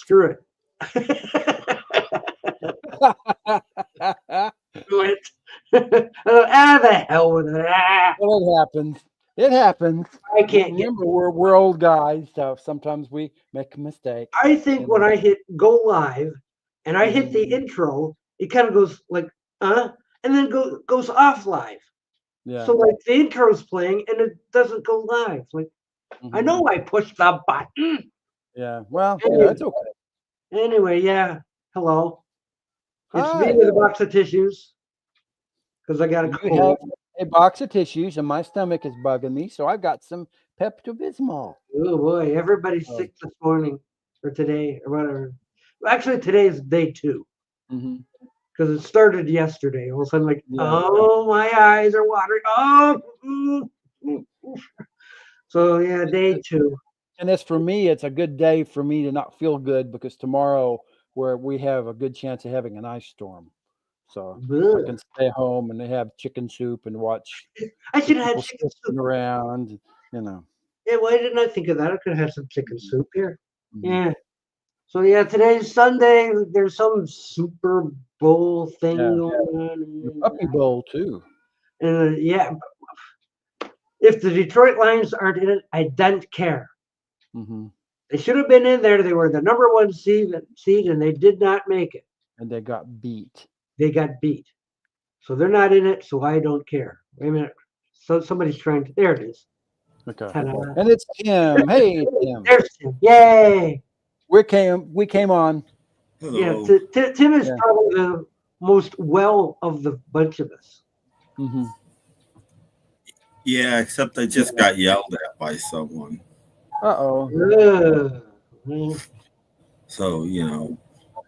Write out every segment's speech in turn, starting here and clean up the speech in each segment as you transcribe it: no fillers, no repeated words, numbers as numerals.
screw it. Do it. The hell with it. Well, it happens. It happens. I can't remember. We're old guys, so sometimes we make a mistake. I think when I hit go live and I hit the intro, it kind of goes like, and then goes off live. Yeah. So like the intro's playing and it doesn't go live. Like I know I pushed the button. Yeah. Well, it's okay. Anyway, yeah. Hello. It's me with a box of tissues because I got a cold. You have a box of tissues, and my stomach is bugging me, so I've got some FitToBe. Oh boy, everybody's sick this morning or today or whatever. Actually, today is day 2 because it started yesterday. All of a sudden, like, oh, my eyes are watering. Oh, so yeah, day 2. And as for me, it's a good day for me to not feel good because tomorrow we have a good chance of having an ice storm. So I can stay home and have chicken soup and watch. I should have had chicken soup around, you know. Yeah, why didn't I think of that? I could have had some chicken soup here. Yeah. So yeah, today's Sunday. There's some Super Bowl thing going on. The Puppy Bowl too. And if the Detroit Lions aren't in it, I don't care. They should have been in there. They were the number 1 seed, and they did not make it. And they got beat. They got beat. So they're not in it, so I don't care. Wait a minute. So somebody's trying to. There it is. Okay. And it's Tim. Hey, Tim. There's Tim. Yay. We came on. Hello. Yeah, Tim is probably the most well of the bunch of us. Yeah, except I just got yelled at by someone. Uh-oh. So, you know.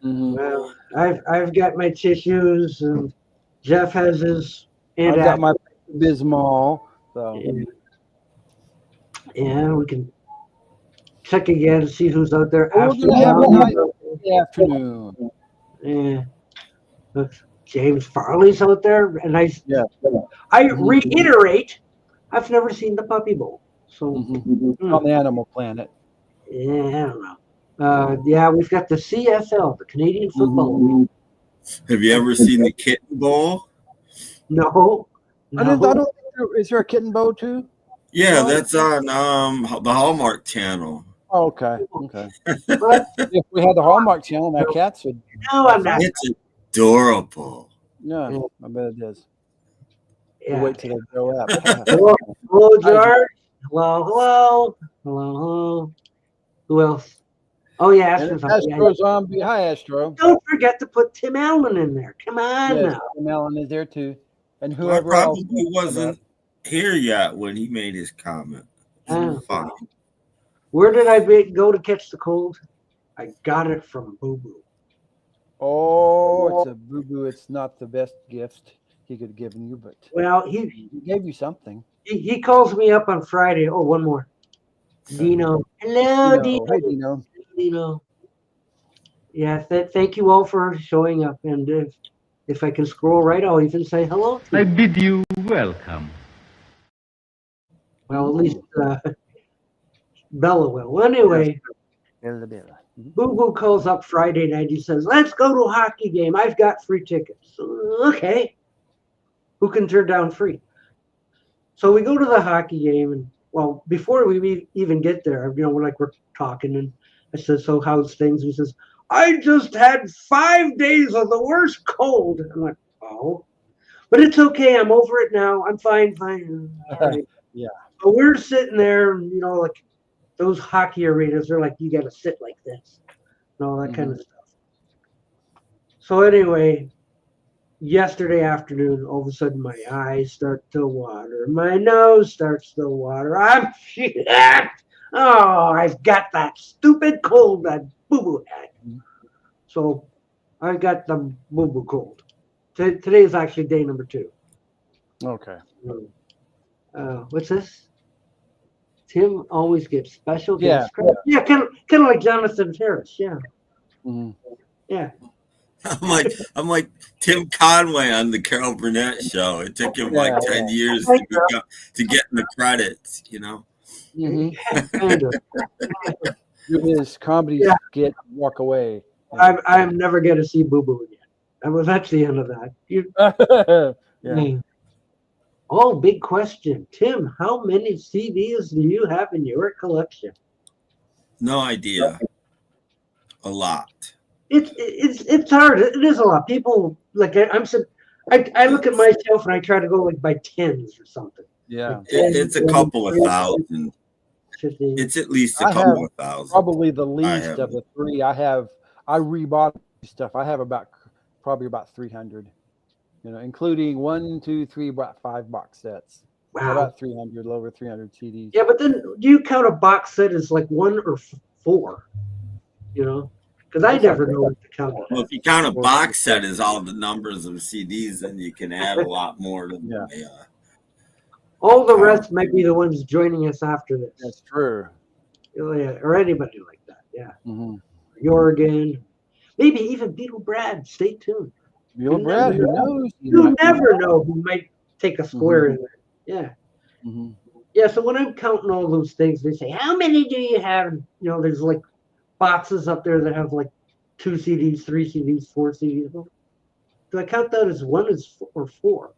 Well, I've got my tissues, and Jeff has his. I've got my Bismol. So. Yeah, we can check again to see who's out there. Afternoon. Yeah. James Farley's out there, and I reiterate, I've never seen the Puppy Bowl. So on the Animal Planet. Yeah, I don't know. Yeah, we've got the CFL, the Canadian Football League. Have you ever seen the Kitten Bowl? No. I don't think is there a Kitten Bowl too? Yeah, that's on the Hallmark Channel. Oh, okay. If we had the Hallmark Channel, my cats would. No, I'm not. It's adorable. Yeah, I bet it is. Yeah. We'll wait till they grow up. Hello, George. Hello. Who else? Oh, yeah, Astro Zombie. Hi, Astro. Don't forget to put Tim Allen in there. Come on now. Tim Allen is there too. And whoever else wasn't here yet when he made his comment. Fine. Where did I go to catch the cold? I got it from Boo Boo. Oh, it's a Boo Boo. It's not the best gift he could have given you, but he gave you something. He calls me up on Friday. Oh, one more. Dino. Hello, Dino. Hey, Dino. Dino. Yeah, thank you all for showing up. And if I can scroll right, I'll even say hello. I bid you welcome. Well, at least Bella will. Well, anyway, Boo Boo calls up Friday night. He says, let's go to a hockey game. I've got free tickets. Okay. Who can turn down free? So we go to the hockey game. And, well, before we even get there, we're talking. And I said, so how's things? He says, I just had 5 days of the worst cold. I'm like, oh. But it's okay. I'm over it now. I'm fine. All right. Yeah. So we're sitting there, like those hockey arenas, they're like, you got to sit like this and all that kind of stuff. So anyway, yesterday afternoon, all of a sudden my eyes start to water. My nose starts to water. I've got that stupid cold that Boo Boo had. So I got the Boo Boo cold. Today is actually day number 2. Okay. What's this? Tim always gets special guest credit. Yeah, kind of like Jonathan Harris. Yeah. Yeah. I'm like Tim Conway on the Carol Burnett show. It took him 10 years to get in the credits, Kind of. Do his comedy skit, walk away. I'm never going to see Boo Boo again. That's the end of that. Yeah. Oh, big question. Tim, how many CDs do you have in your collection? No idea. A lot. It's hard. It is a lot. People like I look at myself and I try to go like by tens or something. Yeah. Like It's a couple of thousand. 50. It's at least a couple of thousand. Probably the least of the three. I rebought stuff. I have probably about 300. Including 1, 2, 3, about 5 box sets. Wow. About 300, over 300 CDs. Yeah, but then do you count a box set as like 1 or 4? Because I never know what to count. Well, if you count a box set as all the numbers of CDs, then you can add a lot more to them. Yeah. All the rest might be the ones joining us after this. That's true. Or anybody like that. Yeah. Mm-hmm. Jorgen, maybe even Beetle Brad. Stay tuned. Beetle Brad, who knows? You never know who might take a square in there. Yeah. Mm-hmm. Yeah, so when I'm counting all those things, they say, how many do you have? There's like boxes up there that have like 2 CDs, 3 CDs, 4 CDs. Do I count that as 1 or 4?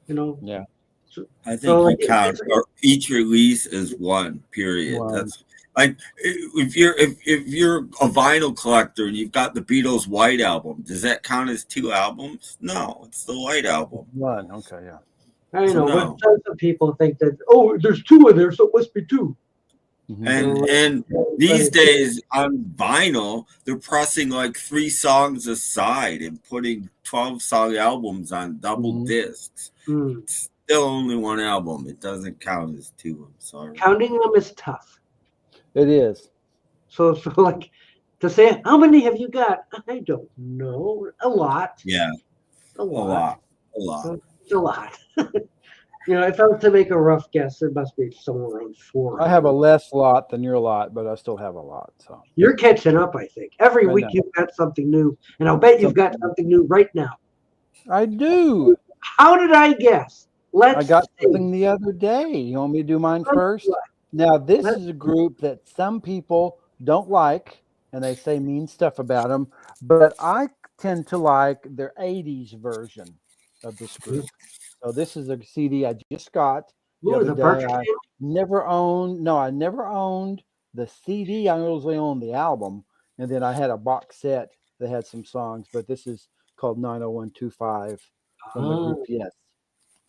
Yeah. So, I think you count each release as 1, period. Wow. That's like if you're a vinyl collector and you've got the Beatles' White Album, does that count as 2 albums? No, it's the White Album. 1, okay, yeah. I know, but some people think that there's 2 in there, so it must be 2. Mm-hmm. And these days on vinyl, they're pressing like 3 songs aside and putting 12-song albums on double discs. It's still only 1 album. It doesn't count as 2. I'm sorry. Counting them is tough. It is. So like to say, how many have you got? I don't know. A lot. Yeah. A lot. It's a lot. If I was to make a rough guess, there must be somewhere around 4. I have a less lot than your lot, but I still have a lot. So you're catching up, I think. Every week you've got something new, and I'll bet you've got something new right now. I do. How did I guess? I got something the other day. You want me to do mine first? Now, this is a group that some people don't like, and they say mean stuff about them, but I tend to like their 80s version of this group. So this is a CD I just got the other day. I never owned the CD. I only owned the album, and then I had a box set that had some songs, but this is called 90125 from the group Yes.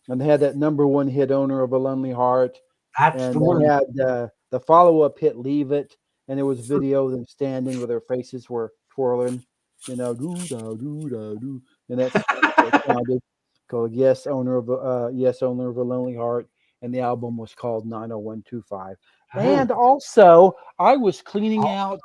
And they had that #1 hit, Owner of a Lonely Heart. And they had the follow-up hit, Leave It, and there was a video of them standing where their faces were twirling, doo da doo da doo, and that's what sounded called Yes, Owner of a Lonely Heart, and the album was called 90125. And also, I was cleaning out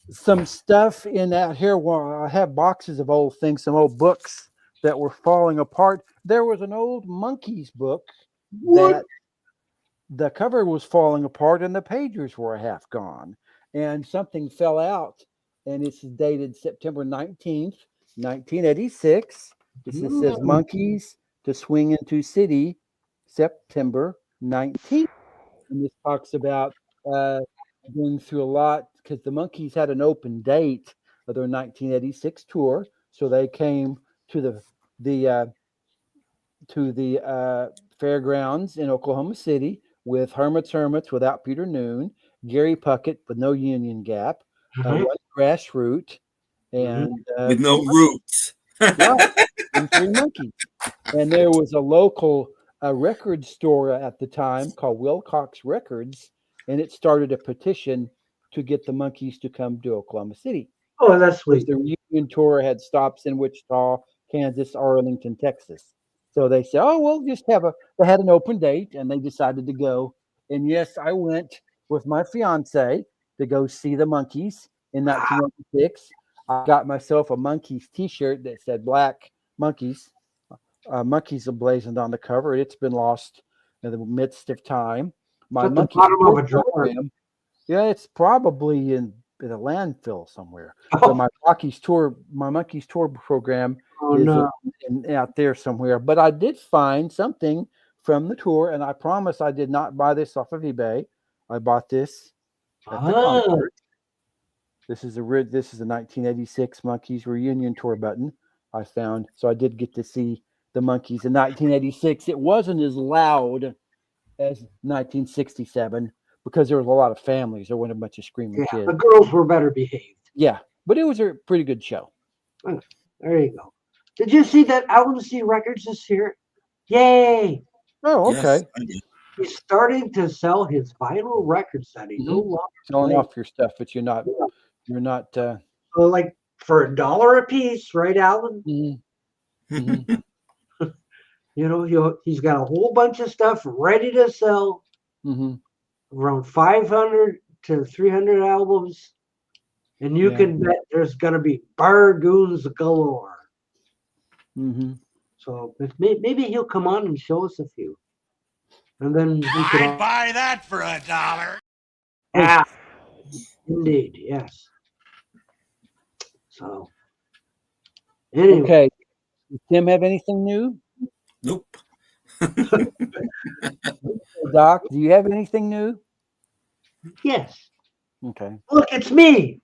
some stuff in out here where I have boxes of old things, some old books that were falling apart. There was an old Monkees book that the cover was falling apart and the pages were half gone, and something fell out, and it's dated September 19th, 1986. It says Monkees to Swing Into City, September 19th. And this talks about going through a lot because the Monkees had an open date of their 1986 tour, so they came to the fairgrounds in Oklahoma City with Hermits without Peter Noon, Gary Puckett with no Union Gap, Grassroot, and with no roots. And 3 Monkees. And there was a local record store at the time called Wilcox Records, and it started a petition to get the Monkees to come to Oklahoma City. Oh, that's sweet. The reunion tour had stops in Wichita, Kansas, Arlington, Texas. So they said, we'll just they had an open date, and they decided to go. And yes, I went with my fiance to go see the Monkees in 1996. I got myself a Monkees t-shirt that said Black Monkees. Monkees emblazoned on the cover. It's been lost in the midst of time. My Monkees bottom of a drawer. Yeah, it's probably in a landfill somewhere. So my Monkees tour program is out there somewhere. But I did find something from the tour, and I promise I did not buy this off of eBay. I bought this at the concert. This is a 1986 Monkees reunion tour button I found. So I did get to see the Monkees in 1986. It wasn't as loud as 1967 because there was a lot of families. There wasn't a bunch of screaming kids. The girls were better behaved. Yeah, but it was a pretty good show. There you go. Did you see that Album C Records is here? Yay! Oh, okay. Yes, he's starting to sell his vinyl records that he no longer selling off your stuff, but you're not. So like for $1 a piece, right, Alan? Mm-hmm. You know, he's got a whole bunch of stuff ready to sell. Around 500 to 300 albums, and you can bet there's going to be bargoons galore. So maybe he'll come on and show us a few, and then I'd buy that for $1. Yeah, indeed, yes. So anyway, okay. Does Tim have anything new? Nope. Doc, do you have anything new? Yes. Okay. Look, it's me.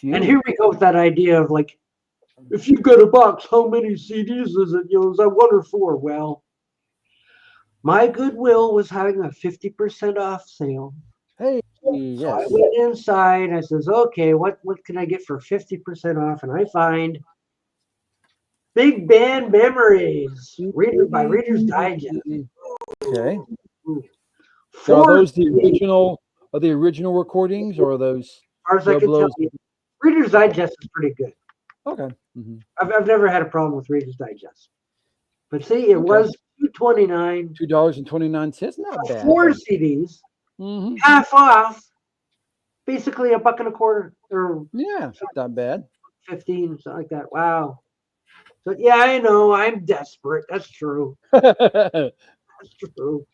And here we go with that idea of like, if you've got a box, how many CDs is it? You know, is that 1 or 4? Well, my Goodwill was having a 50% off sale. Hey, yes. So I went inside. I says, okay, what can I get for 50% off? And I find Big Band Memories, by Reader's Digest. Okay. So are those the original? Are the original recordings, or are those? As far as I can tell you, Reader's Digest is pretty good. Okay. I've never had a problem with Reader's Digest. But see, it was $2.29. $2.29. Not bad. 4 CDs, half off, basically $1.25. Or not bad. 15, something like that. Wow. So yeah, I know I'm desperate. That's true. That's true.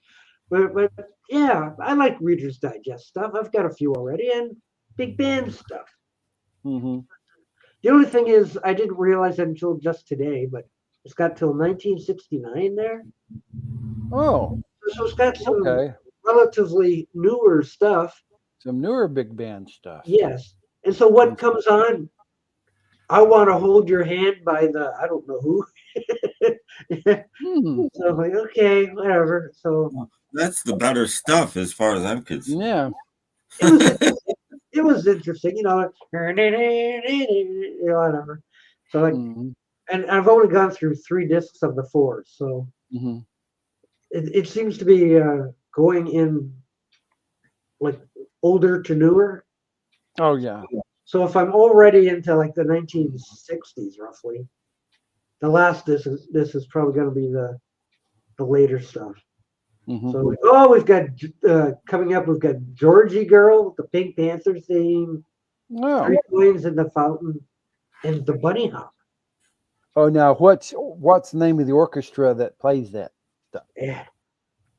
But yeah, I like Reader's Digest stuff. I've got a few already, and big band stuff. The only thing is, I didn't realize that until just today, but it's got till 1969 there. Oh, so it's got some relatively newer stuff. Some newer big band stuff. Yes, and so what comes on? I Want to Hold Your Hand by the I don't know who. So I'm like, okay, whatever. So that's the better stuff as far as I'm concerned. Yeah. It was interesting, you know, whatever. So like, and I've only gone through 3 discs of the 4, so it seems to be going in like older to newer. Oh yeah. So if I'm already into like the 1960s, roughly, the last this is probably going to be the later stuff. So we've got coming up. We've got Georgie Girl, the Pink Panther theme, 3 Coins in the Fountain, and the Bunny Hop. Oh, now what's the name of the orchestra that plays that stuff? Yeah,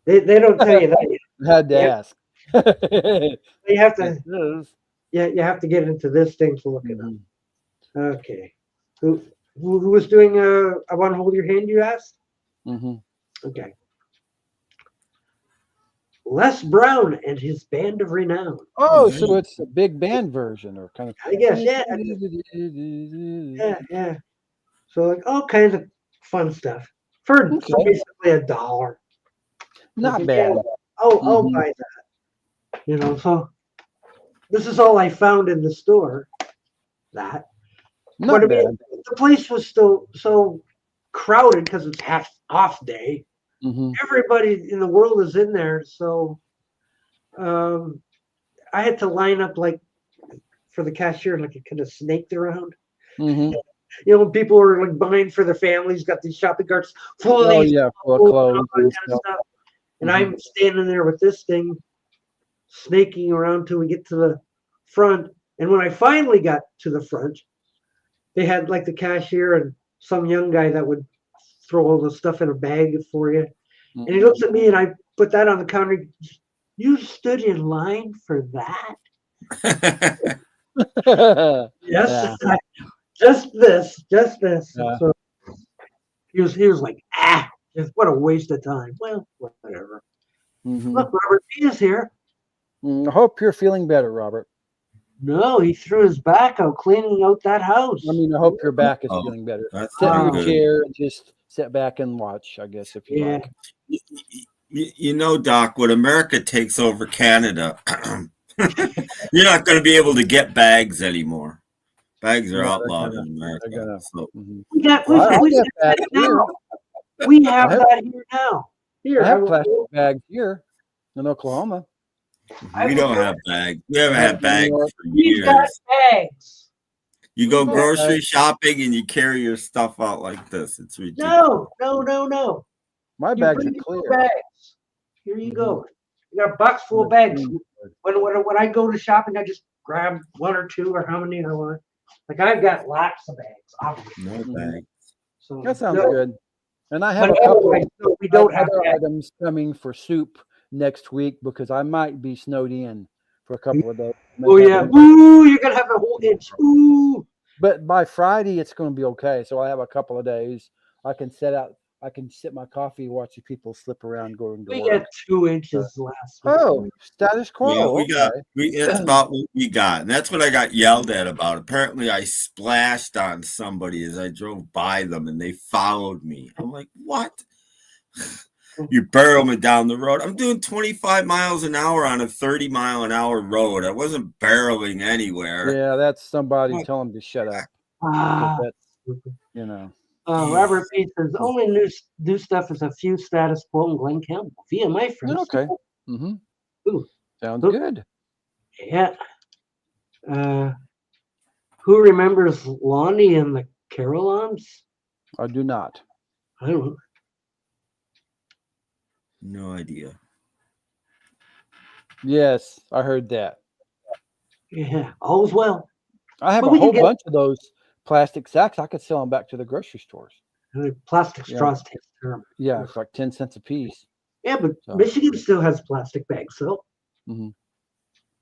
they don't tell you that yet. I had to ask. You have to. Yeah, you have to get into this thing to look it up. Okay, who was doing I Want to Hold Your Hand? You asked. Okay. Les Brown and his Band of Renown. Oh, so it's a big band version, or kind of. I guess, yeah. Yeah. So like all kinds of fun stuff for basically $1. Not bad. I'll buy that. You know, so this is all I found in the store. Not bad. The place was still so crowded because it's half off day. Everybody in the world is in there, so I had to line up like for the cashier, like it kind of snaked around. You know, people were like buying for their families, got these shopping carts full of these full of clothes and stuff. And I'm standing there with this thing snaking around till we get to the front. And when I finally got to the front, they had like the cashier and some young guy that would throw all the stuff in a bag for you. And he looks at me and I put that on the counter. You stood in line for that? Yes. Just this. So he was like, what a waste of time. Well, whatever. Look, Robert P is here. I hope you're feeling better, Robert. No, he threw his back out cleaning out that house. I mean, I hope your back is feeling better. Sit in your chair and just sit back and watch, I guess, if you like. You know, Doc, when America takes over Canada, you're not going to be able to get bags anymore. Bags are outlawed in America. We have that here now. Here, I have plastic bags here in Oklahoma. We don't have bags. We haven't had bags for years. We've got bags. You go grocery shopping and you carry your stuff out like this. It's ridiculous. No. My bags are clear. Bags. Here you go. You got a box full of bags. When I go to shopping, I just grab one or two or how many I want. Like I've got lots of bags. Obviously. No bags. So that sounds good. And I have a couple of other items coming for soup next week because I might be snowed in for a couple of days. Oh yeah, ooh, you're gonna have a whole inch. Ooh. But by Friday it's going to be okay. So I have a couple of days. I can sip my coffee, watch the people slip around going to work. We got 2 inches last week. Oh, status quo. Yeah, it's about what we got. And that's what I got yelled at about. Apparently I splashed on somebody as I drove by them and they followed me. I'm like, what? You barrel me down the road. I'm doing 25 miles an hour on a 30-mile-an-hour road. I wasn't barreling anywhere. Yeah, that's somebody telling them to shut up. That's, you know. Robert P says only new stuff is a few status quo and Glenn Campbell via my friends. Okay. Sounds good. Yeah. Who remembers Lonnie and the Carolines? I do not. I don't know. No idea. Yes, I heard that. Yeah, all's well. I have a whole bunch of those plastic sacks. I could sell them back to the grocery stores. Plastic straws taste terrible. Yeah, it's like 10 cents a piece. Yeah, but Michigan still has plastic bags, so.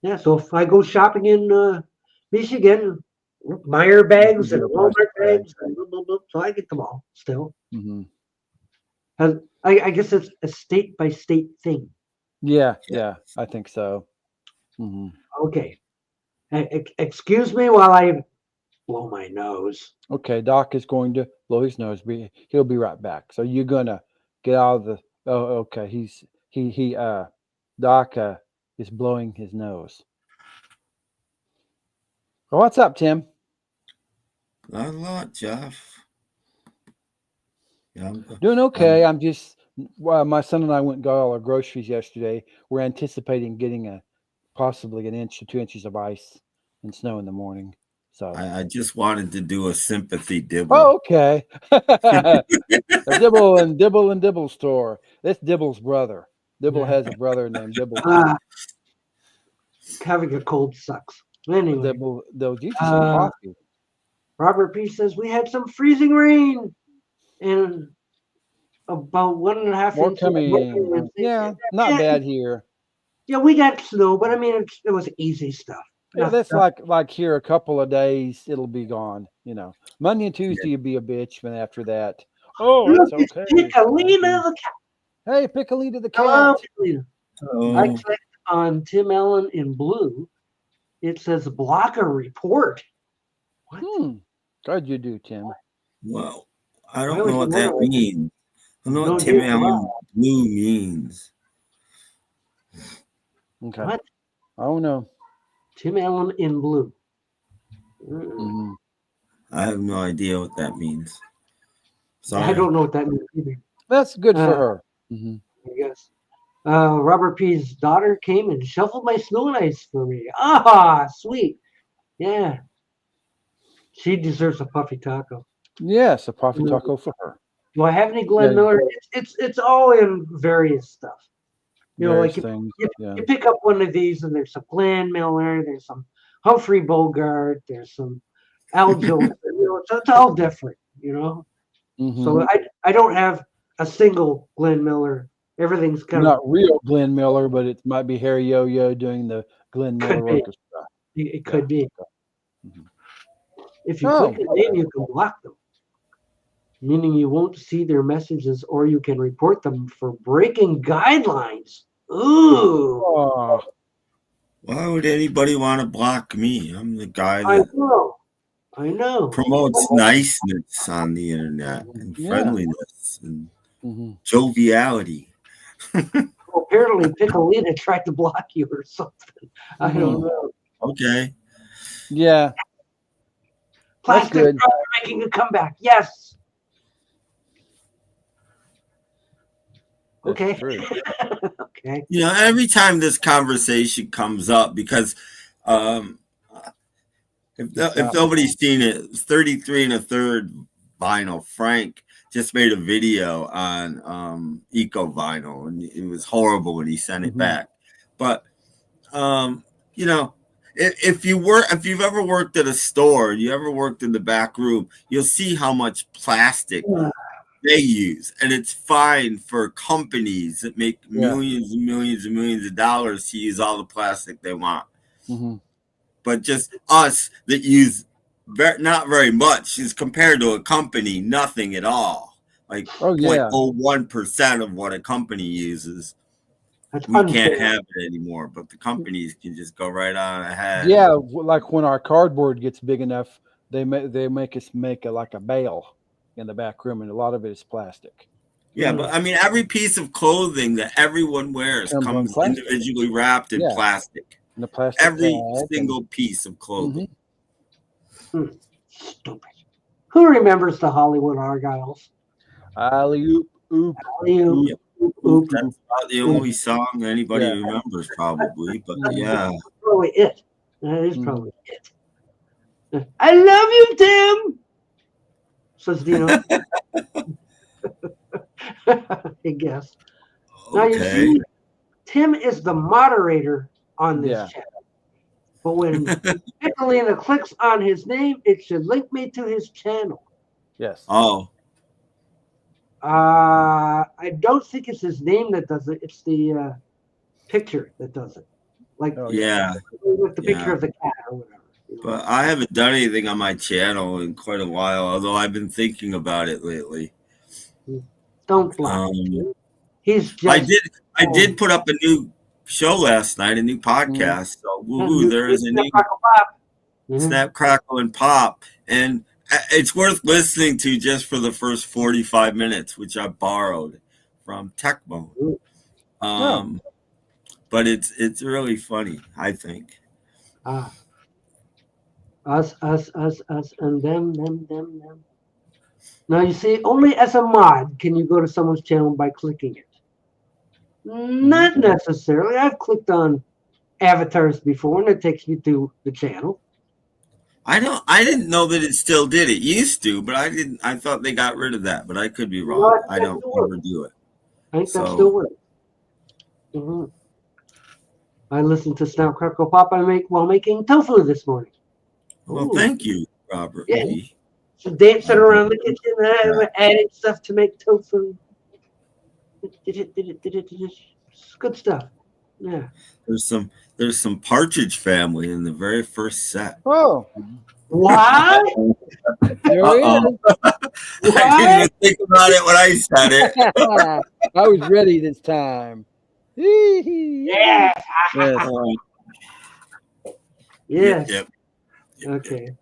Yeah, so if I go shopping in Michigan, Meyer bags and Walmart bags, and blah, blah, blah, so I get them all still. I guess it's a state by state thing. Yeah, I think so. Okay. Excuse me while I blow my nose. Okay, Doc is going to blow his nose. He'll be right back. So you're gonna get out of the. Oh, okay. Doc is blowing his nose. Well, what's up, Tim? Not a lot, Jeff. Yeah, doing okay. I'm just. My son and I went and got all our groceries yesterday. We're anticipating getting possibly an inch to 2 inches of ice and snow in the morning. So I just wanted to do a sympathy dibble. Oh, okay. A Dibble and Dibble store. That's Dibble's brother. Dibble has a brother named Dibble. Having a cold sucks. Anyway, Dibble, coffee. Robert P says we had some freezing rain and about 1.5 More inches. coming. Yeah, not bad here. Yeah, we got snow, but I mean it was easy stuff. Yeah, that's like here a couple of days it'll be gone. You know, Monday and Tuesday you'll be a bitch, but after that, it's okay. Piccolina the cat. Hey, Piccolina the cat. Hello, Piccolina. I clicked on Tim Allen in blue. It says block a report. What? How'd you do, Tim? Well, I don't know what that means. I don't know what Tim Allen blue means. Okay. What? I don't know. Tim Allen in blue. I have no idea what that means. Sorry. I don't know what that means either. That's good for her. I guess. Robert P.'s daughter came and shuffled my snow and ice for me. Ah, sweet. Yeah. She deserves a puffy taco. Yes, a puffy taco for her. Do I have any Glenn Miller? It's all in various stuff. You know, like you pick up one of these and there's some Glenn Miller, there's some Humphrey Bogart, there's some Al Jones. It's all different, you know. So I don't have a single Glenn Miller. Everything's kind not real Glenn Miller, but it might be Harry Yo-Yo doing the Glenn Miller orchestra. It could be. If you click the name, you can block them, meaning you won't see their messages, or you can report them for breaking guidelines. Ooh. Why would anybody want to block me? I'm the guy I that know. promotes niceness on the internet and friendliness and joviality. Well, apparently Piccolina tried to block you or something. I don't know. Okay. Yeah. Plastic Brother making a comeback. Yes. Okay. Okay. You know, every time this conversation comes up, because if nobody's seen it, it's 33 1/3 vinyl. Frank just made a video on eco vinyl, and it was horrible when he sent it back. But you know, if you've ever worked at a store, you ever worked in the back room, you'll see how much plastic they use, and it's fine for companies that make millions and millions and millions of dollars to use all the plastic they want. But just us that use not very much is compared to a company, nothing at all. Like 0.01% of what a company uses. We can't have it anymore, but the companies can just go right on ahead. Yeah, like when our cardboard gets big enough, they make us make like a bale in the back room, and a lot of it is plastic. Yeah, but I mean, every piece of clothing that everyone wears comes individually wrapped in plastic. In a plastic every single piece of clothing. Stupid. Who remembers the Hollywood Argyles? Alley-oop, oop. Alley-oop. Yep. Oop. That's about the only song anybody remembers, probably. But yeah, that's probably it. That is probably it. I love you, Tim. Says Dino. I guess. Now you see, Tim is the moderator on this channel. But when Piccolina clicks on his name, it should link me to his channel. Yes. Oh. I don't think it's his name that does it. It's the picture that does it. Like with the picture of the cat or whatever. But I haven't done anything on my channel in quite a while, although I've been thinking about it lately. Don't block him. He's just. I did put up a new show last night, a new podcast. So woo-hoo, there is a new Snap, Crackle, and Pop. And it's worth listening to just for the first 45 minutes, which I borrowed from Tecmo. But it's really funny, I think. Us, and them. Now you see, only as a mod can you go to someone's channel by clicking it. Not necessarily. I've clicked on avatars before, and it takes me to the channel. I didn't know that it still did. It used to, but I didn't. I thought they got rid of that, but I could be wrong. No, I don't ever do it. I think that still works. I listened to Snap, Crackle, Pop while making tofu this morning. Well, thank you, Robert. Yeah. So dancing around the kitchen, adding stuff to make tofu. It's good stuff. Yeah. There's some Partridge Family in the very first set. Oh. What? There he is. I didn't even think about it when I said it. I was ready this time. Yeah. Yes. Yep. Okay.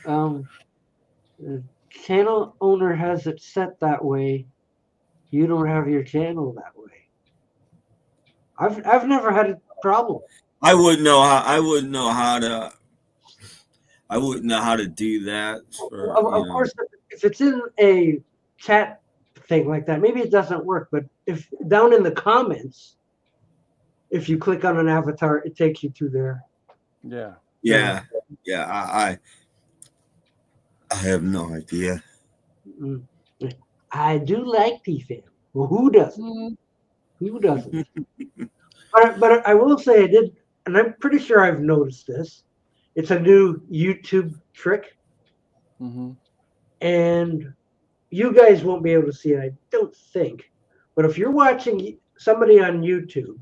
The channel owner has it set that way. You don't have your channel that way. I've never had a problem. I wouldn't know how to do that. Of course, if it's in a chat thing like that, maybe it doesn't work. But if down in the comments, if you click on an avatar, it takes you to there. Yeah. I have no idea. I do like P-Fam. Well, who doesn't? Who doesn't? but I will say I did, and I'm pretty sure I've noticed this. It's a new YouTube trick. And you guys won't be able to see it, I don't think. But if you're watching somebody on YouTube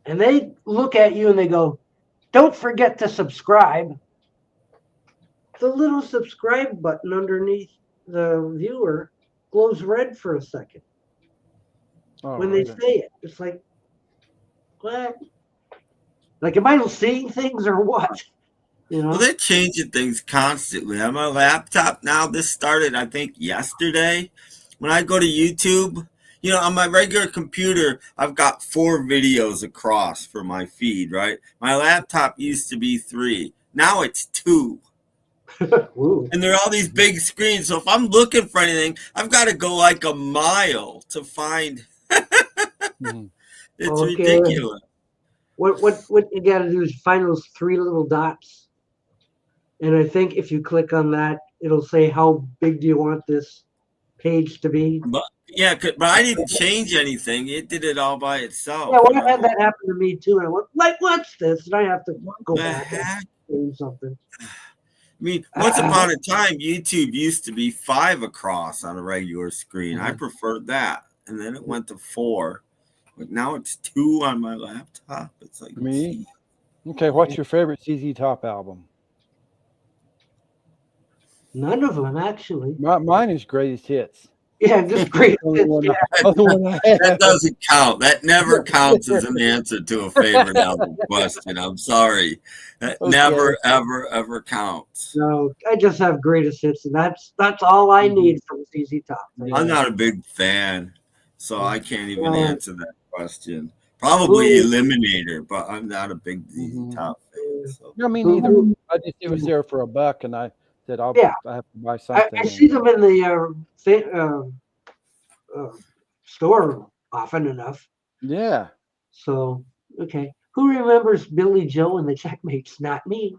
and they look at you and they go, "Don't forget to subscribe," the little subscribe button underneath the viewer glows red for a second. When they say it, it's like, what? Like, am I seeing things or what? You know? Well, they're changing things constantly. On my laptop now, this started, I think, yesterday. When I go to YouTube, on my regular computer, I've got 4 videos across for my feed, right? My laptop used to be 3. Now it's 2. And there are all these big screens. So if I'm looking for anything, I've got to go like a mile to find. It's ridiculous. What you got to do is find those 3 little dots. And I think if you click on that, it'll say how big do you want this page to be. But I didn't change anything. It did it all by itself. Yeah, well, I had that happen to me too. And I went, like, what's this? And I have to go back and change something. I mean, once upon a time, YouTube used to be 5 across on a regular screen. I preferred that. And then it went to 4. But now it's 2 on my laptop. It's like me. Okay, what's your favorite ZZ Top album? None of them, actually. Mine is Greatest Hits. Yeah, just Greatest Hits. That doesn't count. That never counts as an answer to a favorite album question. I'm sorry. That never, ever counts. No, I just have Greatest Hits, and that's all I need from ZZ Top. I'm not a big fan, so I can't even answer that question. Probably Eliminator, but I'm not a big ZZ Top fan. So. No, me neither. It was there for $1, and I said, I have to buy something. I see them in the store often enough. Yeah. So, okay. Who remembers Billy Joe and the Checkmates? Not me.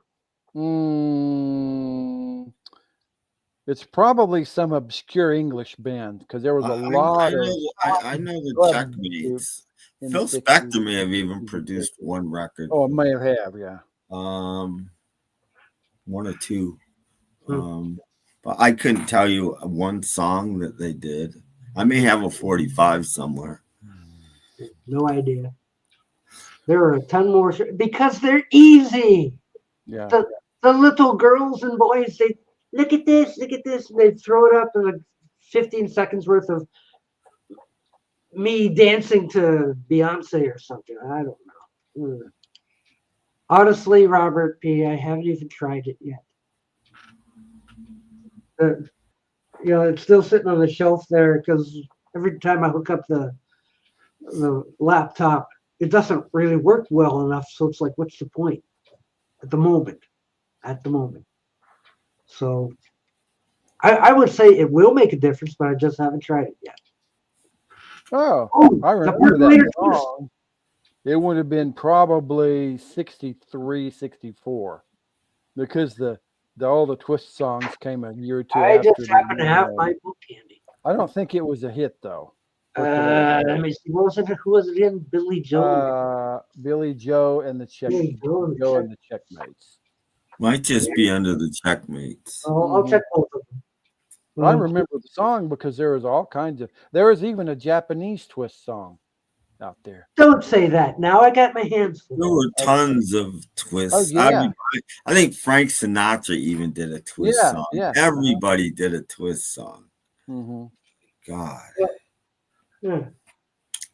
It's probably some obscure English band because there was a lot of. I know the Checkmates. Phil Spector may have even produced one record. Oh, it may have, yeah. 1 or 2. But I couldn't tell you one song that they did. I may have a 45 somewhere. No idea. There are a ton more because they're easy. Yeah. The little girls and boys, they look at this, and they throw it up in like 15 seconds worth of me dancing to Beyonce or something. I don't know. Honestly, Robert P., I haven't even tried it yet. It's still sitting on the shelf there because every time I hook up the laptop, it doesn't really work well enough. So it's like, what's the point at the moment? So I would say it will make a difference, but I just haven't tried it yet. Oh, I remember that song. It would have been probably 63, 64 because all the Twist songs came a year or 2 I after. just happen to have my book handy. I don't think it was a hit though. Let me see. What was it? Who was it in? Billy Joe. Billy Joe and the Checkmates. Might just be under the Checkmates. Oh, I'll check both of them. Well, I remember the song because there was all kinds of. There was even a Japanese Twist song out there. Don't say that. Now I got my hands full. There were tons of twists. Oh, yeah. I think Frank Sinatra even did a twist song. Yeah. Everybody did a twist song. Mm-hmm. God. Yeah.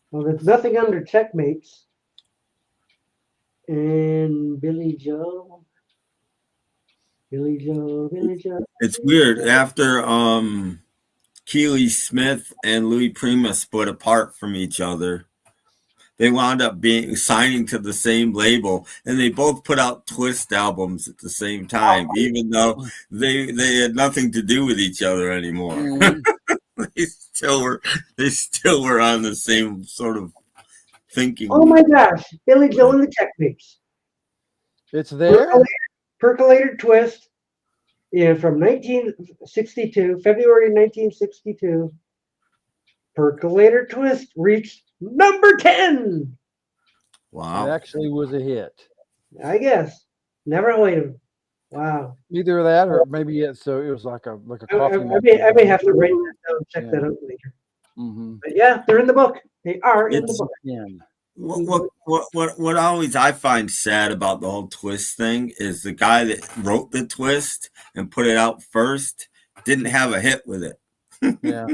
Well, there's nothing under Checkmates. And Billy Joe. It's weird. After Keely Smith and Louis Prima split apart from each other, they wound up signing to the same label, and they both put out Twist albums at the same time, even though they had nothing to do with each other anymore. Mm-hmm. They still were on the same sort of thinking. Oh my gosh, Billy Joe and the Checkmates. It's there. Percolator Twist, from 1962, February 1962. Percolator Twist reached number 10. Wow. It actually was a hit. I guess. Never heard of him. Wow. Either that or maybe it was like a coffee. I may have to write that down and check that out later. Mm-hmm. But yeah, they're in the book. They are in the book. What always I find sad about the whole Twist thing is the guy that wrote the Twist and put it out first didn't have a hit with it. Yeah.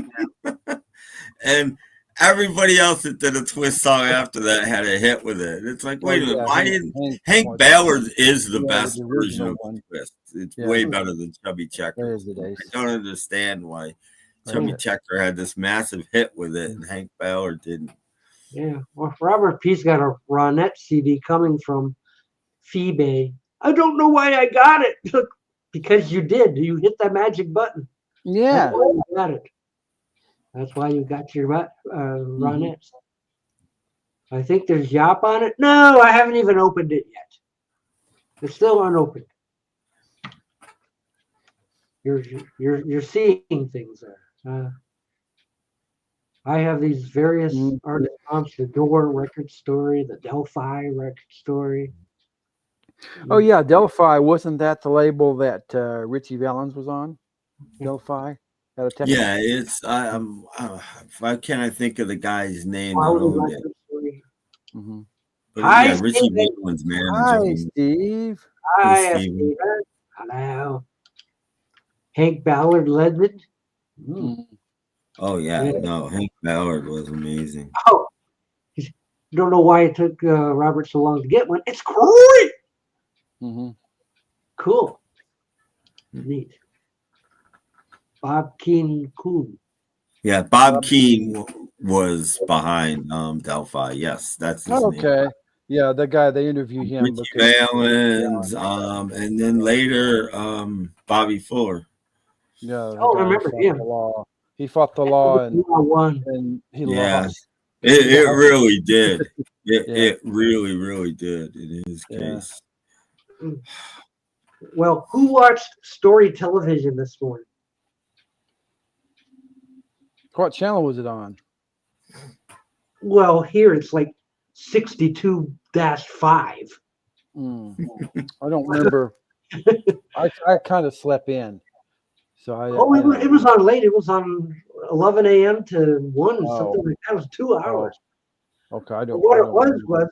And everybody else that did a Twist song after that had a hit with it. It's like, wait a minute, why didn't Hank Ballard is the best version of Twist? It's way better than Chubby Checker. I don't understand why Chubby Checker had this massive hit with it and Hank Ballard didn't. Yeah, well, Robert P.'s got a Ronette CD coming from FitToBe. I don't know why I got it. Because you did. You hit that magic button. Yeah. That's why you got it. That's why you got your Ronettes. I think there's Yop on it. No, I haven't even opened it yet. It's still unopened. You're seeing things there. I have these various artist comps: the Door record story, the Delphi record story. Oh yeah, Delphi, wasn't that the label that Richie Valens was on? Delphi. Yeah, it's why can't I think of the guy's name? But Hi, yeah, Richie Valens' manager. Hi, Steve. Hi, Steve. Hello. Hank Ballard led it. Oh yeah, no, Hank Ballard was amazing. Oh, you don't know why it took Robert so long to get one. It's great. Cool. Neat. Bob Keane Coon. Yeah, Bob Keane was behind Delphi. Yes, that's his name. Yeah, the guy, they interviewed him. Richie Valens, and then later Bobby Fuller. Yeah. Oh, I remember him. He fought the law and he lost. It really did. It really, really did in his case. Well, who watched Story Television this morning? What channel was it on? Well, here it's like 62-5. I don't remember. I kind of slept in. So it was on late. It was on 11 a.m. to 1, something like that. It was 2 hours. Okay, What it was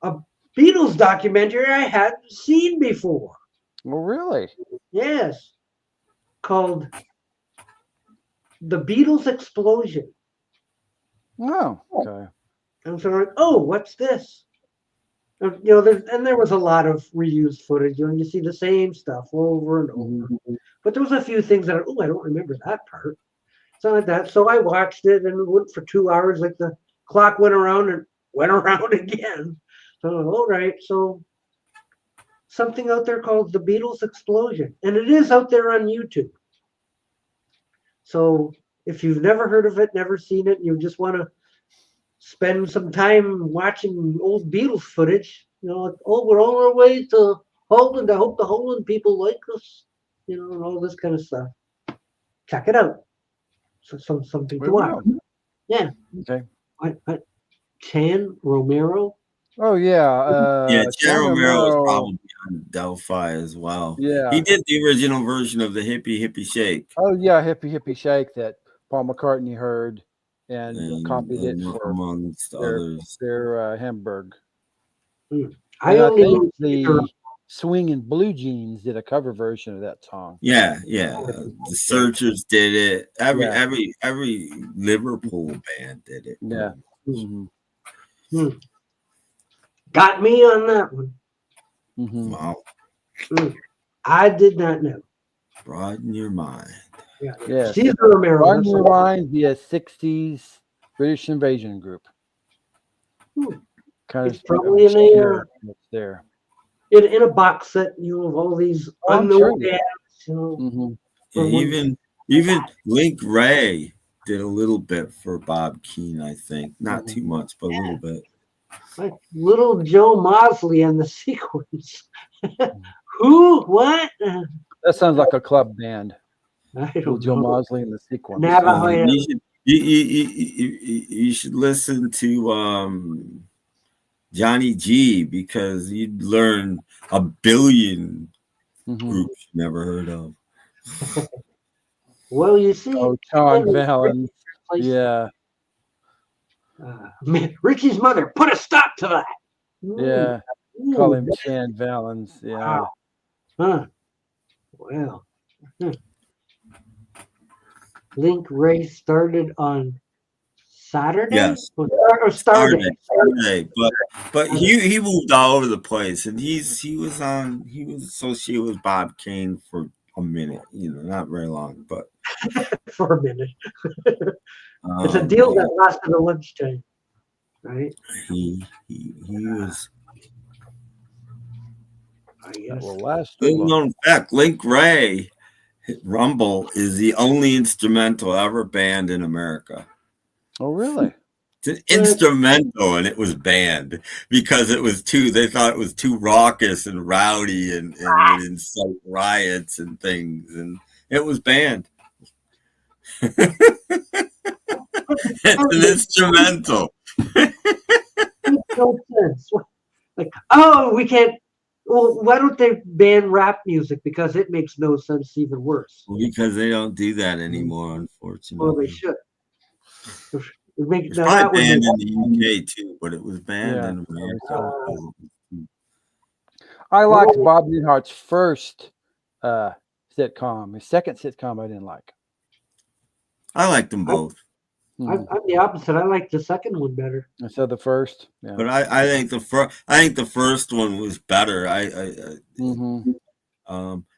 a Beatles documentary I hadn't seen before. Well, really? Yes. Called The Beatles Explosion. Oh, okay. And so I'm like, oh, what's this? There was a lot of reused footage. You see the same stuff over and over. But there was a few things that, I don't remember that part. Something like that. So I watched it and it went for 2 hours. Like the clock went around and went around again. So all right. So something out there called The Beatles Explosion. And it is out there on YouTube. So if you've never heard of it, never seen it, and you just want to spend some time watching old Beatles footage, we're on our way to Holland. I hope the Holland people like us, and all this kind of stuff. Check it out. So something to watch. Yeah. Okay. What? Chan Romero? Oh yeah. Chan Romero was probably on Delphi as well. Yeah. He did the original version of the Hippie Hippie Shake. Oh yeah, Hippie Hippie Shake that Paul McCartney heard and copied it for amongst others. Their Hamburg. I think the Swingin' Blue Jeans did a cover version of that song. Yeah. The Searchers did it. Every Liverpool band did it. Yeah. Got me on that one. Wow. I did not know. Broaden your mind. Yeah. Cesar Romero. Broaden your mind via 60s British Invasion group. Kind of probably there. In a box set, of all these unknown bands. Even Link Ray did a little bit for Bob Keane, I think. Not too much, but a little bit. Like Little Joe Mosley and the Sequence. Who? What? That sounds like a club band. Little Joe Mosley and the Sequence. Navajo. You should listen to Johnny G, because you'd learn a billion groups you never heard of. Well, you see, Sean Valens. Yeah. Richie's mother put a stop to that. Yeah. Call him Sean Valens. Yeah. Wow. Huh. Well. Link Ray started on Saturday? Yes. Or Starday? Starday. But he moved all over the place, and he was associated with Bob Kane for a minute, not very long, but For a minute. It's a deal that lasted a lunchtime, right? He was. I guess. Well, last Little known fact: Link Ray Rumble is the only instrumental ever banned in America. Oh, really? It's an instrumental, and it was banned because they thought it was too raucous and rowdy and would incite riots and things, and it was banned. It's an instrumental. No sense. Like, oh, we can't. Well, why don't they ban rap music? Because it makes no sense, even worse. Well, because they don't do that anymore, unfortunately. Well, they should. It's probably banned in the UK too, but it was banned in America. I liked Bob Newhart's first sitcom. His second sitcom I didn't like. I liked them both. I'm the opposite. I like the second one better. So the first, yeah. But I think the first one was better.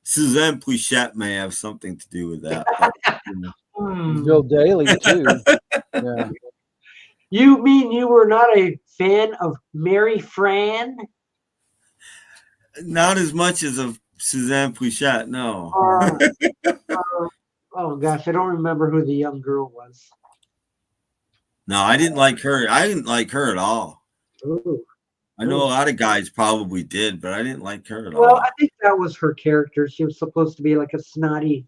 Suzanne Plachette may have something to do with that. But, Bill Daly too. Yeah. You mean you were not a fan of Mary Fran? Not as much as of Suzanne Plachette, no. Oh gosh, I don't remember who the young girl was. No, I didn't like her. I didn't like her at all. Ooh. I know a lot of guys probably did, but I didn't like her at all. Well, I think that was her character. She was supposed to be like a snotty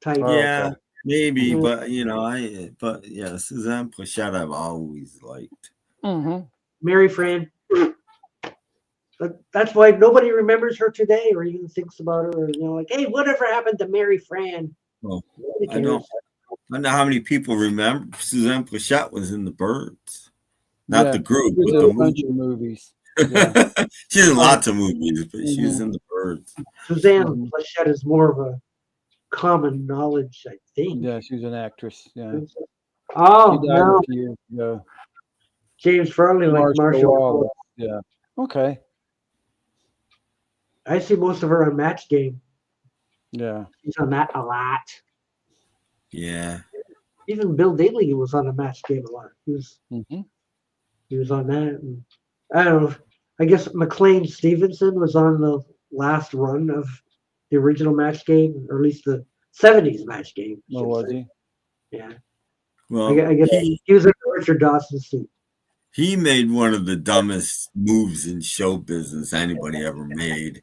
type. Yeah, maybe, but Suzanne Plachette I've always liked. Mary Fran. That's why nobody remembers her today, or even thinks about her, or like, hey, whatever happened to Mary Fran? Well, I don't know how many people remember Suzanne Plachette was in The Birds, not the group, but the bunch of movies. Yeah. She's in lots of movies, but she was in The Birds. Suzanne Plachette is more of a common knowledge, I think. Yeah, she's an actress. Yeah. Oh, she died no. a few years ago. James Farley, like Marshall Wallace. Yeah. Okay. I see most of her on Match Game. Yeah. She's on that a lot. Yeah. Even Bill Daly was on the Match Game a lot. He was on that. And I don't know. I guess McLean Stevenson was on the last run of the original Match Game, or at least the 70s Match Game. Oh, was he? Yeah. Well, I guess he was in Richard Dawson's suit. He made one of the dumbest moves in show business anybody ever made.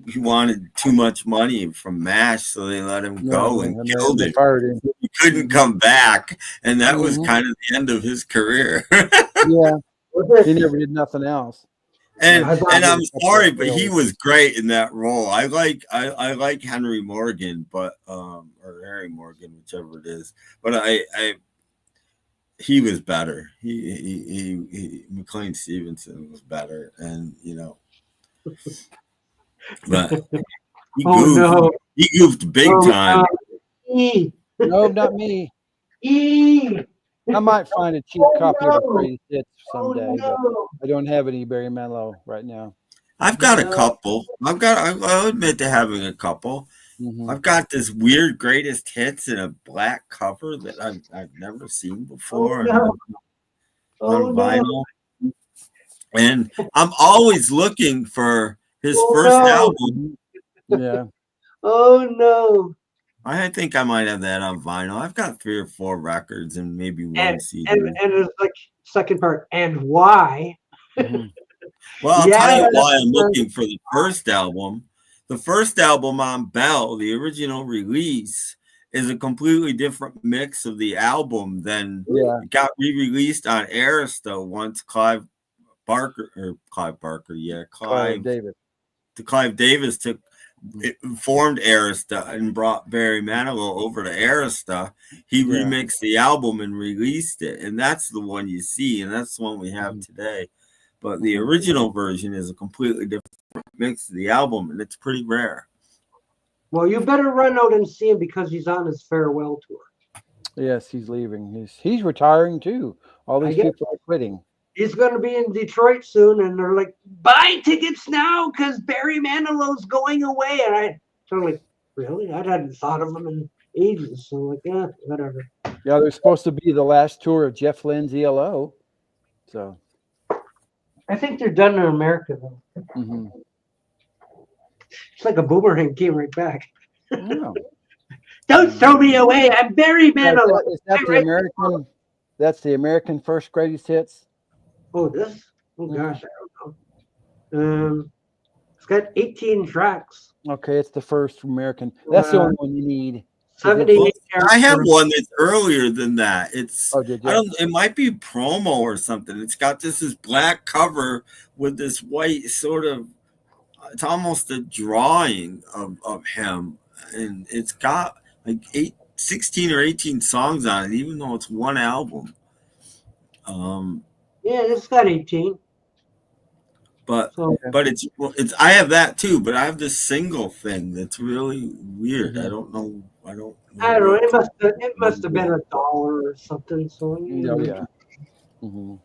He wanted too much money from MASH, so they let him go and killed him. He couldn't come back, and that was kind of the end of his career. Yeah, he never did nothing else. And I'm sorry, but he was great in that role. I like Henry Morgan, but or Harry Morgan, whichever it is. But he was better. He McLean Stevenson was better, and but he goofed. He goofed big time. No, not me. I might find a cheap copy of the Greatest Hits someday, but I don't have any Barry Manilow right now. I've got a couple. I'll admit to having a couple. I've got this weird Greatest Hits in a black cover that I've never seen before on vinyl. And I'm always looking for his first album. Yeah. Oh no. I think I might have that on vinyl. I've got 3 or 4 records and maybe one CD. And it's like second part. And why? Well, I'll tell you why I'm looking for the first album. The first album on Bell, the original release, is a completely different mix of the album than it got re-released on Arista once Clive Davis formed Arista and brought Barry Manilow over to Arista. He remixed the album and released it, and that's the one you see, and that's the one we have today. But the original version is a completely different mix of the album, and it's pretty rare. Well, you better run out and see him because he's on his farewell tour. Yes, he's leaving. He's retiring too. All these people are quitting. He's going to be in Detroit soon, and they're like, buy tickets now because Barry Manilow's going away. And I sort of like, really? I hadn't thought of him in ages. So like, yeah, whatever. Yeah, they're supposed to be the last tour of Jeff Lynne's ELO. So I think they're done in America though. mm-hmm. It's like a boomerang came right back. Oh. Don't throw me away. I'm Barry Manilow. Is that the American? That's the American first greatest hits. Oh, this? Oh gosh, I don't know. It's got 18 tracks. Okay, it's the first American. That's the only one you need. 78 I have one that's earlier than that. It's did you? I don't. It might be promo or something. It's got this black cover with this white sort of. It's almost a drawing of him, and it's got like 16 or 18 songs on it, even though it's one album. Yeah, it's got 18. But it's I have that too, but I have this single thing that's really weird. I don't know. I don't know. It must have been $1 or something. So yeah. Mm-hmm.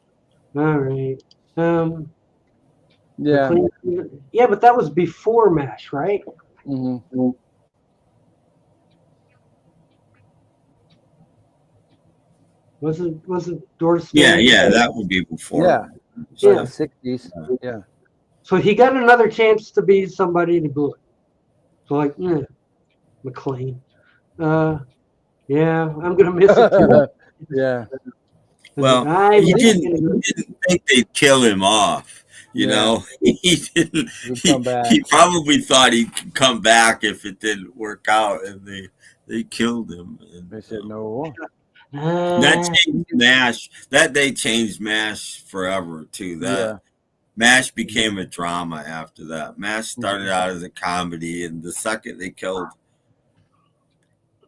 All right. Yeah. Yeah, but that was before MASH, right? Mm-hmm. Was it Doris? Yeah, that would be before. Yeah. Yeah. 60s. Yeah. So he got another chance to be somebody to blew it. So like, McLean. Yeah, I'm gonna miss it too. Yeah. Well, he didn't think they'd kill him off. You know, he didn't. He probably thought he could come back if it didn't work out, and they killed him. And, they said no. That changed MASH. That day changed MASH forever too. MASH became a drama after that. MASH started out as a comedy, and the second they killed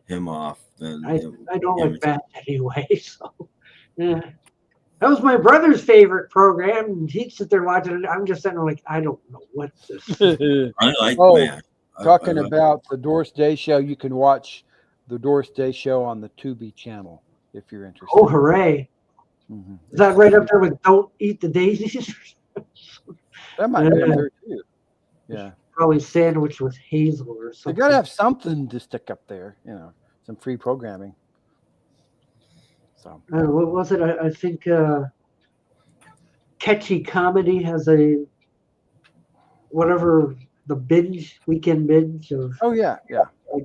him off, then I don't like that anyway. So yeah, that was my brother's favorite program, and he'd sit there watching it. I'm just sitting there like, I don't know what this is. I like MASH. Talking about the Doris Day show, you can watch the Doris Day show on the TieDyed channel if you're interested. Oh, hooray! Mm-hmm. Is that right up there with "Don't Eat the Daisies"? That might be up there too. Yeah, probably sandwiched with Hazel or something. They gotta have something to stick up there, some free programming. So what was it? I think Catchy Comedy has a whatever the weekend binge of. Oh yeah.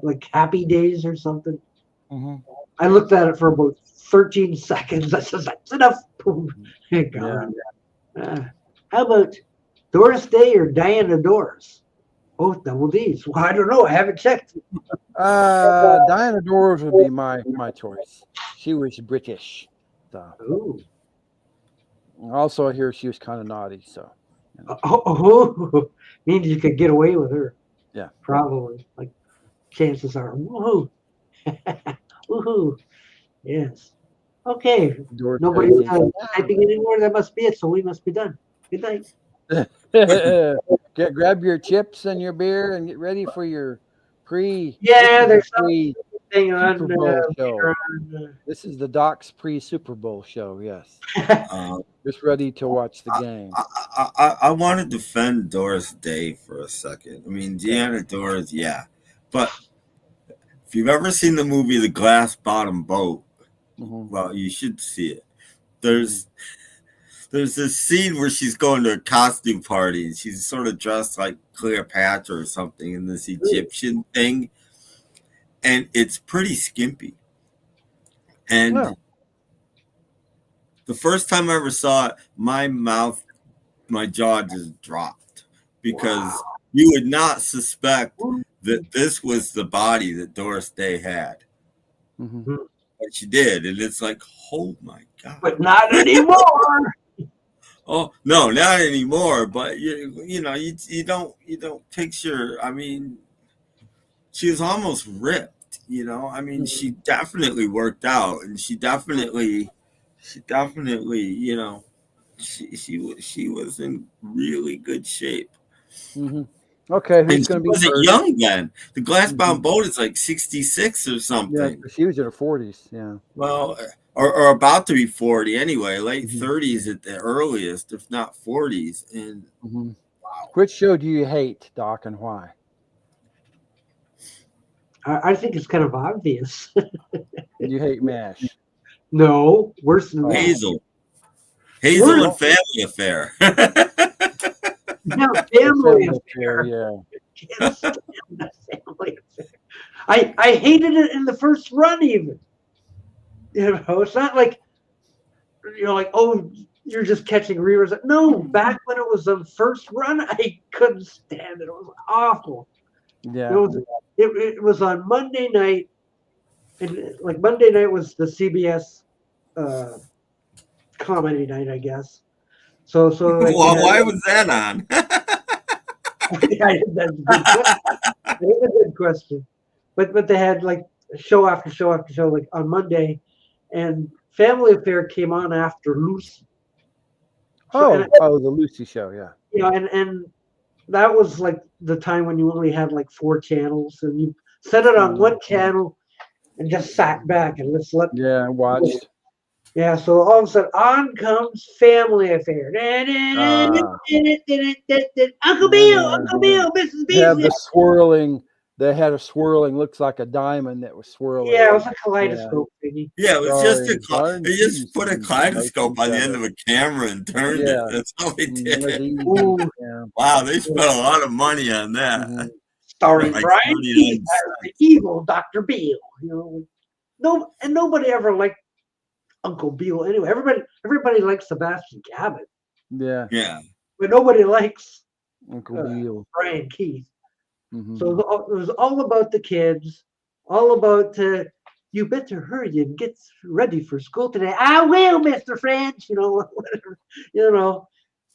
Like Happy Days or something. Mm-hmm. I looked at it for about 13 seconds. I said, that's enough. How about Doris Day or Diana Doris? Both double D's. Well, I don't know. I haven't checked. Diana Doris would be my choice. She was British. So. Ooh. Also, I hear she was kind of naughty. So. Means you could get away with her. Yeah. Probably. Like, chances are. Woohoo. Woohoo. Yes. Okay. Nobody's typing anymore. That must be it. So we must be done. Good night. Grab your chips and your beer and get ready for your pre. Yeah, there's something on Super Bowl show. This is the Doc's pre-Super Bowl show. Yes. Just ready to watch the game. I want to defend Doris Day for a second. I mean, Diana Doris, yeah, but if you've ever seen the movie The Glass Bottom Boat, well, you should see it. There's this scene where she's going to a costume party and she's sort of dressed like Cleopatra or something in this Egyptian thing, and it's pretty skimpy. And the first time I ever saw it, my jaw just dropped because you would not suspect that this was the body that Doris Day had. Mm-hmm. But she did, and it's like, oh my God. But not anymore. Oh no, not anymore. But you don't picture. I mean, she was almost ripped. I mean, she definitely worked out, and she definitely, she was in really good shape. Mm-hmm. Okay, And who's she going to be wasn't first? young then. The Glassbound Boat is like 66 or Yeah, something. she was in her 40s. Yeah. Well, or about to be 40 anyway, late 30s at the earliest, if not 40s. And wow. Which show do you hate, Doc, and why? I think it's kind of obvious. You hate MASH. No, worse than that. Hazel Worse. and Family Affair. Now, Family Affair. Yeah. Can't stand that Family Affair. I hated it in the first run even. You know, it's not like, you know, like, oh, you're just catching reruns. No, back when it was on first run, I couldn't stand it. It was awful. Yeah. It was on Monday night, and like Monday night was the CBS comedy night, I guess. So like, Well, why was that on? That's a good question. But they had like show after show after show, like on Monday, and Family Affair came on after Lucy. So, the Lucy show, yeah. You know, and that was like the time when you only had like 4 channels, and you set it on one channel and just sat back and watched. Yeah, so all of a sudden on comes Family Affair. Uncle Bill, Mrs. Beasley. They had a swirling, looks like a diamond that was swirling. Yeah, it was a kaleidoscope thingy. Yeah, it was they just put a kaleidoscope on the end of a camera and turned it. That's all they did. Wow, they spent a lot of money on that. Starring Brian Keith as the evil Dr. Beale. You know, nobody ever liked Uncle Beale anyway. Everybody likes Sebastian Cabot. Yeah. But nobody likes Uncle Beale. Brian Keith. So it was all about the kids, all about you better hurry and get ready for school today. I will, Mr. French. You know, whatever. You know,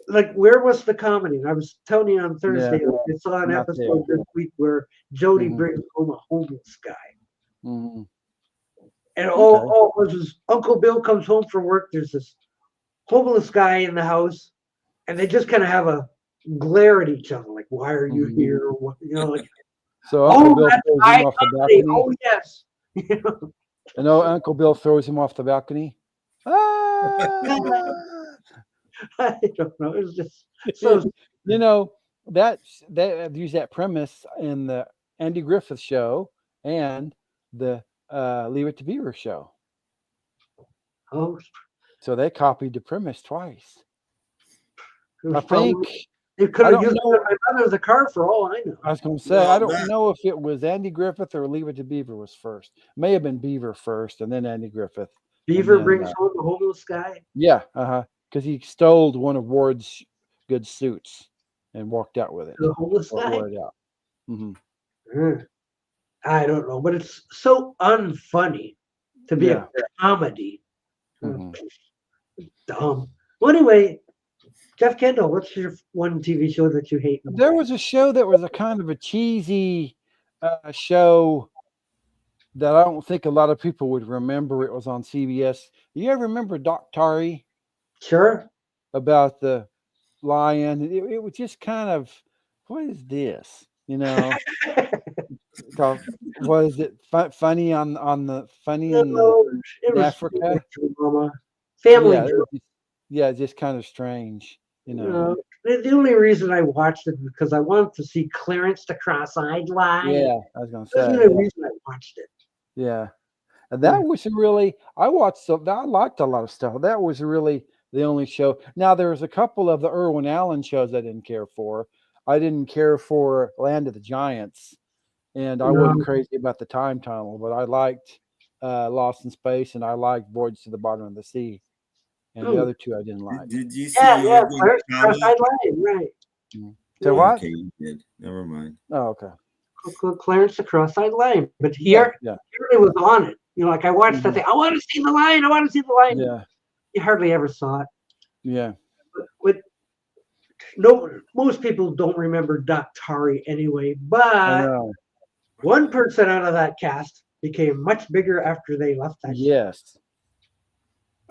like where was the comedy? And I was telling you on Thursday, I saw an episode this week where Jody brings home a homeless guy. And all it was Uncle Bill comes home from work. There's this homeless guy in the house, and they just kind of have a glare at each other, like, "Why are you here?" Or what, you know, like. So Uncle Bill throws him off the balcony. Oh yes. And Uncle Bill throws him off the balcony. I don't know. It was just so. You know they used that premise in the Andy Griffith show and the Leave It to Beaver show. Oh. So they copied the premise twice. I think. They could have used my mother's car for all I know. I was going to say, I don't know if it was Andy Griffith or Leave It to Beaver was first. May have been Beaver first and then Andy Griffith. Beaver brings home the homeless guy? Yeah, because he stole one of Ward's good suits and walked out with it. The homeless guy? Wore it out. I don't know, but it's so unfunny to be a comedy. Dumb. Well, anyway, Jeff Kendall, what's your one TV show that you hate? There was a show that was a kind of a cheesy show that I don't think a lot of people would remember. It was on CBS. You ever remember Doc Tari? Sure. About the lion. It was just kind of, what is this? You know? Was it funny on the funny in Africa? Family. Yeah, just kind of strange. You know, the only reason I watched it was because I wanted to see Clarence the Cross-Eyed Lion. Yeah, I was going to say. That's the only reason I watched it. Yeah, and that was really I liked a lot of stuff. That was really the only show. Now there was a couple of the Irwin Allen shows I didn't care for. I didn't care for Land of the Giants, and I wasn't crazy about the Time Tunnel, but I liked Lost in Space, and I liked Voyage to the Bottom of the Sea. And the other two I didn't like. Did you see? Clarence Cross-Eyed Lion, right? So what? Okay, you did. Never mind. Oh, okay. Clarence the Cross-Eyed Lion, but he really was on it. You know, like I watched that thing. I want to see the lion. I want to see the lion. Yeah. You hardly ever saw it. Yeah. But most people don't remember Doc Tari anyway. But one person out of that cast became much bigger after they left that. Yes.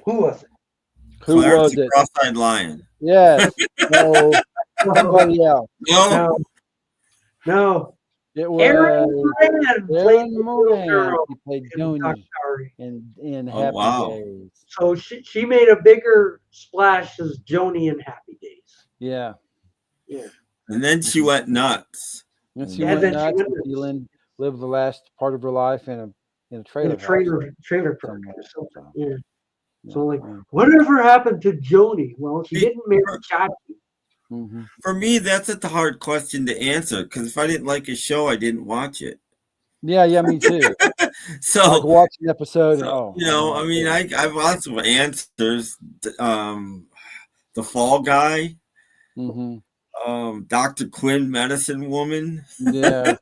Who was it? Who was it? Cross-Eyed Lion. Yes. No. Somebody else. No. No. It was Aaron Moran played Aaron the little Moran. girl He played in Doc Joni Story. in Oh, Happy wow. Days. So she made a bigger splash as Joni in Happy Days. Yeah. Yeah. And then she went nuts. And she Yeah, went then she nuts. went And she nuts. lived the last part of her life in a In trailer a trailer park somewhere. or something. So, Yeah. yeah, So like, yeah. whatever happened to Joni? Well, she See, didn't marry Chachi. Mhm. For me, that's a hard question to answer because if I didn't like a show, I didn't watch it. Yeah, me too. So Like watch an episode and I mean, I have lots of answers. The Fall Guy, Dr. Quinn, Medicine Woman. Yeah.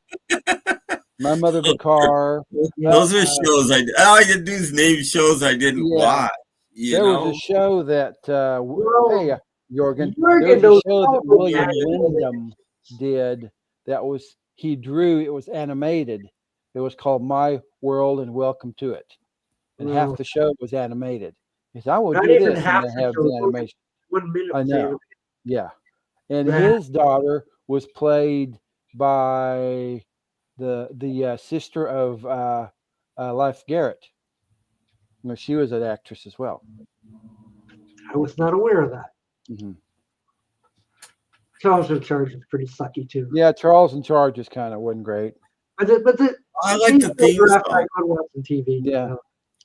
My Mother the Car. Those are shows I did these name shows I didn't watch. There was a show that hey Jorgen, there was a show that William Wyndham did that was he drew. It was animated. It was called My World and Welcome to It, and half the show was animated. He said, "I will do this," and they have the animation. 1 minute. I know. Yeah, and his daughter was played by the sister of Life Garrett. You know, she was an actress as well. I was not aware of that. Mm-hmm. Charles in Charge is pretty sucky too. Yeah, Charles in Charge is kind of wasn't great. I like the theme song. I watching TV. Yeah,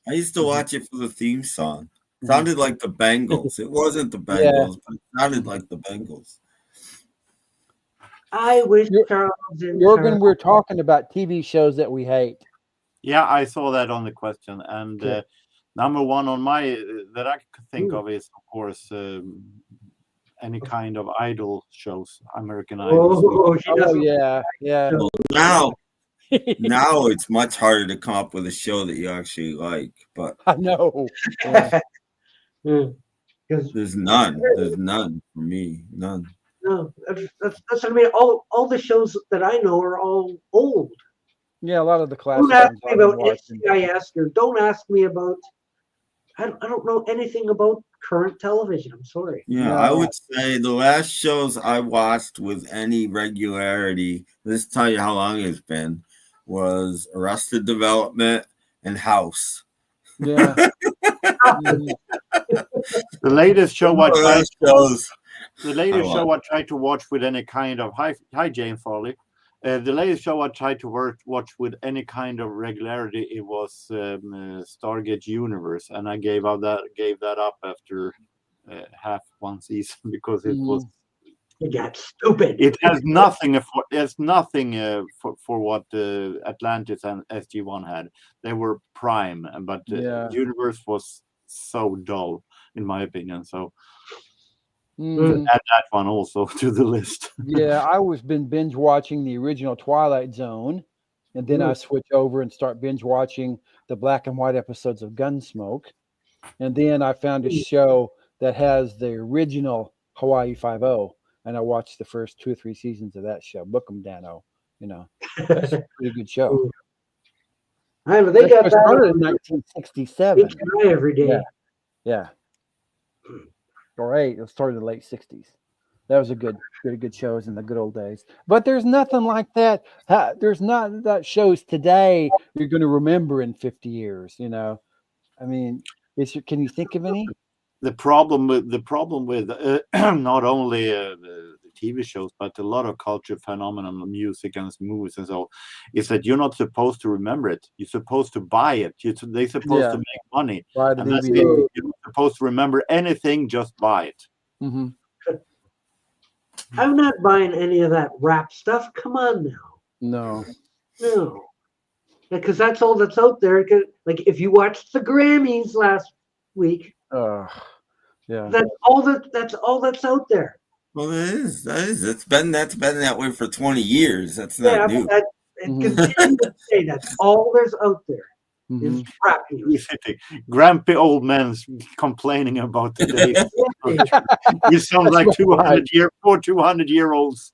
I used to watch it for the theme song. Sounded like the Bengals. It wasn't the Bengals, but it sounded like the Bengals. I wish Charles in Jorgen, Charge. we're talking about TV shows that we hate. Yeah, I saw that on the question, and number one on my that I could think of is, of course, any kind of idol shows, American Idol. Yeah. Well, now it's much harder to come up with a show that you actually like. But I know. There's none. There's none for me. None. No, that's what I mean. All the shows that I know are all old. Yeah, a lot of the classics. Don't ask me about NCIS or don't ask me about. I don't know anything about current television. I'm sorry. Yeah, I would say the last shows I watched with any regularity, let's tell you how long it's been, was Arrested Development and House. Yeah. The latest show I tried to watch with any kind of hi Jane Foley. The latest show I tried to watch with any kind of regularity, it was Stargate Universe, and I gave that up after half one season because it was. It got stupid. It has nothing. It's nothing for what Atlantis and SG1 had. They were prime, but Universe was so dull, in my opinion. So. Add that one also to the list. Yeah, I was been binge watching the original Twilight Zone, and then I switch over and start binge watching the black and white episodes of Gunsmoke, and then I found a show that has the original Hawaii Five-0, and I watched the first 2 or 3 seasons of that show. Book 'em, Dano. You know, that's a pretty good show. I know they got started in 1967. Every day. Yeah. Or 8. It started in the late 60s. That was a good shows in the good old days. But there's nothing like that. There's not that shows today you're going to remember in 50 years. You know, I mean, can you think of any? The problem with not only the TV shows, but a lot of culture phenomenon, music and movies and so, is that you're not supposed to remember it. You're supposed to buy it. They're supposed to make money. And that's it. You're not supposed to remember anything. Just buy it. Mm-hmm. I'm not buying any of that rap stuff. Come on now. No. Because that's all that's out there. Like if you watched the Grammys last week. Yeah. That's all that's out there. Well, that is. That's been that way for 20 years. That's not new. Continue to say that's all there's out there is rap music. Grumpy old men complaining about the day. You sound like 200-year-olds.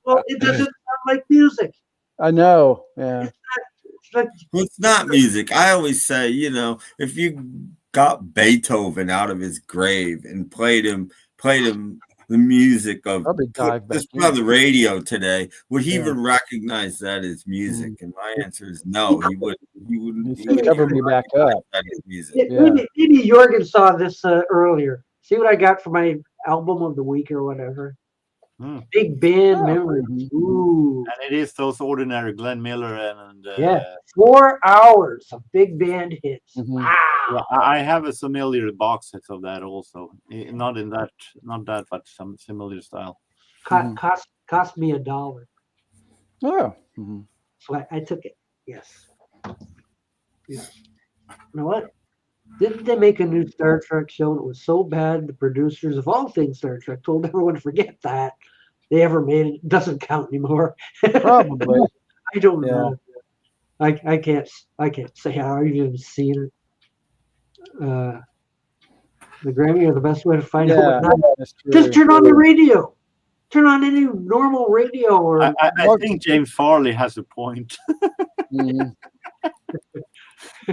Well, it doesn't sound like music. I know. Yeah. It's not music. I always say, if you got Beethoven out of his grave and played him the music of dive back just on the radio today, would he Yeah. even recognize that as music? And my answer is no, he wouldn't. He wouldn't. He said, "Cover me back up." That as music. Maybe Jorgen saw this earlier. See what I got for my album of the week or whatever. Big band memories. Ooh. And it is those ordinary Glenn Miller and 4 hours of big band hits. Wow. Yeah, I have a familiar box set of that also. Not that, but some similar style. Cost me $1. Oh. So I took it. Yes. You know what? Didn't they make a new Star Trek show and it was so bad the producers of all things Star Trek told everyone to forget that they ever made it? It doesn't count anymore. Probably. I don't know. I can't say I've even seen it. The Grammy are the best way to find out. Just turn on the radio. Turn on any normal radio. Or I think James Farley has a point.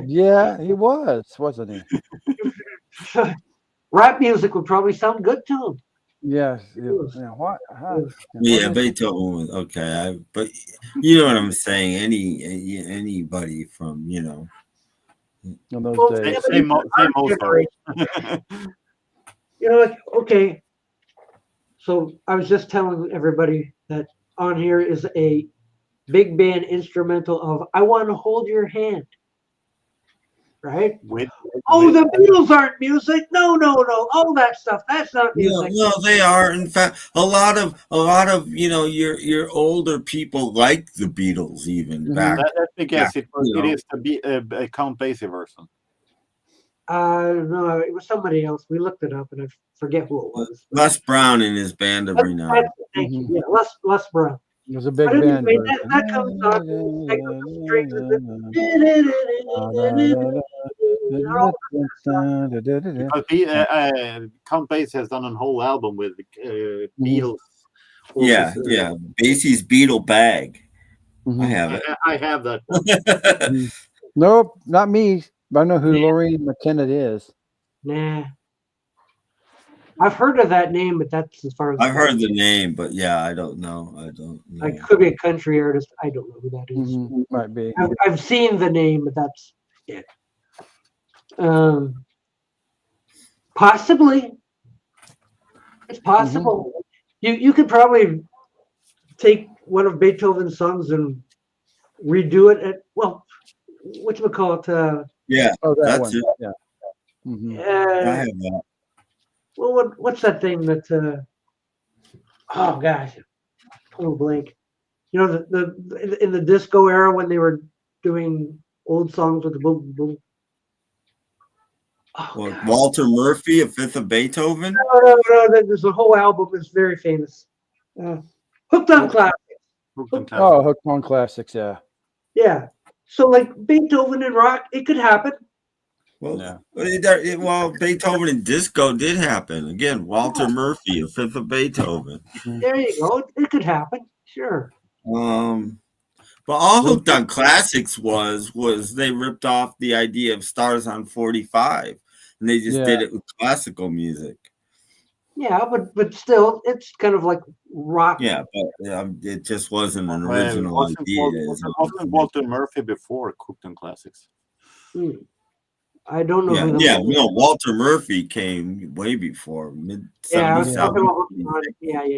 Yeah, he wasn't he? Rap music would probably sound good to him. Yes. Yeah. What? Yeah, Beethoven was okay. But you know what I'm saying? Anybody from in those days. Same okay. So I was just telling everybody that on here is a big band instrumental of "I Want to Hold Your Hand." Right? The Beatles aren't music. No. All that stuff. That's not music. No, they are. In fact, a lot of your older people like the Beatles even back. That's because it is a Count Basie version. No, it was somebody else. We looked it up and I forget who it was. Les Brown and his band every now. Thank you. Yeah, Les Brown. It was a big band. That comes on. Count Basie has done a whole album with Beatles. Yeah. Basie's Beatle bag. I have it. I have that. Nope, not me. I know who Lorraine McKenna is. Nah. I've heard of that name, but that's as far as I've heard the name, but I don't know. I could be a country artist. I don't know who that is. Might be. I've seen the name, but that's it. Possibly. It's possible. You could probably take one of Beethoven's songs and redo it at whatchamacallit? That's one. it. Yeah. I have that. Well, what's that thing that? Oh gosh, total blank. You know, the in the disco era when they were doing old songs with the boom boom. Oh, Walter Murphy, A Fifth of Beethoven. No. There's a whole album that's very famous. Hooked on Classics. Hooked on Classics. Yeah. Yeah. So like Beethoven and rock, it could happen. Well, Beethoven and disco did happen. Again, Walter Murphy, A Fifth of Beethoven. There you go. It could happen. Sure. But all Hooked on Classics was they ripped off the idea of Stars on 45, and they just did it with classical music. Yeah, but still, it's kind of like rock. Yeah, but it just wasn't an original idea. Wasn't Walter Murphy before Hooked on Classics? I don't know. No, Walter Murphy came way before mid 70s. Yeah.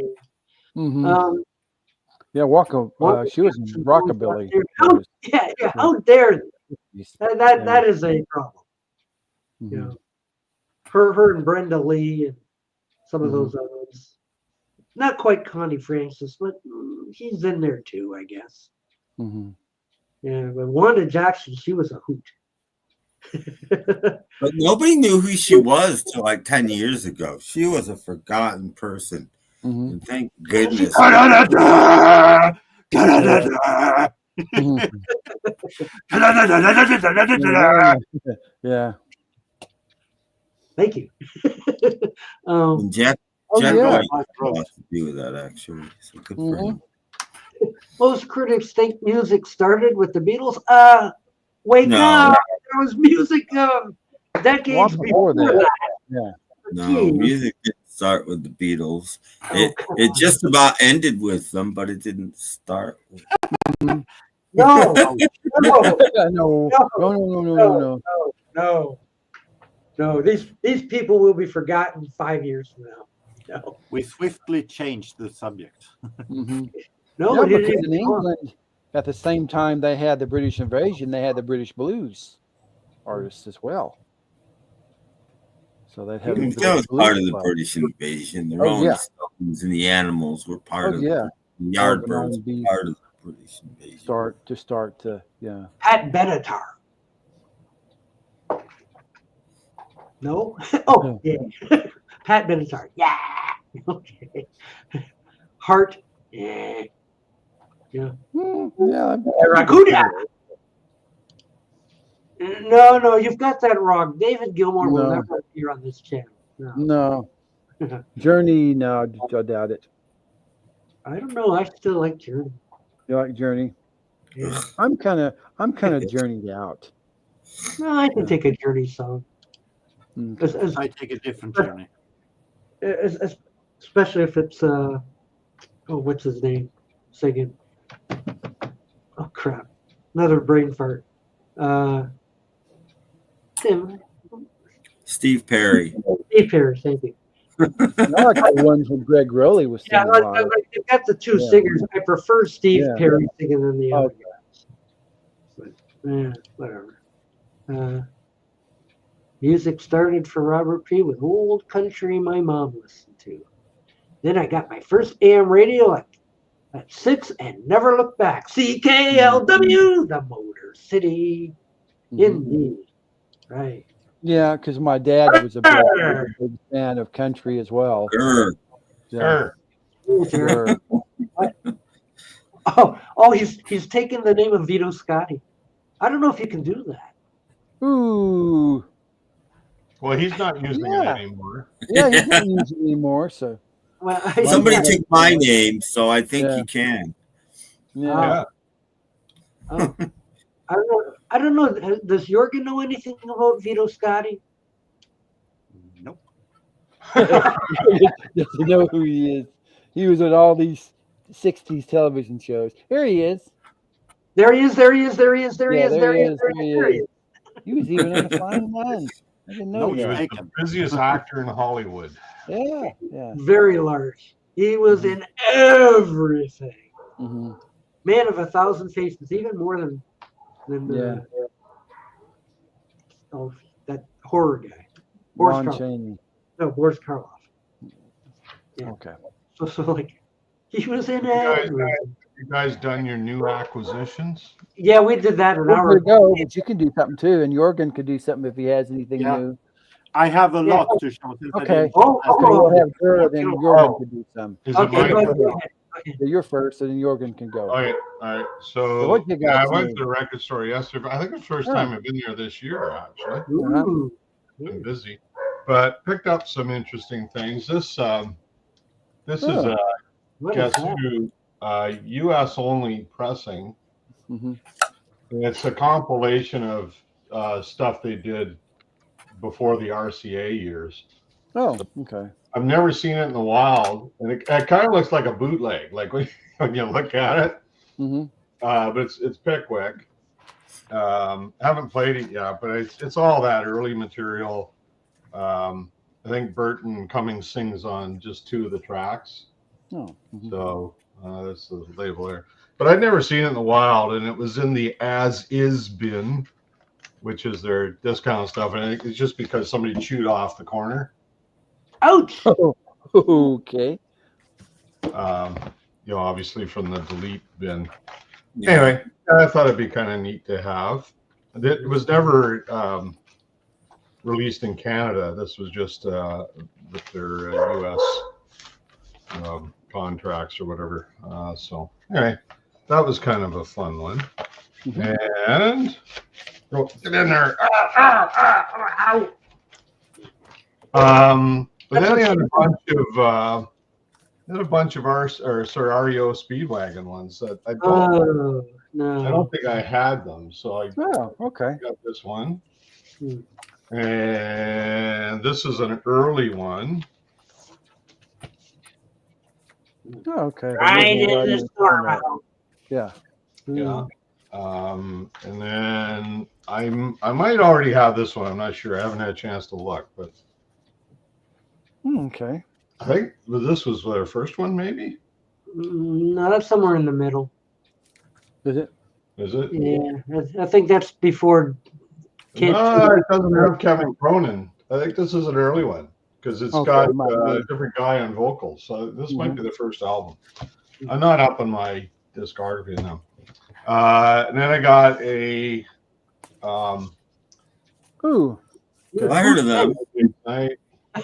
She was in rockabilly. How dare they? That is a problem. You know, her and Brenda Lee and some of those others. Not quite Connie Francis, but he's in there too, I guess. Yeah, but Wanda Jackson, she was a hoot. But nobody knew who she was till like 10 years ago. She was a forgotten person. And thank goodness. Yeah. Thank you. Jack had a lot to do with that, actually. So good for him. Most critics think music started with the Beatles. Wake up! There was music decades before that. Yeah. No, music didn't start with the Beatles. It just about ended with them, but it didn't start with them. No. No. These people will be forgotten 5 years from now. No. We swiftly changed the subject. No, because in England, at the same time they had the British invasion, they had the British blues artists as well. So that was part of the British invasion. The Rolling Stones and the Animals were part of it. The Yardbirds were part of the British invasion. Pat Benatar. No? Oh, yeah. Pat Benatar. Yeah. Okay. Heart. Yeah. Yeah. Raguda. No, you've got that wrong. David Gilmour will never appear on this channel. No. Journey, no, I doubt it. I don't know. I still like Journey. You like Journey? Yeah. I'm kind of journeyed out. No, I can take a Journey song. I take a different Journey. Especially if it's what's his name? Singing. Oh crap! Another brain fart. Steve Perry. Steve Perry, thank you. I like the ones when Greg Rowley was singing. Yeah, you've got the two singers. I prefer Steve Perry singing than the other guys. But whatever. Music started for Robert P. with Old Country my mom listened to. Then I got my first AM radio at 6 and never looked back. CKLW, the Motor City. Indeed. Right. Yeah, because my dad was a big fan of country as well. Oh, he's taken the name of Vito Scotti. I don't know if you can do that. Ooh. Well, he's not using it anymore. Yeah, he's not using it anymore. So somebody took my name, so I think he can. Yeah. Oh. I don't know. Does Jorgen know anything about Vito Scotti? Nope. Just to know who he is. He was on all these 60s television shows. Here he is. There he is. He was even in the Flying Nuns. I didn't know he was the busiest actor in Hollywood. Yeah. Very large. He was in everything. Man of 1,000 faces, even more than that horror guy. Ron Chaney. No, Boris Karloff. Yeah. Okay. So like, he was in You guys done your new acquisitions? Yeah, we did that an hour ago. But you can do something too, and Jorgen could do something if he has anything new. I have a lot to show. Okay. We'll have her, then Jorgen could do some. You're first, and then Jorgen can go. All right. So I went to the record store yesterday. I think it's the first time I've been there this year, actually. Been busy, but picked up some interesting things. This is guess who U.S. only pressing. It's a compilation of stuff they did before the RCA years. Oh, okay. I've never seen it in the wild, and it kind of looks like a bootleg, like when you look at it. But it's Pickwick. Haven't played it yet, but it's all that early material. I think Burton Cummings sings on just 2 of the tracks. So that's the label there. But I'd never seen it in the wild, and it was in the as is bin, which is their discount stuff. And I think it's just because somebody chewed off the corner. Ouch! Okay. Obviously from the delete bin. Anyway, I thought it'd be kind of neat to have. It was never released in Canada. This was just with their U.S. Contracts or whatever. So anyway, that was kind of a fun one. And get in there. But then they had a bunch of REO Speedwagon ones that I don't think I had them. So I got this one. And this is an early one. Oh, okay. Right in the storehouse. Yeah. Yeah. And then I might already have this one. I'm not sure. I haven't had a chance to look, but Okay. I think this was their first one, maybe. No, that's somewhere in the middle. Is it? Is it? Yeah, I think that's before. No, it doesn't have Kevin Cronin. I think this is an early one because it's got a different guy on vocals. So this might be the first album. I'm not up on my discography now. And then I got a. Ooh. Okay. I heard of them. I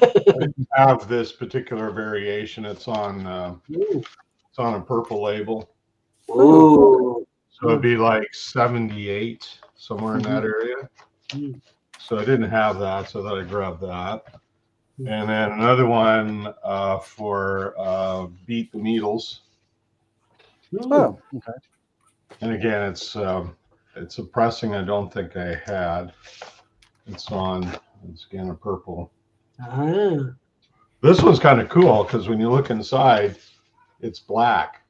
didn't have this particular variation. It's on a purple label. Ooh. So it'd be like 78, somewhere in that area. So I didn't have that, so I thought I'd grab that. And then another one for Beat the Needles. Oh, okay. And again, it's a pressing I don't think I had. It's again a purple. This one's kind of cool because when you look inside, it's black.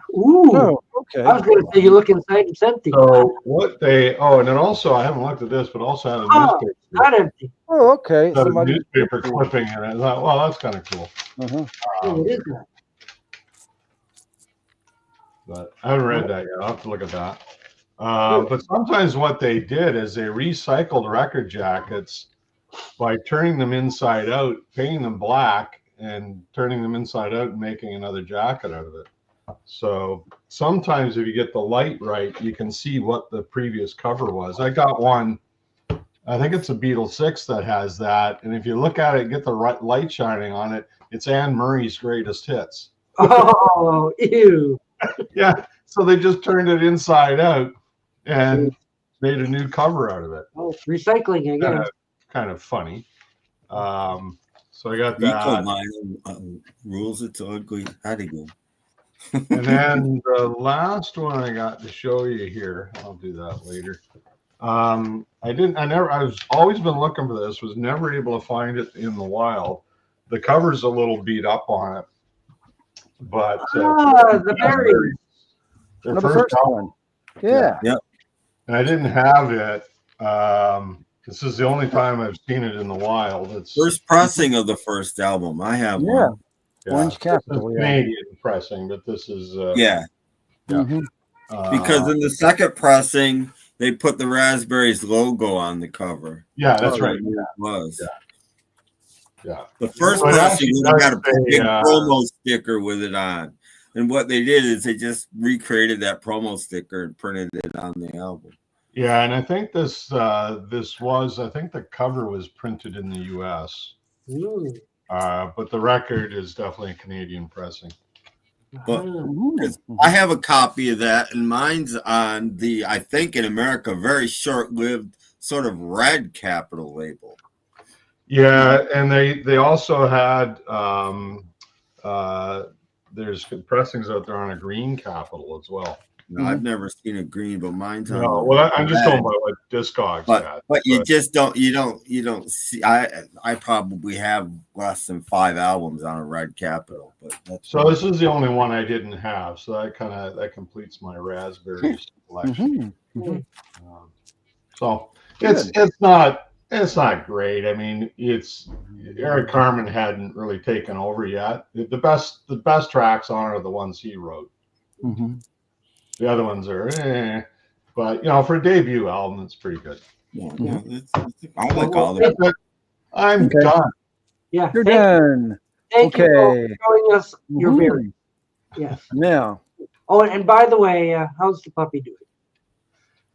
Ooh. Oh, okay. I was going to say you look inside, it's empty. So and then also I haven't looked at this, but also had a newspaper. Not empty. Oh, okay. Got a newspaper clipping in it. I thought, well, that's kind of cool. It is that. But I haven't read that yet. I'll have to look at that. But sometimes what they did is they recycled record jackets by turning them inside out, painting them black, and turning them inside out and making another jacket out of it. So sometimes if you get the light right, you can see what the previous cover was. I got one, I think it's a Beatle 6 that has that. And if you look at it, get the right light shining on it, it's Anne Murray's greatest hits. Oh, ew. Yeah. So they just turned it inside out and made a new cover out of it. Oh, recycling again. Kind of funny. So I got that. Rules it's ugly. How'd it go? And then the last one I got to show you here, I'll do that later. I was always been looking for this, was never able to find it in the wild. The cover's a little beat up on it, but the berries. Their first one. Yeah. And I didn't have it. This is the only time I've seen it in the wild. It's first pressing of the first album. I have one. Orange Capital, Canadian pressing, but this is because in the second pressing they put the Raspberries logo on the cover. Yeah, that's right. It was. Yeah. The first pressing would have had a big promo sticker with it on, and what they did is they just recreated that promo sticker and printed it on the album. Yeah, and I think this was I think the cover was printed in the U.S. But the record is definitely a Canadian pressing. But I have a copy of that, and mine's on the, I think in America, very short-lived sort of red Capitol label. Yeah, and they also had there's pressings out there on a green Capitol as well. No, I've never seen a green, but mine's on. No, well, I'm just going by what Discogs had. But you just don't see. I probably have less than 5 albums on a red Capitol, but so this is the only one I didn't have. So that completes my Raspberries collection. So it's not great. I mean, Eric Carmen hadn't really taken over yet. The best tracks on are the ones he wrote. The other ones are, but for a debut album, it's pretty good. I like all of it. I'm done. Yeah, you're done. Thank you for showing us your berries. Yes. Now. Oh, and by the way, how's the puppy doing?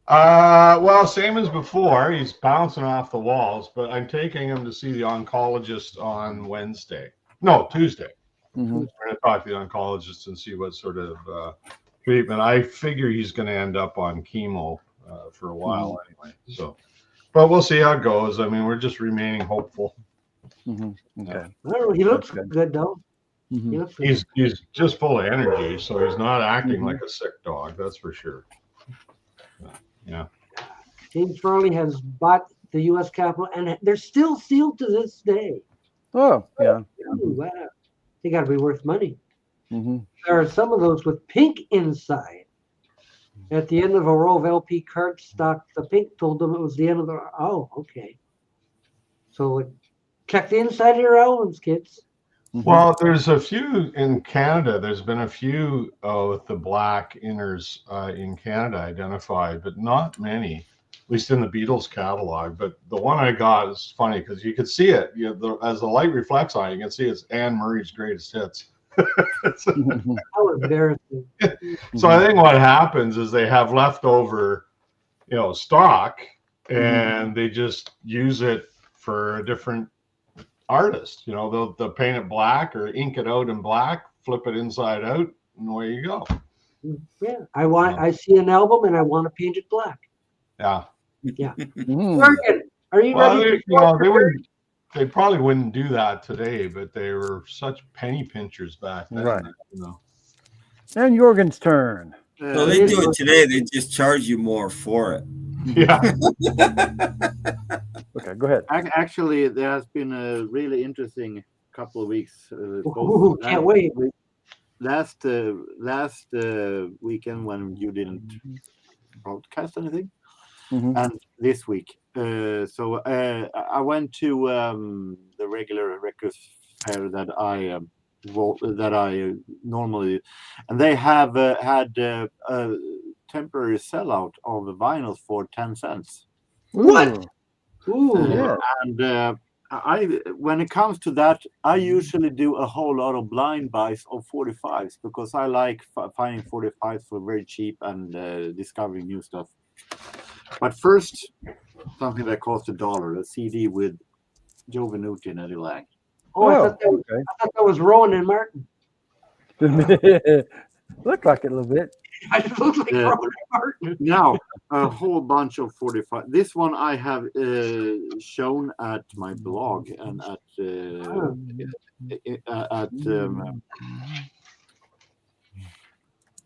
Well, same as before. He's bouncing off the walls, but I'm taking him to see the oncologist on Tuesday. We're going to talk to the oncologist and see what sort of treatment. I figure he's going to end up on chemo for a while anyway. So, but we'll see how it goes. I mean, we're just remaining hopeful. Okay. Well, he looks good though. He's just full of energy, so he's not acting like a sick dog. That's for sure. Yeah. James Farley has bought the U.S. Capitol, and they're still sealed to this day. Oh, yeah. Ooh, wow. They got to be worth money. There are some of those with pink inside. At the end of a row of LP cardstock, the pink told them it was the end of the. Oh, okay. So check the inside of your albums, kids. Well, there's a few in Canada. There's been a few with the black inners in Canada identified, but not many, at least in the Beatles catalog. But the one I got is funny because you could see it. As the light reflects on it, you can see it's Anne Murray's greatest hits. How embarrassing. So I think what happens is they have leftover, stock, and they just use it for a different artist. They'll paint it black or ink it out in black, flip it inside out, and away you go. Yeah, I see an album and I want to paint it black. Yeah. Jorgen, are you ready? They probably wouldn't do that today, but they were such penny pinchers back then. Right. And Jorgen's turn. So they do it today. They just charge you more for it. Yeah. Okay, go ahead. Actually, there has been a really interesting couple of weeks. Can't wait. Last weekend when you didn't broadcast anything, and this week. So I went to the regular records fair that I normally, and they have had a temporary sellout of the vinyls for 10 cents. What? Yeah. And when it comes to that, I usually do a whole lot of blind buys of 45s because I like finding 45s for very cheap and discovering new stuff. But first, something that cost $1, a CD with Joe Venuti and Eddie Lang. Oh, I thought that was Rowan and Martin. Looked like it a little bit. It looked like Rowan and Martin. Now, a whole bunch of 45. This one I have shown at my blog and at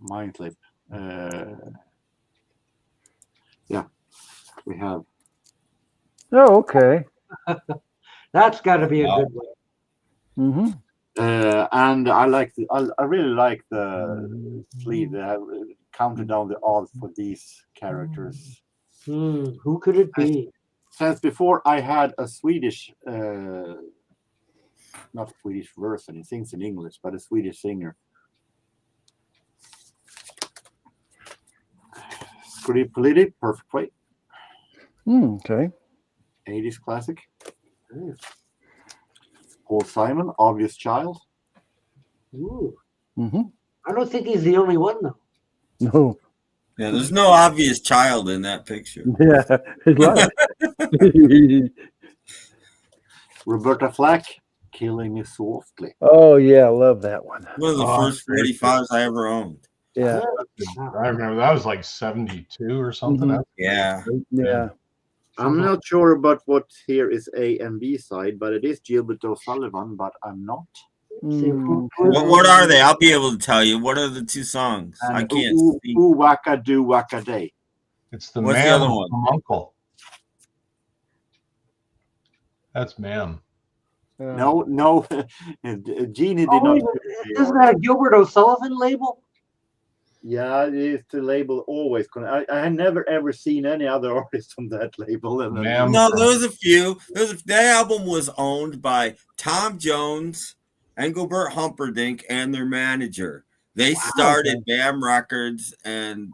Mindclip. Yeah, we have. Oh, okay. That's got to be a good one. And I really like the sleeve. They have counted down the odds for these characters. Who could it be? Since before I had a Swedish, not Swedish version, he sings in English, but a Swedish singer. Pretty perfect way. Okay. 80s classic. Paul Simon, Obvious Child. Ooh. I don't think he's the only one though. No. Yeah, there's no obvious child in that picture. Yeah, it's like Roberta Flack, Killing Me Softly. Oh yeah, I love that one. One of the first 45s I ever owned. Yeah. I remember that was like 72 or something. Yeah. Yeah. I'm not sure about what here is A and B side, but it is Gilbert O'Sullivan, but I'm not. What are they? I'll be able to tell you. What are the two songs? And I can't see. Ooh, Waka Do Waka Day. It's the What's the Man other one? from Uncle. That's Man. No, Jeannie did not. Isn't that a Gilbert O'Sullivan label? Yeah, it is the label always. I had never ever seen any other artist on that label. And No, there was a few. That album was owned by Tom Jones, Engelbert Humperdinck, and their manager. They started BAM Records, and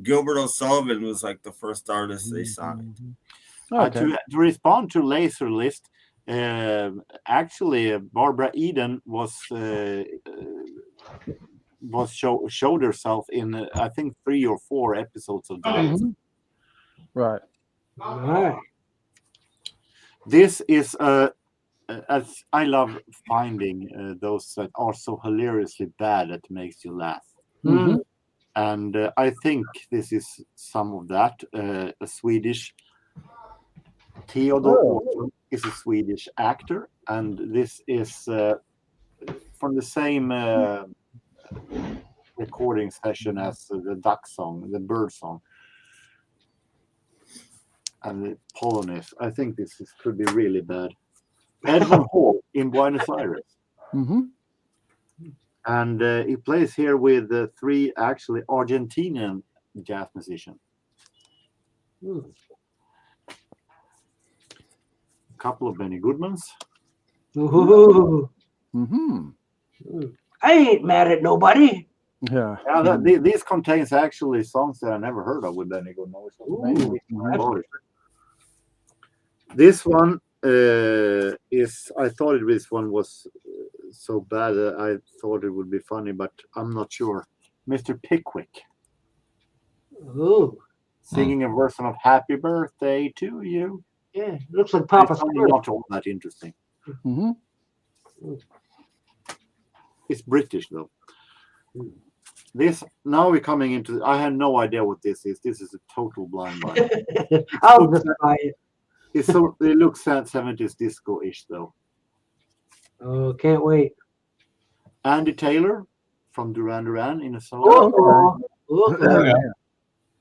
Gilbert O'Sullivan was like the first artist they signed. To respond to Laser List, actually, Barbara Eden showed herself in I think 3 or 4 episodes of that. Right. This is as I love finding those that are so hilariously bad that makes you laugh. And I think this is some of that. A Swedish Theodor is a Swedish actor, and this is from the same recording session as the duck song, the bird song, and the Polonaise. I think this could be really bad. Edmund Hall in Buenos Aires. And he plays here with 3 actually Argentinian jazz musicians. A couple of Benny Goodmans. Ooh. Mm-hmm. I ain't mad at nobody. Yeah. This contains actually songs that I never heard of with Benny Goodman. This one is, I thought this one was so bad that I thought it would be funny, but I'm not sure. Mr. Pickwick. Ooh. Singing a version of Happy Birthday to You. Yeah, looks like Papa's not all that interesting. Mm-hmm. It's British though. This, now we're coming into, I had no idea what this is. This is a total blind buy. I'll just buy it. It looks 70s disco-ish though. Oh, can't wait. Andy Taylor from Duran Duran in a solo.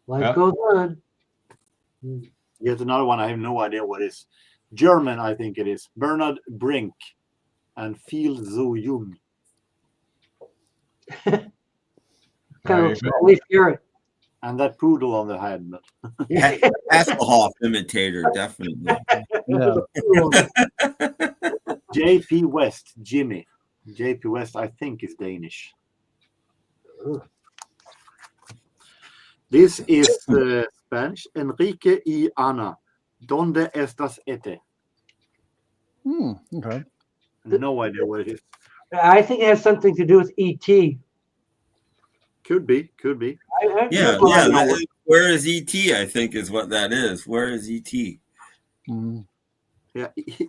Life goes on. Yet another one, I have no idea what it is. German, I think it is. Bernard Brink and Feel So Jung. Kind of Leaf Garrett. And that poodle on the head. Hasselhoff imitator, definitely. J.P. West, Jimmy. J.P. West, I think, is Danish. This is Spanish. Enrique y Ana. ¿Dónde estás este? Okay. No idea what it is. I think it has something to do with E.T. Could be. Yeah. Where is E.T.? I think is what that is. Where is E.T.? Yeah,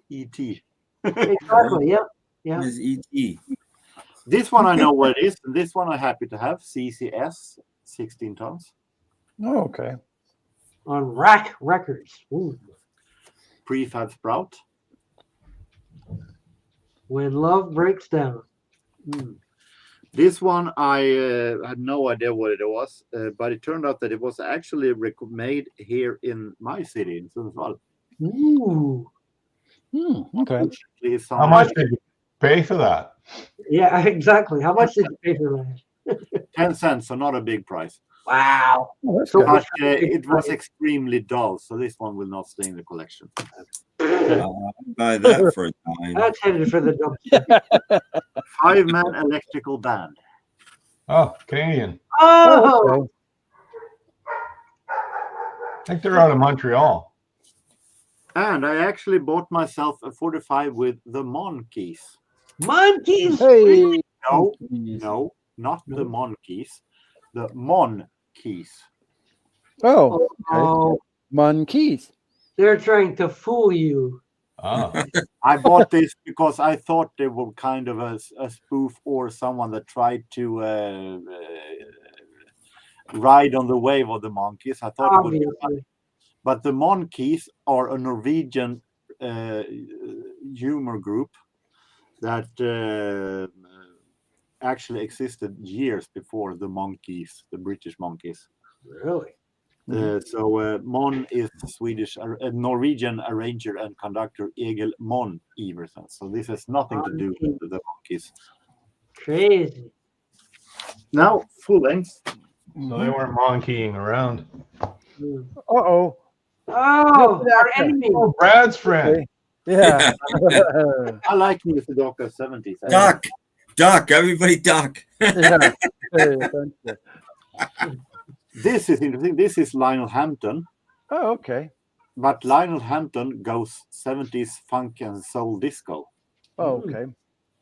E.T. Exactly. Yeah. Where is E.T.? This one I know what it is. And this one I'm happy to have. CCS, 16 tons. Oh, okay. On Rack Records. Ooh. Prefab Sprout. When Love Breaks Down. This one I had no idea what it was, but it turned out that it was actually made here in my city in Sundsvall. Ooh. Okay. How much did you pay for that? Yeah, exactly. How much did you pay for that? 10 cents, so not a big price. Wow. So but it was extremely dull, so this one will not stay in the collection. Buy that for a time. That's headed for the dumpster. 5-man electrical band. Oh, Canadian. Oh. Okay. I think they're out of Montreal. And I actually bought myself a 45 with the Monkeys. Monkeys. Hey. No, not the Monkeys. The Monkeys. Oh, okay. Oh, Monkeys. they're trying to fool you. Oh. I bought this because I thought they were kind of a spoof or someone that tried to ride on the wave of the Monkeys. I thought it would be funny. But the Monkeys are a Norwegian humor group that actually existed years before the Monkeys, the British Monkeys. Really? So Mon is Swedish, Norwegian arranger and conductor Egil Mon Iversen. So this has nothing to do with the Monkeys. Crazy. Now, full length. So they weren't monkeying around. Uh-oh. Oh, our enemy. Oh, Brad's friend. Yeah. I like Music Doctor 70s. Duck, everybody duck. Yeah. This is interesting. This is Lionel Hampton. Oh, okay. But Lionel Hampton goes 70s funk and soul disco. Oh, okay.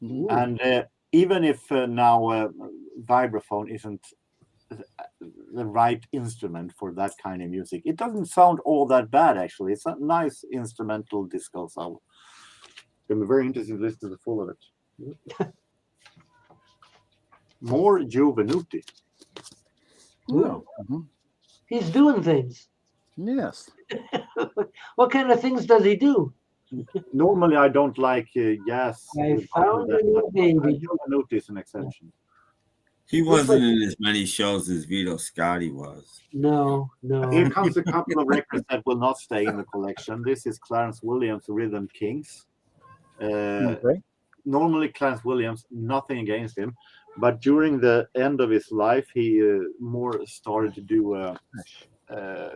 And even if now vibraphone isn't the right instrument for that kind of music, it doesn't sound all that bad, actually. It's a nice instrumental disco sound. It's going to be very interesting to listen to the full of it. More Joe Venuti. Oh. He's doing things. Yes. What kind of things does he do? Normally, I don't like jazz. I found a new baby. Joe Venuti is an exception. He wasn't in as many shows as Vito Scotti was. No. Here comes a couple of records that will not stay in the collection. This is Clarence Williams' Rhythm Kings. Okay. Normally, Clarence Williams, nothing against him, But during the end of his life, he more started to do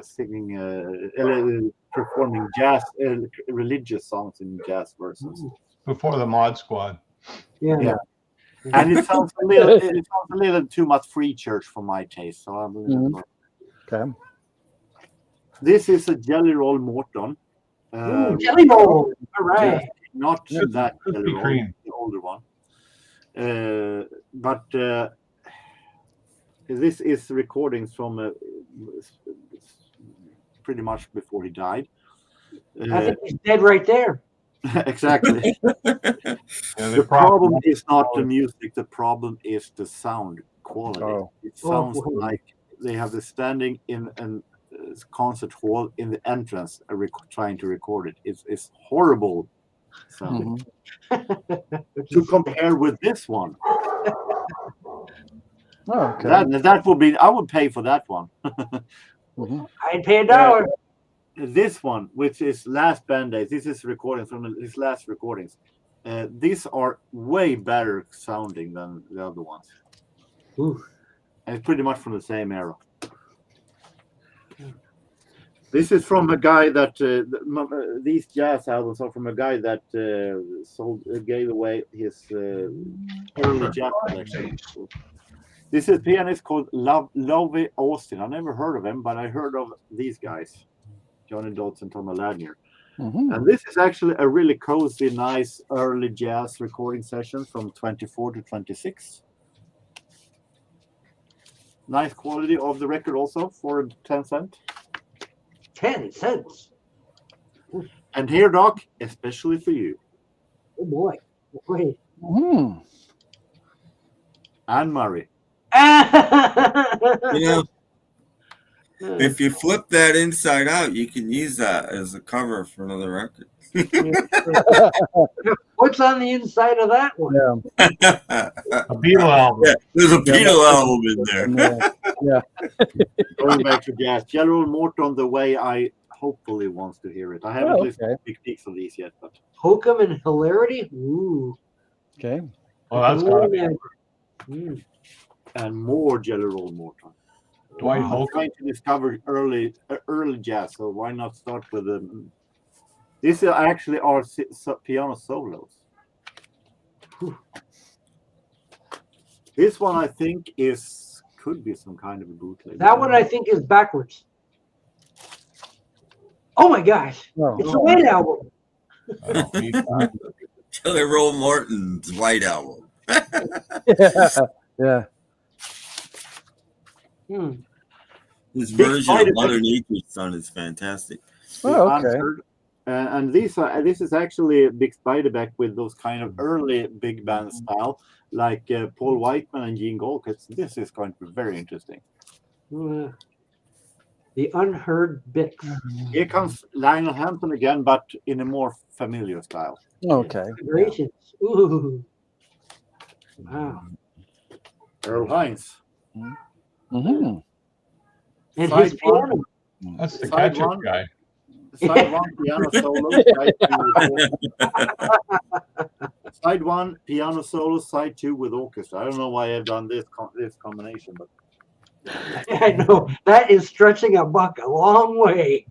singing, performing jazz, religious songs in jazz versions. Before the Mod Squad. Yeah. And it sounds a little too much free church for my taste. So I'm Okay. This is a Jelly Roll Morton. Jelly roll. All right. Not that Jelly Roll, Cream. the older one. But this is recordings from pretty much before he died. I think he's dead right there. Exactly. The problem is not the music. The problem is the sound quality. Oh. It sounds like they have the standing in a concert hall in the entrance trying to record it. It's horrible sound. To compare with this one. Oh, okay. That would be. I would pay for that one. I'd pay $1. This one, which is last Band-Aids, this is recordings from his last recordings. These are way better sounding than the other ones. Ooh. And it's pretty much from the same era. This is from a guy that these jazz albums are from a guy that gave away his early jazz collection. This is a pianist called Lovey Austin. I never heard of him, but I heard of these guys, Johnny Dodds and Tom Ladnier. And this is actually a really cozy, nice early jazz recording session from 24 to 26. Nice quality of the record also for 10 cents. 10 cents. And here, Doc, especially for you. Oh boy. Wait. Anne Murray. You know, if you flip that inside out, you can use that as a cover for another record. What's on the inside of that one? A Beatle album. Yeah, there's a Beatle album in there. Going back to jazz, Jelly Roll Morton, the way I hopefully wants to hear it. I haven't listened to big peaks of these yet, but Hokum and Hilarity. Ooh. Okay. Oh, that's gotta be. And more Jelly Roll Morton. Dwight I'm Holcomb. trying to discover early jazz, so why not start with them? These are actually our piano solos. This one I think could be some kind of a bootleg. That one I think is backwards. Oh my gosh. It's a White album. Jelly Roll Morton's White Album. Yeah. This version of Mother Nature's Son is fantastic. Oh, okay. And this is actually a big Spiderback with those kind of early big band style, like Paul Whiteman and Gene Golkitz. This is going to be very interesting. The Unheard Bix. Here comes Lionel Hampton again, but in a more familiar style. Okay. Gracious. Ooh. Wow. Earl Hines. Mm-hmm. And Side his piano. That's the Side ketchup one. guy. Side one piano solo. Side one piano solo. Side two with orchestra. I don't know why I've done this combination, but I know that is stretching a buck a long way.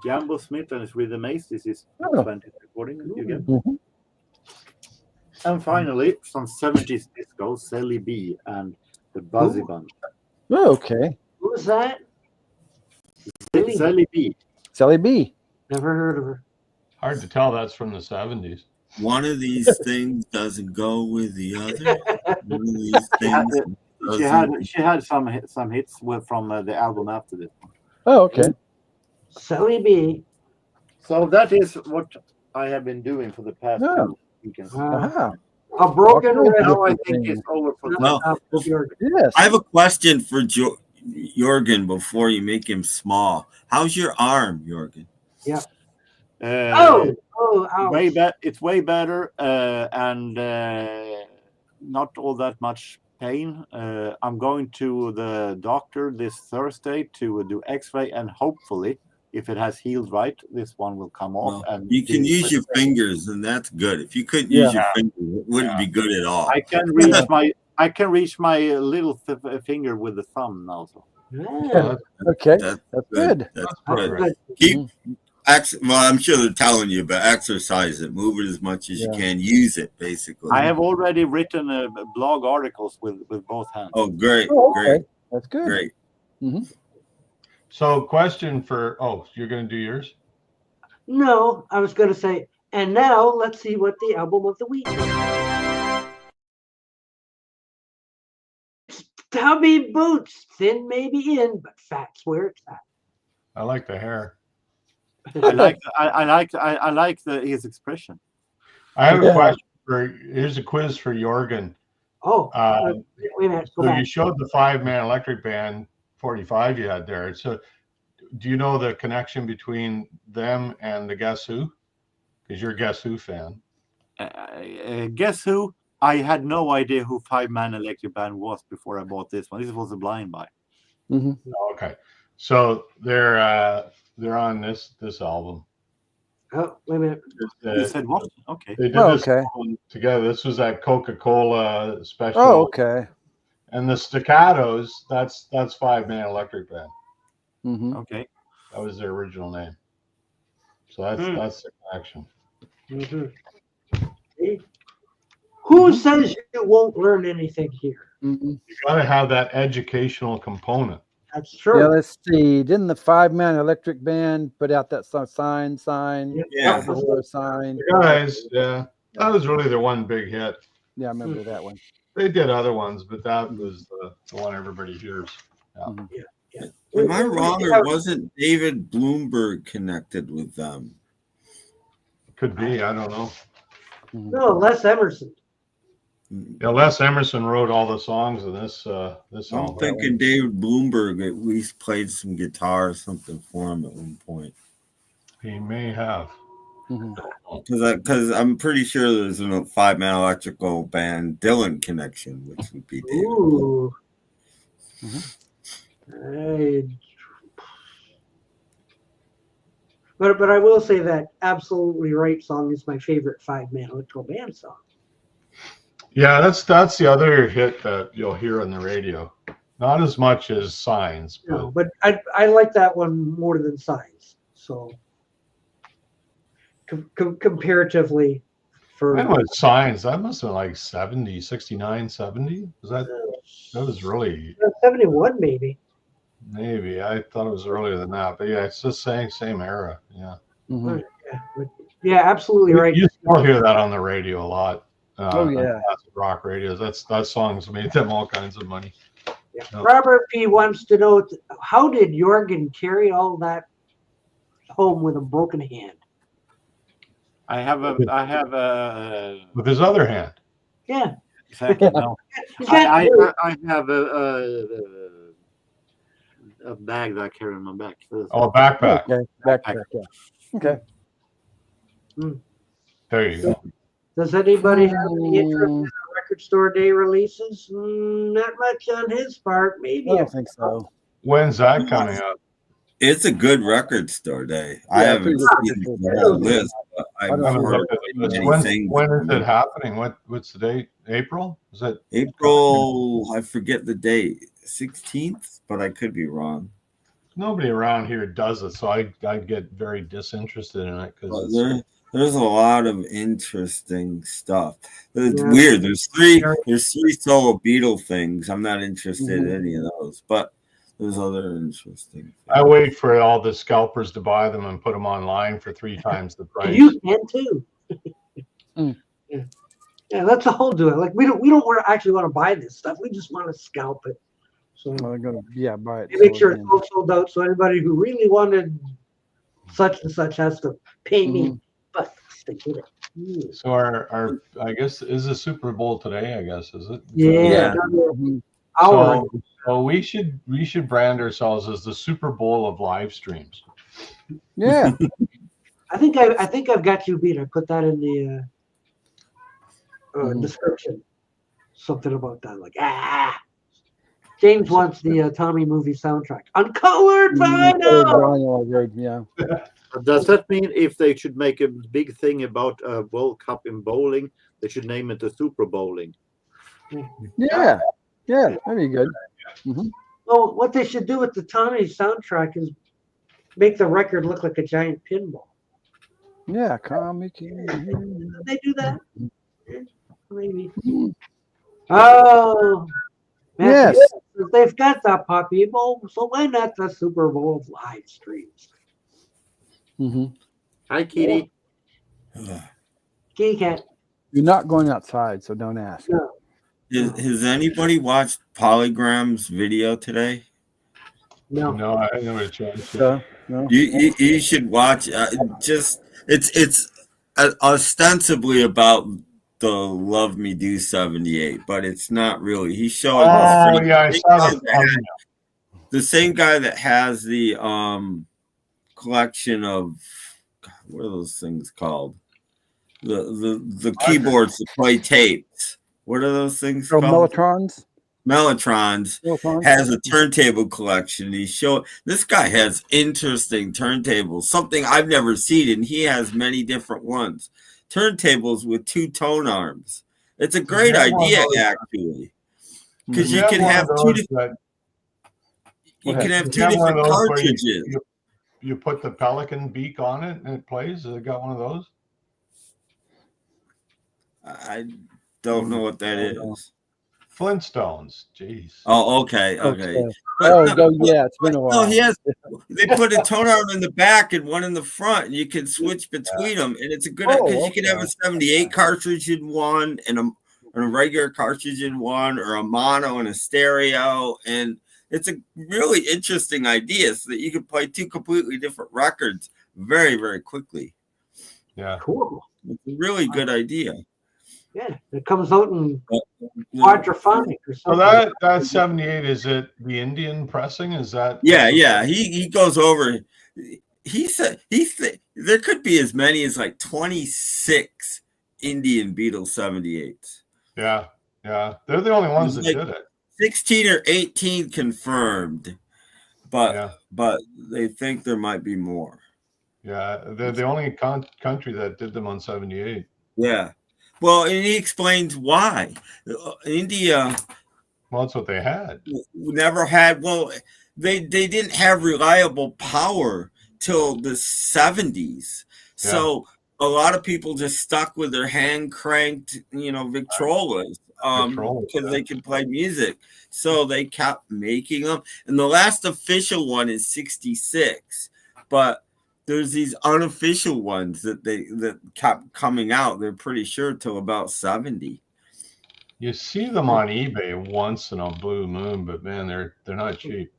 Jambo Smith and his Rhythm Ace. This is 20th recording again. And finally, some 70s disco, Sally B and the Buzzy Bun. Oh, okay. Who was that? Sally B. Sally B. Never heard of her. Hard to tell that's from the 70s. One of these things doesn't go with the other. One of these things She had some hits from the album after this. Oh, okay. Sally B. So that is what I have been doing for the past 2 weekends. A broken record. Now I think it's over for Yes. I have a question for Jorgen before you make him small. How's your arm, Jorgen? Yeah. It's way better and not all that much pain. I'm going to the doctor this Thursday to do X-ray and hopefully if it has healed right, this one will come off. Well, And you can use your fingers, and that's good. If you couldn't use your fingers, it wouldn't be good at all. I can reach my little finger with the thumb now. So. Yeah. Okay, that's good. That's good. Keep well, I'm sure they're telling you, but exercise it, move it as much as you can, use it basically. I have already written blog articles with both hands. Oh, great, Okay. That's good. Great. So, question for you're going to do yours? No, I was going to say, and now let's see what the album of the week is. Stubby boots, thin maybe in, but fat's where it's at. I like the hair. I like his expression. I have a question here's a quiz for Jorgen. Oh, wait a minute. So you showed the 5-man electric band 45 you had there. So do you know the connection between them and the Guess Who? Because you're a Guess Who fan. Guess Who? I had no idea who 5-man electric band was before I bought this one. This was a blind buy. Okay, so they're on this album. Oh, wait a minute. You said what? Okay. They did this album together. This was that Coca-Cola special. Oh, okay. And the Staccatos, that's 5-man electric band. Okay. That was their original name. So that's the connection. Who says you won't learn anything here? You got to have that educational component. That's true. Yeah, let's see. Didn't the 5-man electric band put out that sign? Yeah. Sign. Guys, that was really their one big hit. Yeah, I remember that one. They did other ones, but that was the one everybody hears. Yeah. Am I wrong, or wasn't David Bloomberg connected with them? Could be. I don't know. No, Les Emerson. Yeah, Les Emerson wrote all the songs in this I'm album. thinking David Bloomberg at least played some guitar or something for him at one point. He may have. Because I'm pretty sure there's a 5-man electrical band Dylan connection, which would be David. Ooh. But I will say that Absolutely Right song is my favorite 5-man electrical band song. Yeah, that's the other hit that you'll hear on the radio. Not as much as Signs. No, but I like that one more than Signs. So comparatively, for When was Signs? That must have been like 70, 69, 70. That was really 71 maybe. Maybe. I thought it was earlier than that. But yeah, it's the same era. Yeah. Yeah, Absolutely Right. You still hear that on the radio a lot. On classic rock radios. That song's made them all kinds of money. Yeah. Robert P. wants to know, how did Jorgen carry all that home with a broken hand? I have a with his other hand. Yeah. Exactly. No. I have a bag that I carry on my back. Oh, a backpack. Okay. Backpack. Yeah. Okay. There you go. Does anybody have any interest in record store day releases? Not much on his part. Maybe. I don't think so. When's that coming up? It's a good record store day. I haven't seen the whole list, but I've heard anything. When is it happening? What's the date? April? Is it April? I forget the date. 16th, but I could be wrong. Nobody around here does it, so I get very disinterested in it because there's a lot of interesting stuff. It's weird. There's three solo Beatle things. I'm not interested in any of those, but there's other interesting things. I wait for all the scalpers to buy them and put them online for 3 times the price. You can too. Yeah, that's the whole deal. Like we don't actually want to buy this stuff. We just want to scalp it. So I'm gonna buy it. Make sure it's all sold out. So anybody who really wanted such and such has to pay me, but they get it. So our I guess is the Super Bowl today. I guess is it? Yeah. So we should brand ourselves as the Super Bowl of live streams. Yeah. I think I've got you beat. I put that in the description. Something about that, like James wants the Tommy movie soundtrack. Uncolored vinyl! Yeah. Does that mean if they should make a big thing about a World Cup in bowling, they should name it the Super Bowling? Yeah. Yeah, that'd be good. Well, what they should do with the Tommy soundtrack is make the record look like a giant pinball. Yeah, comic. Did they do that? Maybe. Oh, Yes. they've got the Puppy Bowl, so why not the Super Bowl live streams? Hi, Kitty. Kitty cat. You're not going outside, so don't ask. No. Has anybody watched Polygram's video today? No, I never had a chance. No. You should watch. It's ostensibly about the Love Me Do 78, but it's not really. He's showing. Oh yeah, I saw that. The same guy that has the collection of, what are those things called? The keyboards to play tapes. What are those things called? Mellotrons. Mellotrons has a turntable collection. This guy has interesting turntables, something I've never seen, and he has many different ones. Turntables with 2 tone arms. It's a great idea, actually, because you can have two different. You can have 2 different cartridges. You put the pelican beak on it and it plays. Has it got one of those? I don't know what that is. Flintstones. Jeez. Oh, okay. Yeah, it's been a while. No, they put a tone arm in the back and one in the front, and you can switch between them. And it's a good because you can have a 78 cartridge in one and a regular cartridge in one, or a mono and a stereo. And it's a really interesting idea so that you can play 2 completely different records very, very quickly. Yeah. Cool. It's a really good idea. Yeah, it comes out in quadraphonic or something. So that 78, is it the Indian pressing? Is that? Yeah. He goes over. He said there could be as many as like 26 Indian Beatles 78s. Yeah. They're the only ones that did it. 16 or 18 confirmed, but they think there might be more. Yeah, they're the only country that did them on 78. Yeah. Well, and he explains why. India. Well, that's what they had. Never had. Well, they didn't have reliable power till the 70s. So a lot of people just stuck with their hand cranked, Victrolas, because they could play music. So they kept making them. And the last official one is 66. But there's these unofficial ones that kept coming out. They're pretty sure till about 70. You see them on eBay once in a blue moon, but man, they're not cheap.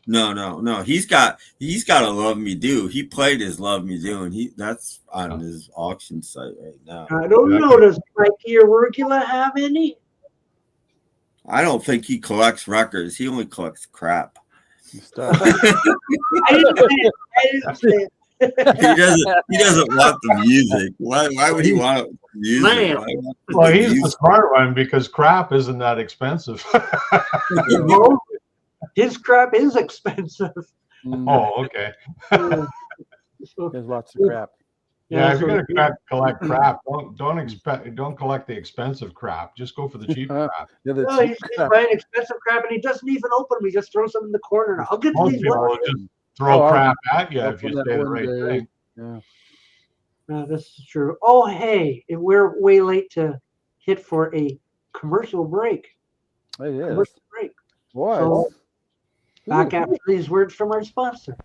No. He's got a Love Me Do. He played his Love Me Do, and that's on his auction site right now. I don't know. Does Mikey or Rugula have any? I don't think he collects records. He only collects crap. I didn't say it. He doesn't want the music. Why would he want music? Well, he's the smart one because crap isn't that expensive. His crap is expensive. Oh, okay. There's lots of crap. Yeah, if you're gonna collect crap, don't collect the expensive crap. Just go for the cheap crap. He's buying expensive crap and he doesn't even open them. He just throws them in the corner. I'll get to these ones. Throw crap at you if you say the right thing. Yeah. No, this is true. Oh, hey, we're way late to hit for a commercial break. It is. Commercial break. What? So, back after these words from our sponsor.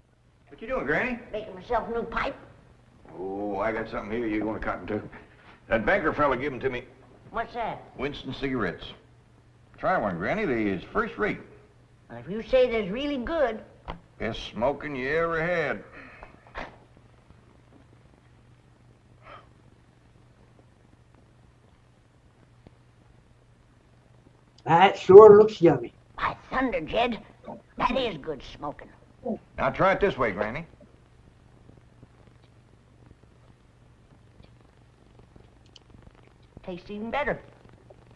What you doing, Granny? Making myself a new pipe. Oh, I got something here you want to cotton to. That banker fella gave them to me. What's that? Winston cigarettes. Try one, Granny. They is first rate. Well, if you say they're really good. Best smoking you ever had. That sure looks yummy. By thunder, Jed. That is good smoking. Now try it this way, Granny. Tastes even better.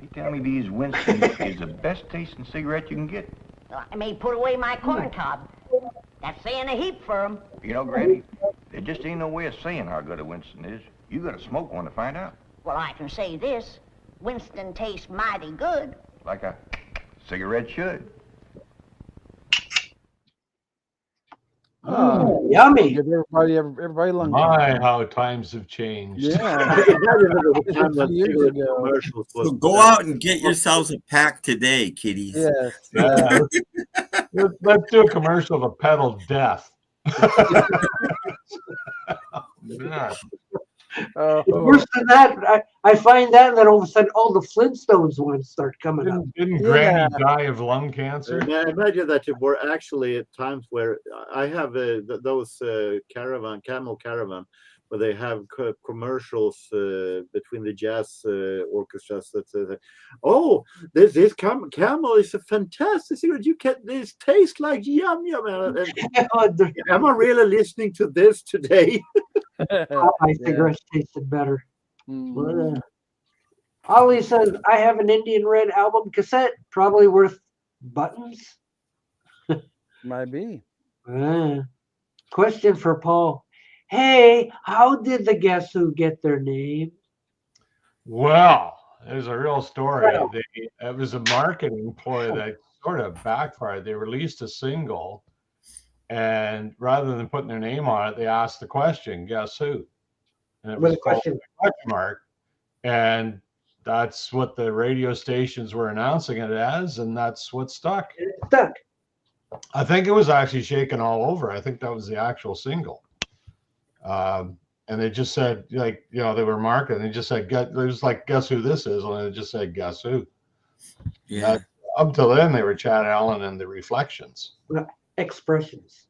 They tell me these Winston is the best tasting cigarette you can get. I may put away my corn cob. That's saying a heap for 'em. You know, Granny, there just ain't no way of saying how good a Winston is. You gotta smoke one to find out. Well, I can say this. Winston tastes mighty good. Like a cigarette should. Oh, yummy. Give everybody lung My, how times have changed. Yeah. Years ago. So go out and get yourselves a pack today, kiddies. Yes. Yeah. Let's do a commercial to peddle death. Yeah. It's worse than that. I find that, and then all of a sudden, all the Flintstones ones start coming up. Didn't Granny die of lung cancer? Imagine that there were actually at times where I have those camel caravan, where they have commercials between the jazz orchestras that say, "Oh, this camel is a fantastic cigarette. You can this tastes like yum yum." Am I really listening to this today? My cigarettes tasted better. Ollie says, I have an Indian Red album cassette, probably worth buttons. Might be. Question for Paul. Hey, how did the Guess Who get their name? Well, there's a real story. It was a marketing ploy that sort of backfired. They released a single, and rather than putting their name on it, they asked the question, "Guess who?" And it was called a question mark. And that's what the radio stations were announcing it as, and that's what stuck. It stuck. I think it was actually Shaken All Over. I think that was the actual single. And they just said, like, you know, they were marketing. They just said, it was like, "Guess who this is?" And they just said, "Guess who?" Yeah. Up till then, they were Chad Allen and the Reflections. Expressions.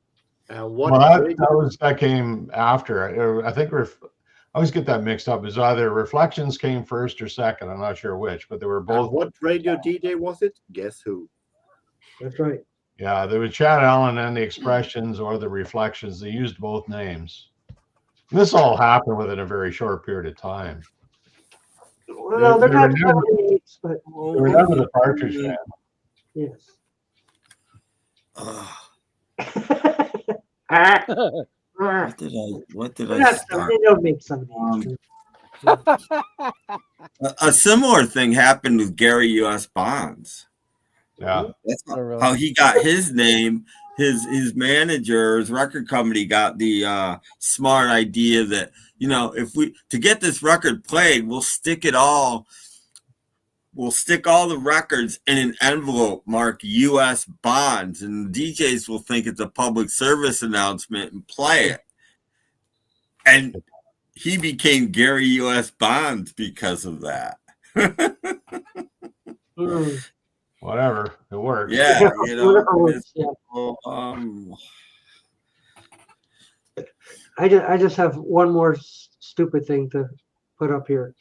That came after. I think I always get that mixed up. It was either Reflections came first or second. I'm not sure which, but they were both. What radio DJ was it? Guess who? That's right. Yeah, there was Chad Allen and the Expressions or the Reflections. They used both names. This all happened within a very short period of time. Well, they're not candidates, but they were never the Partridge Family. Yes. What did I start? They don't make some of these. A similar thing happened with Gary U.S. Bonds. Yeah, that's how he got his name. His manager, his record company, got the smart idea that, you know, if to get this record played, we'll stick all the records in an envelope marked U.S. Bonds, and DJs will think it's a public service announcement and play it. And he became Gary U.S. Bonds because of that. Whatever, it worked. Yeah, you know. I just have one more stupid thing to put up here.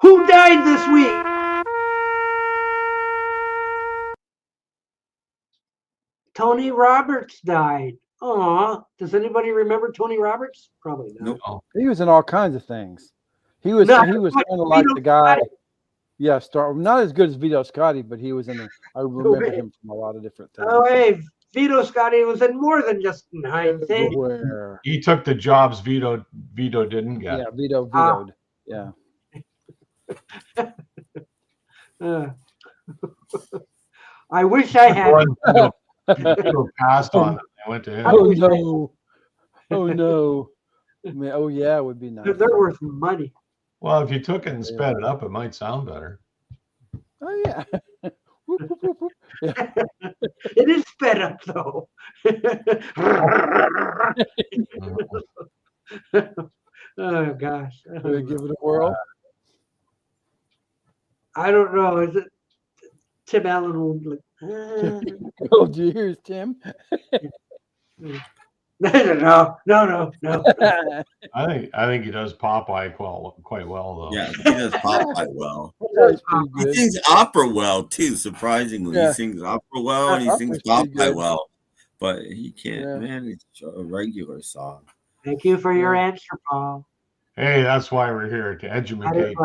Who died this week? Tony Roberts died. Aw, does anybody remember Tony Roberts? Probably not. Nope. He was in all kinds of things. He was kind of like the guy. Yeah, not as good as Vito Scotti, but he was in. I remember him from a lot of different things. Oh, hey, Vito Scotti was in more than just Nine Things. He took the jobs Vito didn't get. Yeah, Vito vetoed. Yeah. I wish I had. Vito passed on them. They went to him. Oh no! Oh no! I mean, oh yeah, it would be nice. They're worth money. Well, if you took it and sped it up, it might sound better. Oh yeah. Yeah. It is sped up though. Oh gosh. Give it a whirl. I don't know. Is it Tim Allen will like Oh, here's Tim. No. I think he does Popeye quite well though. Yeah, he does Popeye well. He sings opera well too. Surprisingly, he sings opera well and he sings Popeye well, but he can't manage a regular song. Thank you for your answer, Paul. Hey, that's why we're here to educate.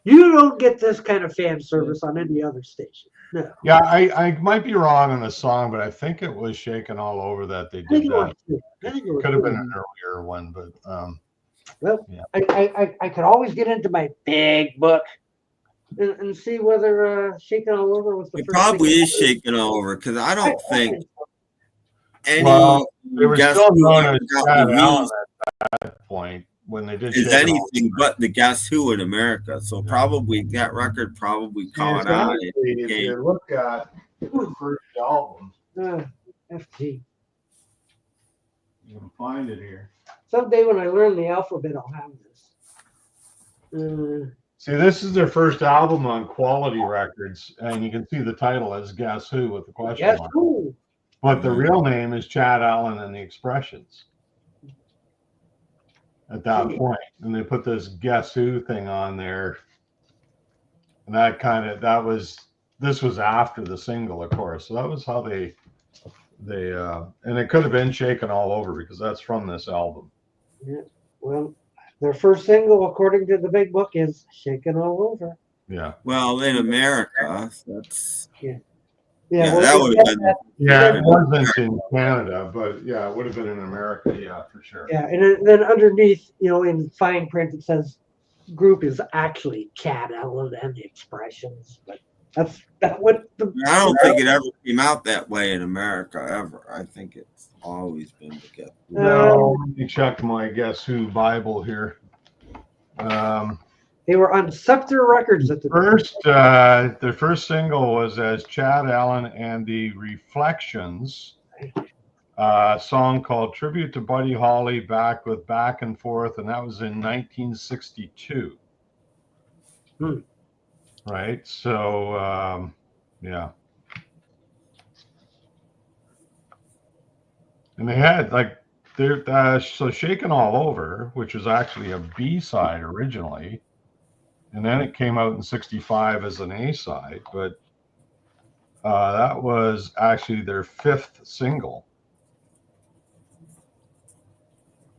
You don't get this kind of fan service on any other station. No. Yeah, I might be wrong on the song, but I think it was Shaken All Over that they did that. It could have been an earlier one, but well, yeah. I could always get into my big book and see whether Shaken All Over was the It first. probably is Shaken All Over because I don't think any they were Guess still Who known ever as got Chad Allen released at that point when they did is Shaken All anything but the Guess Who in America. So probably that record probably caught on. If you look at the first album, FT. you can find it here. Someday when I learn the alphabet, I'll have this. See, this is their first album on Quality Records, and you can see the title as Guess Who with the question Guess mark. Who? But the real name is Chad Allen and the Expressions at that point. And they put this Guess Who thing on there. And this was after the single, of course. So that was how they and it could have been Shaken All Over because that's from this album. Yeah. Well, their first single, according to the big book, is Shaken All Over. Yeah. Well, in America, that's well, that would have been. Yeah, it wasn't in Canada, but yeah, it would have been in America. Yeah, for sure. Yeah, and then underneath, in fine print, it says group is actually Chad Allen and the Expressions, but that's what the. I don't think it ever came out that way in America ever. I think it's always been together. No, let me check my Guess Who Bible here. They were on Scepter Records at the their first single was as Chad Allen and the Reflections, a song called Tribute to Buddy Holly, back with Back and Forth, and that was in 1962. Right, so yeah. And they had so Shaken All Over, which was actually a B-side originally. And then it came out in 65 as an A-side, but that was actually their fifth single.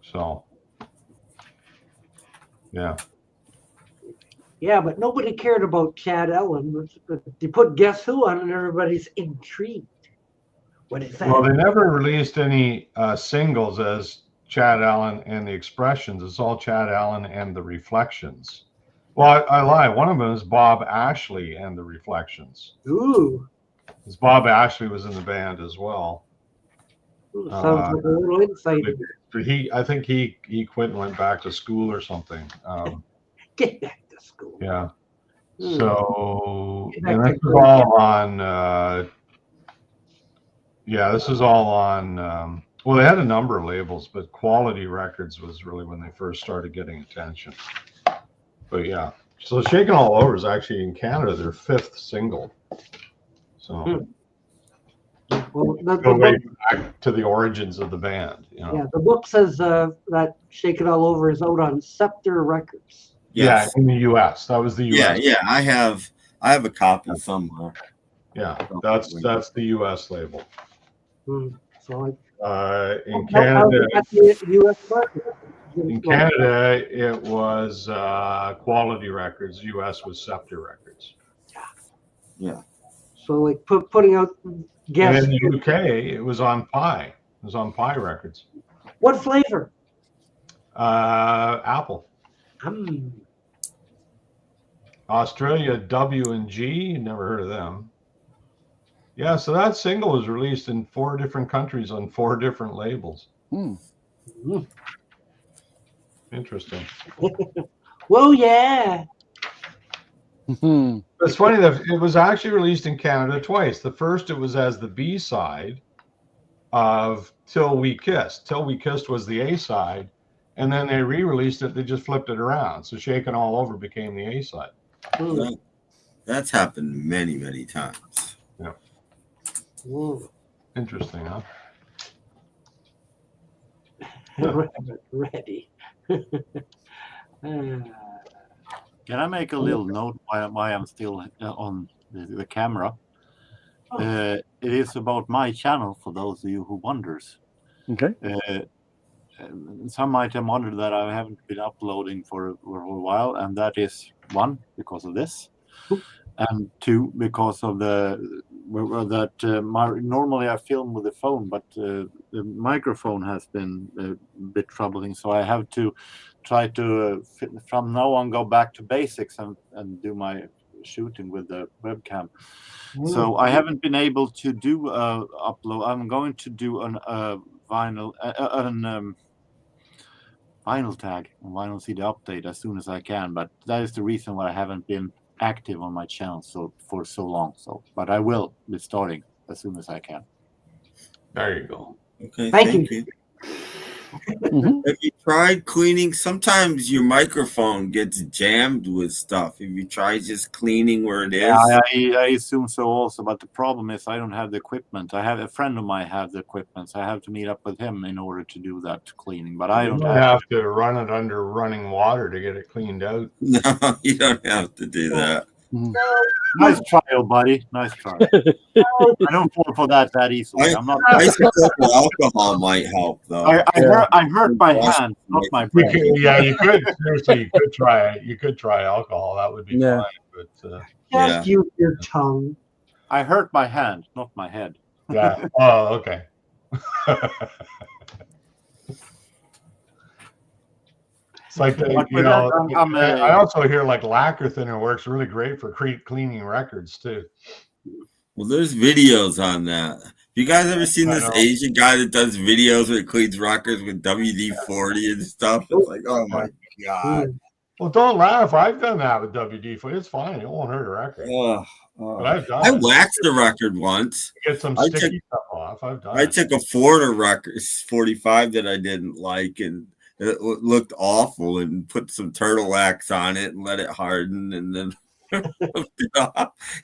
So, yeah. Yeah, but nobody cared about Chad Allen. They put Guess Who on and everybody's intrigued. What is that? Well, they never released any singles as Chad Allen and the Expressions. It's all Chad Allen and the Reflections. Well, I lie. One of them is Bob Ashley and the Reflections. Ooh. Because Bob Ashley was in the band as well. Ooh, sounds like a little insight. But I think he quit and went back to school or something. Get back to school. Yeah. So, and this is all on. This is all on. Well, they had a number of labels, but Quality Records was really when they first started getting attention. But yeah, so Shaken All Over is actually in Canada their fifth single. So well, go way back to the origins of the band. Yeah, the book says that Shaken All Over is out on Scepter Records. Yes. Yeah, in the U.S. That was the U.S. Yeah, I have a copy somewhere. Yeah, that's the U.S. label. So in Canada, U.S. market. In Canada, it was Quality Records. U.S. was Scepter Records. Yeah. So like putting out guests. And in the UK, it was on Pi. It was on Pi Records. What flavor? Apple. Australia, W&G. Never heard of them. Yeah, so that single was released in 4 different countries on 4 different labels. Interesting. Well, yeah. It's funny that it was actually released in Canada twice. The first, it was as the B-side of Till We Kissed. Till We Kissed was the A-side, and then they re-released it. They just flipped it around. So Shaken All Over became the A-side. That's happened many, many times. Yeah. Interesting, huh? Ready. Can I make a little note why I'm still on the camera? It is about my channel for those of you who wonders. Okay. Some might have wondered that I haven't been uploading for a while, and that is one because of this. and 2 because of normally I film with the phone, but the microphone has been a bit troubling, so I have to try to from now on go back to basics and do my shooting with the webcam. So I haven't been able to do upload. I'm going to do an vinyl tag on Vinyl CD update as soon as I can, but that is the reason why I haven't been active on my channel for so long. But I will be starting as soon as I can. There you go. Okay, Thank you. Have you tried cleaning? Sometimes your microphone gets jammed with stuff. Have you tried just cleaning where it is? Yeah, I assume so also, but the problem is I don't have the equipment. I have a friend of mine have the equipment, so I have to meet up with him in order to do that cleaning. But I don't have to run it under running water to get it cleaned out. No, you don't have to do that. Nice trial, buddy. Nice try. I don't fall for that easily. I'm not. I suspect alcohol might help, though. I hurt my hand, not my brain. You could seriously. You could try. You could try alcohol. That would be fine. But just use your tongue. I hurt my hand, not my head. Yeah. Oh, okay. It's like I also hear like lacquer thinner works really great for cleaning records too. Well, there's videos on that. You guys ever seen this Asian guy that does videos where he cleans records with WD-40 and stuff? It's like, oh my god. Well, don't laugh. I've done that with WD-40. It's fine. It won't hurt a record. But I've done I waxed a record once. Get some sticky stuff off. I've done. I took a Foreigner record 45 that I didn't like, and it looked awful, and put some turtle wax on it and let it harden, and then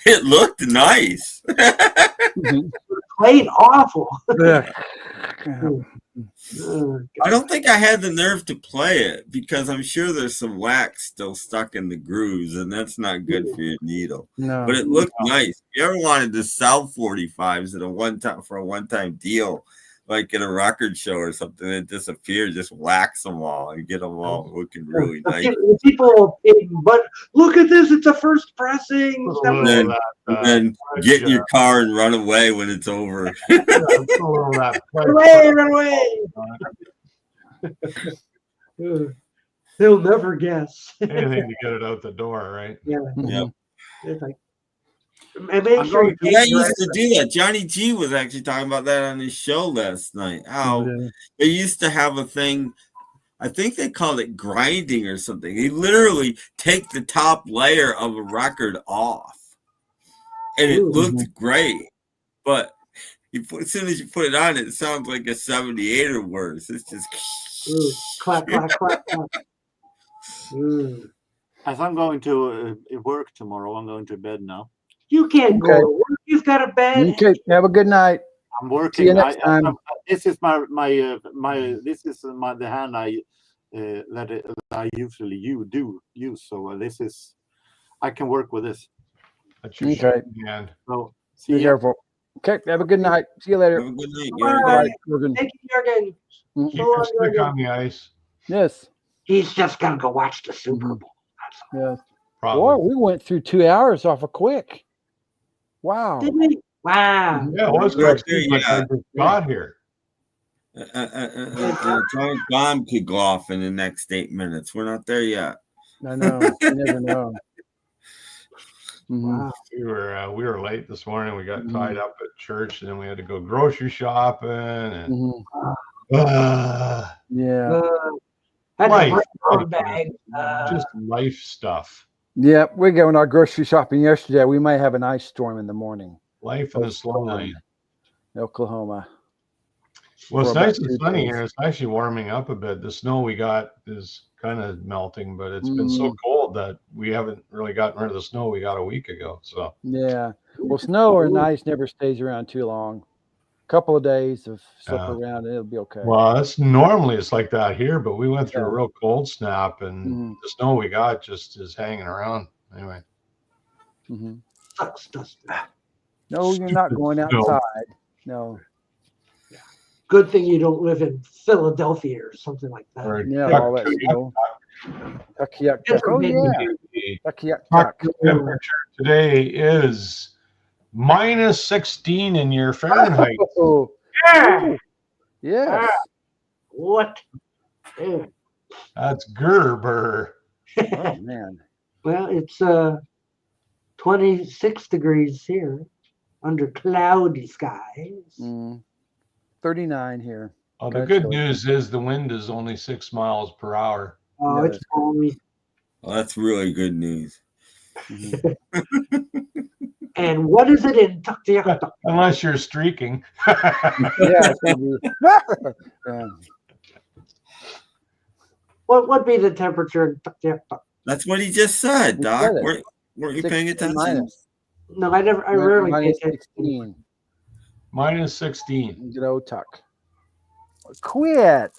it looked nice. Played awful. I don't think I had the nerve to play it because I'm sure there's some wax still stuck in the grooves, and that's not good for your needle. No, but it looked nice. If you ever wanted to sell 45s at a one-time deal, like at a record show or something that disappeared, just wax them all and get them all looking really nice. People, but look at this, it's a first pressing. And then get in your car and run away when it's over. Run away. They'll never guess. Anything to get it out the door, right? Yeah. Yep. It's like, and make sure I used to do that. Johnny G was actually talking about that on his show last night. How they used to have a thing, I think they called it grinding or something. He literally take the top layer of a record off, and it looked great. But as soon as you put it on, it sounds like a 78 or worse. It's just clap, clap, clap, clap. As I'm going to work tomorrow, I'm going to bed now. You can't go to work. You've got a bed. Okay. Have a good night. I'm working. See you next time. This is this is the hand that I usually use. So this is I can work with this. Okay. So be careful. Okay. Have a good night. See you later. Have a good night, Jurgen. Thank you, Jurgen. Keep your stick on the ice. Yes. He's just gonna go watch the Super Bowl. Yes. Probably. Boy, we went through 2 hours off a quick. Wow. Did we? Wow. Yeah, it was good. I just got here. Giant bomb could go off in the next 8 minutes. We're not there yet. I know. You never know. Wow. We were late this morning. We got tied up at church, and then we had to go grocery shopping. And just life stuff. Yeah, we're going our grocery shopping yesterday. We might have an ice storm in the morning. Life in the slow lane. Oklahoma. Well, it's nice and sunny here. It's actually warming up a bit. The snow we got is kind of melting, but it's been so cold that we haven't really gotten rid of the snow we got a week ago. So yeah, well, snow or ice never stays around too long. A couple of days of slip around, and it'll be okay. Well, it's like that here, but we went through a real cold snap, and the snow we got just is hanging around anyway. Sucks, doesn't it? No, you're not going outside. No. Good thing you don't live in Philadelphia or something like that. Yeah, all that snow. Oh, yeah. temperature today is minus 16 in your Fahrenheit. Oh, Yeah. yes. What? Yeah. That's Gerber. Oh man. Well, it's 26 degrees here under cloudy skies. 39 here. Oh, the good news is the wind is only 6 miles per hour. Oh, it's balmy. Well, that's really good news. And what is it in Tuktoyaktuk? Unless you're streaking. Yeah. What would be the temperature in Tuktoyaktuk? That's what he just said, Doc. Weren't you paying attention? No, I rarely pay attention. 16. Minus 16. Good old Tuck. Quit.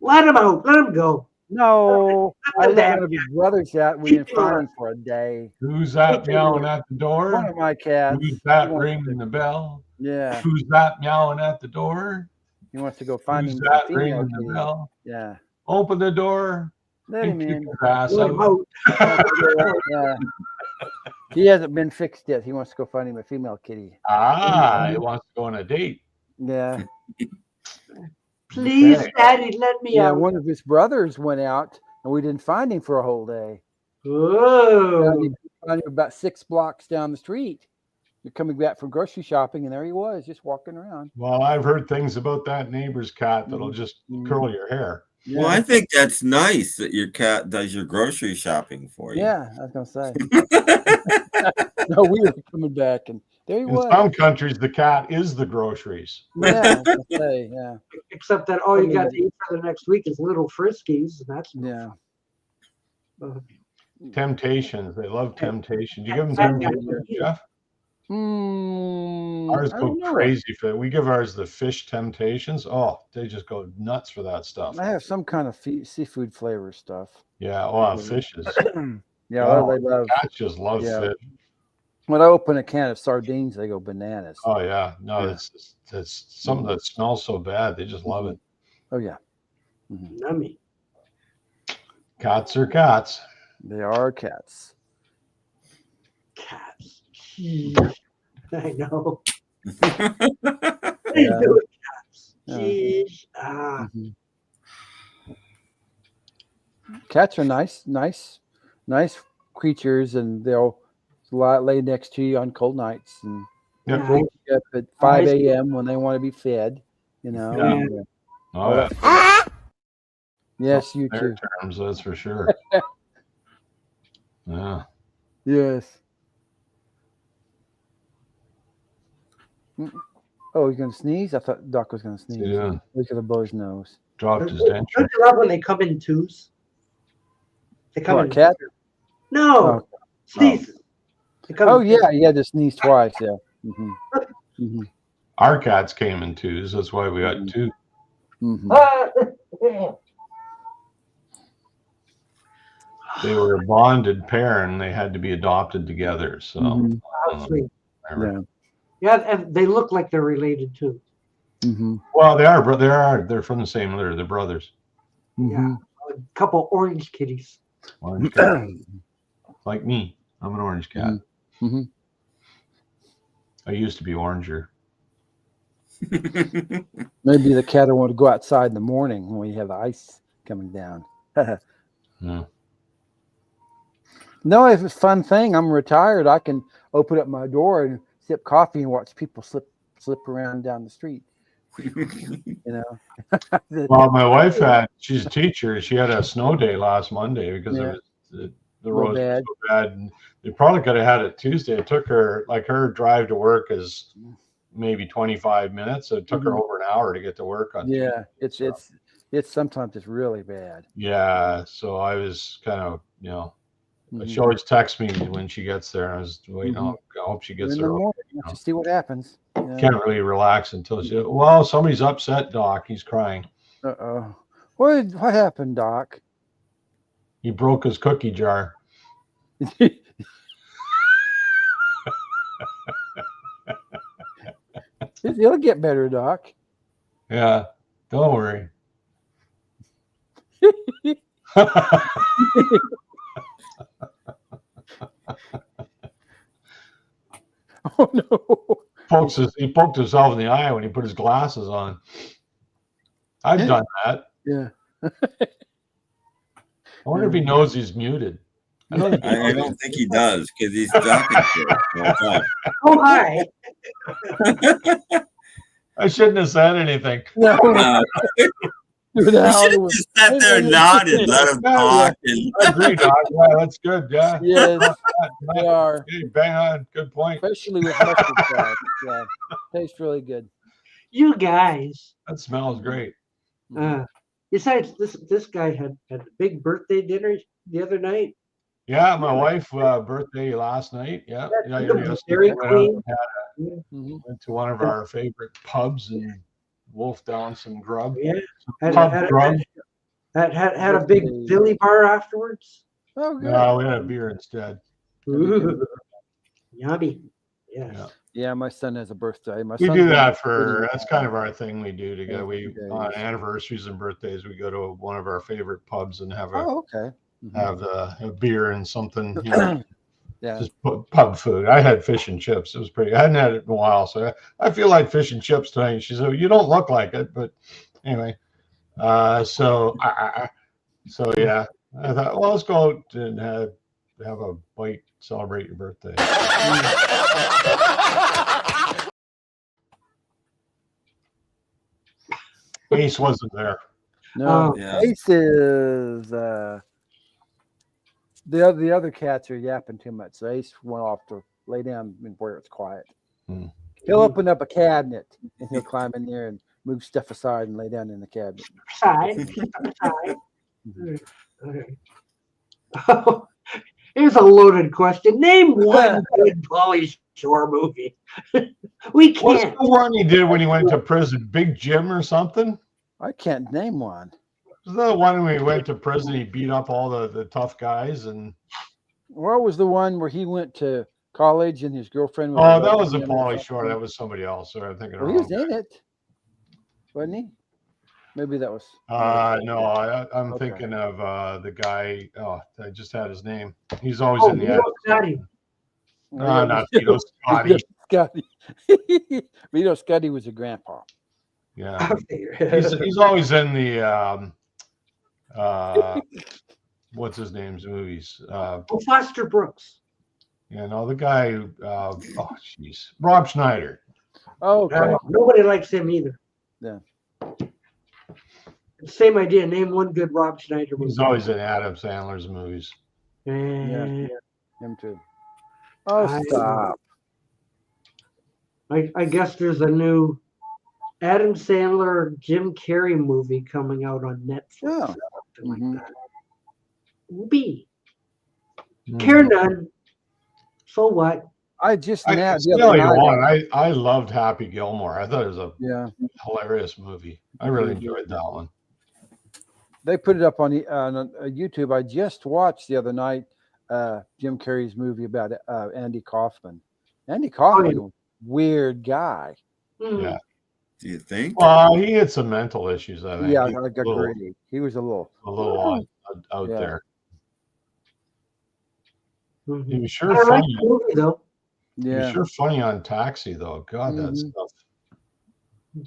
Let him out. Let him go. No. I let one of his brothers out. We didn't find him for a day. Who's that meowing at the door? One of my cats. Who's that ringing the bell? Yeah. Who's that meowing at the door? He wants to go find Who's him. that ringing the bell? Yeah. Open the door. Let him in. Let him out. Yeah. He hasn't been fixed yet. He wants to go find him a female kitty. He wants to go on a date. Yeah. Please, Daddy, let me out. One of his brothers went out, and we didn't find him for a whole day. Oh. He found him about 6 blocks down the street. You're coming back from grocery shopping, and there he was, just walking around. Well, I've heard things about that neighbor's cat that'll just curl your hair. Well, I think that's nice that your cat does your grocery shopping for you. Yeah, I was going to say. No, we were coming back, and there he was. In some countries, the cat is the groceries. Yeah, I was going to say, yeah. Except that all you got to eat for the next week is little Friskies, and that's Temptations. They love temptations. Do you give them temptations, Jeff? Ours go crazy for it. We give ours the fish temptations. Oh, they just go nuts for that stuff. I have some kind of seafood flavor stuff. Yeah, fishes. Yeah, they love. Cats just love fish. When I open a can of sardines, they go bananas. Oh yeah, no, it's something that smells so bad. They just love it. Oh yeah. Yummy. Cats are cats. They are cats. Cats. I know. Cats are nice creatures, and they'll lay next to you on cold nights and wake you up at 5 a.m. when they want to be fed. You know. Yeah. Yes, you too. Terms, that's for sure. Yeah. Yes. Oh, he's going to sneeze? I thought Doc was going to sneeze. Yeah. Look at the blow his nose. Dropped his denture. Don't you love when they come in twos? They come in cat? No. Sneeze. Oh, yeah. He had to sneeze twice. Yeah. Our cats came in twos. That's why we got two. They were a bonded pair, and they had to be adopted together. So, yeah, and they look like they're related too. Well, they are. They're from the same litter. They're brothers. Yeah, a couple orange kitties. Orange cat. Like me, I'm an orange cat. I used to be oranger. Maybe the cat will want to go outside in the morning when we have the ice coming down. Yeah. No, it's a fun thing. I'm retired. I can open up my door and sip coffee and watch people slip around down the street. You know. Well, my wife she's a teacher. She had a snow day last Monday because the roads were so bad. And they probably could have had it Tuesday. It took her, like, her drive to work is maybe 25 minutes. So it took her over an hour to get to work on Tuesday. It's sometimes it's really bad. Yeah. So I was kind of, she always texts me when she gets there. I was waiting. I hope she gets there. To see what happens. Can't really relax until she. Well, somebody's upset, Doc. He's crying. Uh-oh. What happened, Doc? He broke his cookie jar. It'll get better, Doc. Yeah. Don't worry. He poked himself in the eye when he put his glasses on. I've done that. Yeah. I wonder if he knows he's muted. I don't think he does because he's talking to us. Oh, hi. I shouldn't have said anything. No. You should have just sat there and nodded, let him talk. I agree, Doc. Yeah, that's good. Yeah. Yes, they are. Hey, bang on. Good point. Especially with mustard sauce. Yeah. Tastes really good. You guys. That smells great. Besides, this guy had a big birthday dinner the other night. Yeah, my wife's birthday last night. Yeah. Dairy Queen. Went to one of our favorite pubs and wolfed down some grub. Yeah. Grub. Had a big Philly bar afterwards. Oh, good. No, we had a beer instead. Ooh. Yummy. Yes. Yeah, my son has a birthday. We do that that's kind of our thing we do together. We on anniversaries and birthdays, we go to one of our favorite pubs and have have a beer and something. You know, just pub food. I had fish and chips. It was pretty. I hadn't had it in a while, so I feel like fish and chips tonight. She said, "You don't look like it," but anyway. So yeah, I thought, well, let's go out and have a bite, celebrate your birthday. Ace wasn't there. No, Ace is the other cats are yapping too much. So Ace went off to lay down where it's quiet. He'll open up a cabinet and he'll climb in there and move stuff aside and lay down in the cabinet. Oh, here's a loaded question. Name one good Pauly Shore movie. We can't. What's the one he did when he went to prison? Big Jim or something? I can't name one. Was that the one when he went to prison? He beat up all the tough guys and. What was the one where he went to college and his girlfriend? Was that was a Pauly Shore. That was somebody else. So I'm thinking. Well, he was in it, wasn't he? Maybe that was. No, I'm thinking of the guy. Oh, I just had his name. He's always in the Vito Scotti. No, not Vito Scotti. Vito Scotti was a grandpa. Yeah, he's always in the what's his name's movies. Foster Brooks. Yeah, no, the guy who Rob Schneider. Oh, okay. Nobody likes him either. Yeah. Same idea. Name one good Rob Schneider movie. He's always in Adam Sandler's movies. Yeah, him too. Oh, stop. I guess there's a new Adam Sandler, Jim Carrey movie coming out on Netflix. Oh. Something like that. B. Care none. So what? I just I loved Happy Gilmore. I thought it was a hilarious movie. I really enjoyed that one. They put it up on YouTube. I just watched the other night Jim Carrey's movie about Andy Kaufman. Andy Kaufman, weird guy. Yeah. Do you think? Well, he had some mental issues, I think. Yeah, I agree. He was a little out there. Mm-hmm. He was sure funny. Movie, though. He was sure funny on Taxi, though. God, that stuff.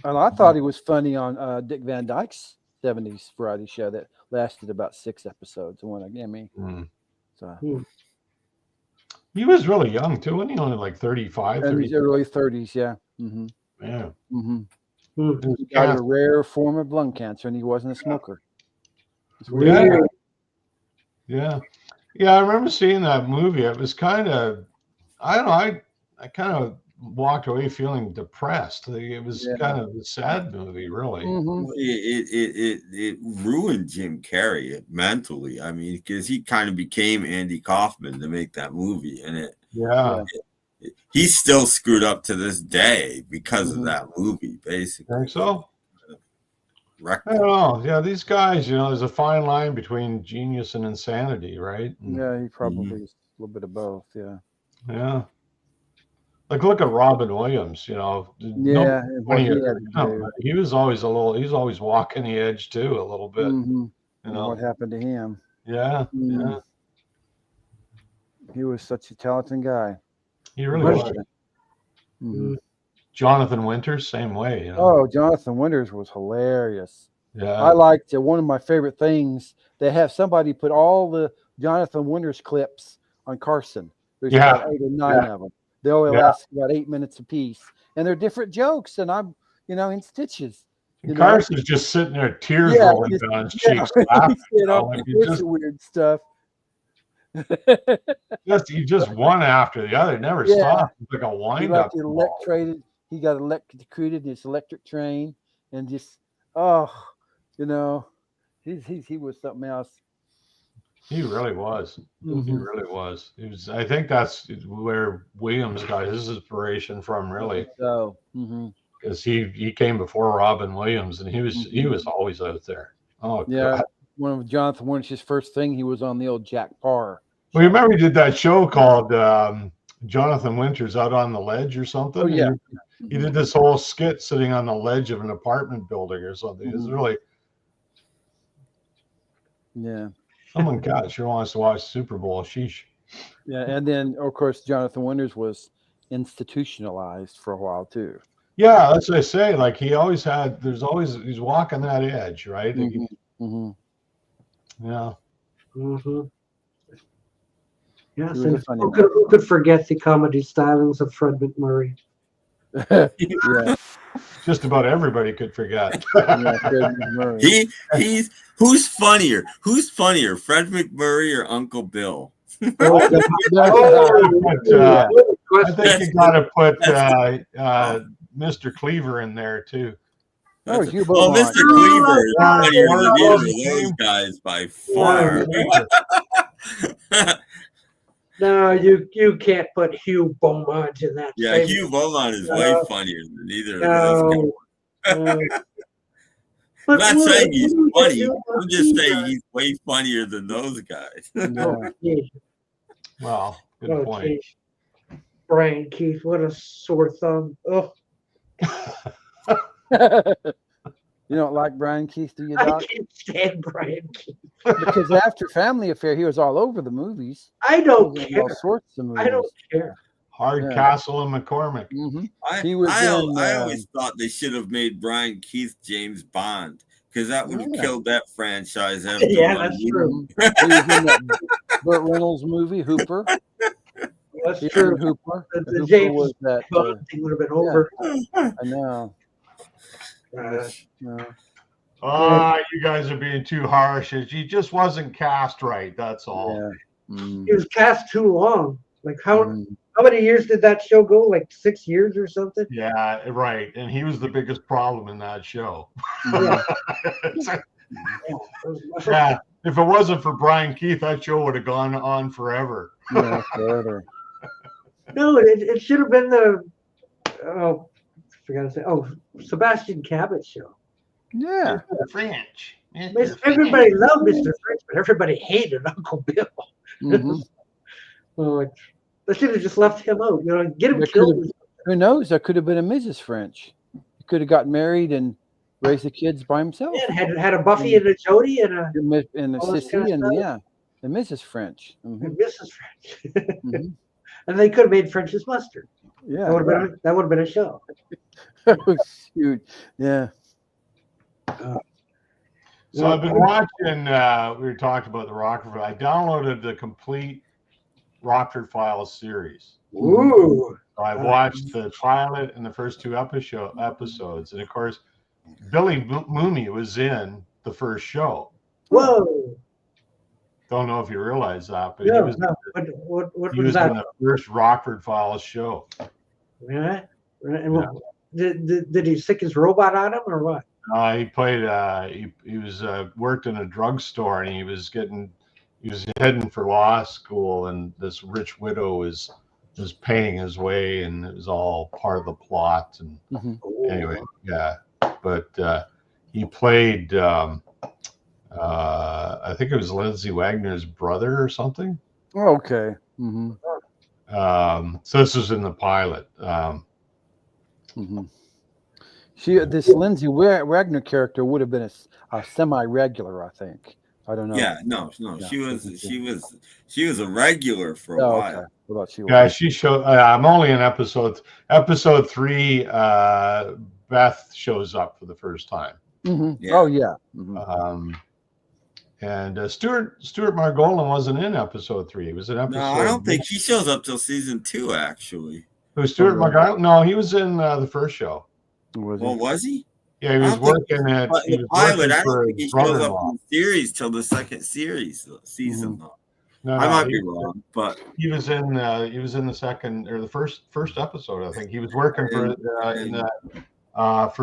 And I thought he was funny on Dick Van Dyke's 70s variety show that lasted about 6 episodes. He was really young too, wasn't he? Only like 35, 30. Early 30s, yeah. Mm-hmm. Yeah. Mm-hmm. He got a rare form of lung cancer, and he wasn't a smoker. Yeah. I remember seeing that movie. It was kind of, I don't know. I kind of walked away feeling depressed. It was kind of a sad movie, really. Mm-hmm. It ruined Jim Carrey mentally. I mean, because he kind of became Andy Kaufman to make that movie, and he's still screwed up to this day because of that movie. Basically, think so. I don't know. Yeah, these guys, there's a fine line between genius and insanity, right? Yeah, he probably is a little bit of both. Yeah. Yeah. Like, look at Robin Williams, He was always he's always walking the edge too, a little bit. Mm-hmm. What happened to him? Yeah. He was such a talented guy. He really was. Mm-hmm. Jonathan Winters, same way. You know? Oh, Jonathan Winters was hilarious. Yeah. I liked it. One of my favorite things, they have somebody put all the Jonathan Winters clips on Carson. There's about 8 or 9 of them. They only last about 8 minutes apiece. And they're different jokes. And I'm, in stitches. Carson's just sitting there, tears rolling down his cheeks, laughing. Just weird stuff. He just one after the other, never stopped. It's like a wind up. He got electrocuted in his electric train, and just he was something else. He really was. He really was. He was. I think that's where Williams got his inspiration from, really. So, because he came before Robin Williams, and he was always out there. Oh yeah, God. One of Jonathan Winters' first thing, he was on the old Jack Parr. Well, you remember he did that show called Jonathan Winters Out on the Ledge or something? Oh yeah. He did this whole skit sitting on the ledge of an apartment building or something. It was really. Yeah. Someone sure wants to watch Super Bowl. Sheesh. Yeah, and then of course Jonathan Winters was institutionalized for a while too. Yeah, that's what I say. Like he's walking that edge, right? Yeah. Yes, and who could forget the comedy stylings of Fred McMurray? Yeah. Just about everybody could forget. Who's funnier? Who's funnier, Fred McMurray or Uncle Bill? I think you got to put Mr. Cleaver in there too. Mr. Cleaver is funnier than either of those guys by far. No, you can't put Hugh Beaumont in that. Yeah, Hugh Beaumont is way funnier than either of those guys. I'm not saying he's funny. I'm just saying he's way funnier than those guys. Well, good point. Geez. Brian Keith, what a sore thumb. Oh. You don't like Brian Keith, do you, Doc? I can't stand Brian Keith. Because after Family Affair, he was all over the movies. I don't care. All sorts of movies. I don't care. Hardcastle and McCormick. I always thought they should have made Brian Keith James Bond because that would have killed that franchise. After that's true. He was in that Burt Reynolds movie, Hooper. That's true. Hooper. The James Bond thing would have been over. I know. You guys are being too harsh. He just wasn't cast right. That's all. Yeah. He was cast too long. Like how many years did that show go? Like 6 years or something? Yeah, right. And he was the biggest problem in that show. Yeah. If it wasn't for Brian Keith, that show would have gone on forever. Yeah, forever. No, it should have been the Sebastian Cabot show. Yeah. Mr. French. Everybody loved Mr. French, but everybody hated Uncle Bill. They should have just left him out. Get him killed. Who knows? There could have been a Mrs. French. He could have gotten married and raised the kids by himself. Yeah, had a Buffy and a Jody and a Sissy and Mrs. French. And Mrs. French. And they could have made French's mustard. Yeah, that would have been a show. Oh, shoot. Yeah. So I've been watching. We were talking about the Rockford. I downloaded the complete Rockford Files series. Ooh! So I watched the pilot and the first 2 episodes, and of course, Billy Mooney was in the first show. Whoa! Don't know if you realize that, but he was that? In the first Rockford Files show. Right. Did he stick his robot on him or what? He played. He was worked in a drugstore, and he was heading for law school, and this rich widow was paying his way, and it was all part of the plot. And anyway, yeah. But he played. I think it was Lindsay Wagner's brother or something. Oh, okay. So this was in the pilot. This Lindsay Wagner character would have been a semi-regular, I think. I don't know. Yeah, no, she was a regular for a while. Okay. What about she? Yeah, she showed. I'm only in episode 3. Beth shows up for the first time. Mm-hmm. Yeah. Oh yeah. Mm-hmm. And Stuart Margolin wasn't in episode 3. He was in episode. No, I don't think he shows up till season 2. Actually, Who's Stuart Margolin? No, he was in the first show. Was he? Yeah, he was working at the pilot. I don't think he shows up in the series till the second season. Mm-hmm. No, I might be wrong, but he was in the second or the first episode. I think he was working for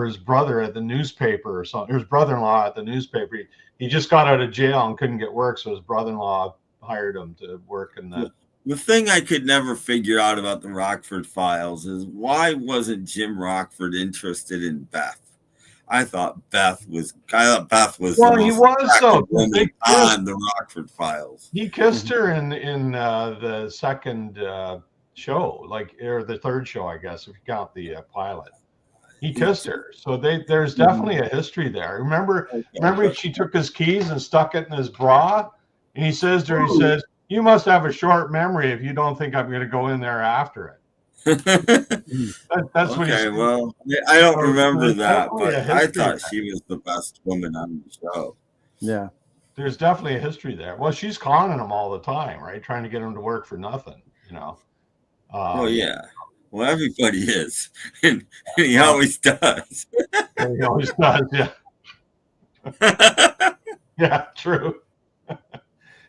his brother at the newspaper or something. His brother-in-law at the newspaper. He just got out of jail and couldn't get work, so his brother-in-law hired him to work in the. The thing I could never figure out about the Rockford Files is why wasn't Jim Rockford interested in Beth? I thought Beth was. Well, he was so on the Rockford Files. He kissed her in the second show, or the third show, I guess, if you count the pilot. He kissed her, so there's definitely a history there. Remember, she took his keys and stuck it in his bra, and he says to her, "You must have a short memory if you don't think I'm going to go in there after it." That's what he said. Well, I don't remember that, but I thought she was the best woman on the show. Yeah. There's definitely a history there. Well, she's conning him all the time, right? Trying to get him to work for nothing, Oh, yeah. Well, everybody is. And he always does. He always does, yeah. Yeah, true.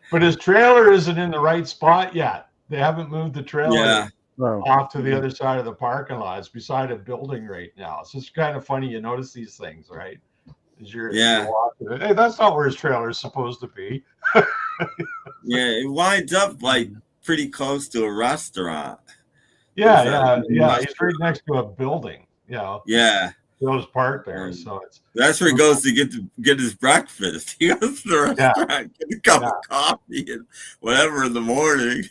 But his trailer isn't in the right spot yet. They haven't moved the trailer off to the other side of the parking lot. It's beside a building right now. So it's kind of funny. You notice these things, right? As you're walking it. Hey, that's not where his trailer is supposed to be. Yeah, it winds up like pretty close to a restaurant. Yeah. He's right next to a building. Yeah. Goes parked there, so that's where he goes to get his breakfast. He goes to the restaurant, get a cup of coffee and whatever in the morning.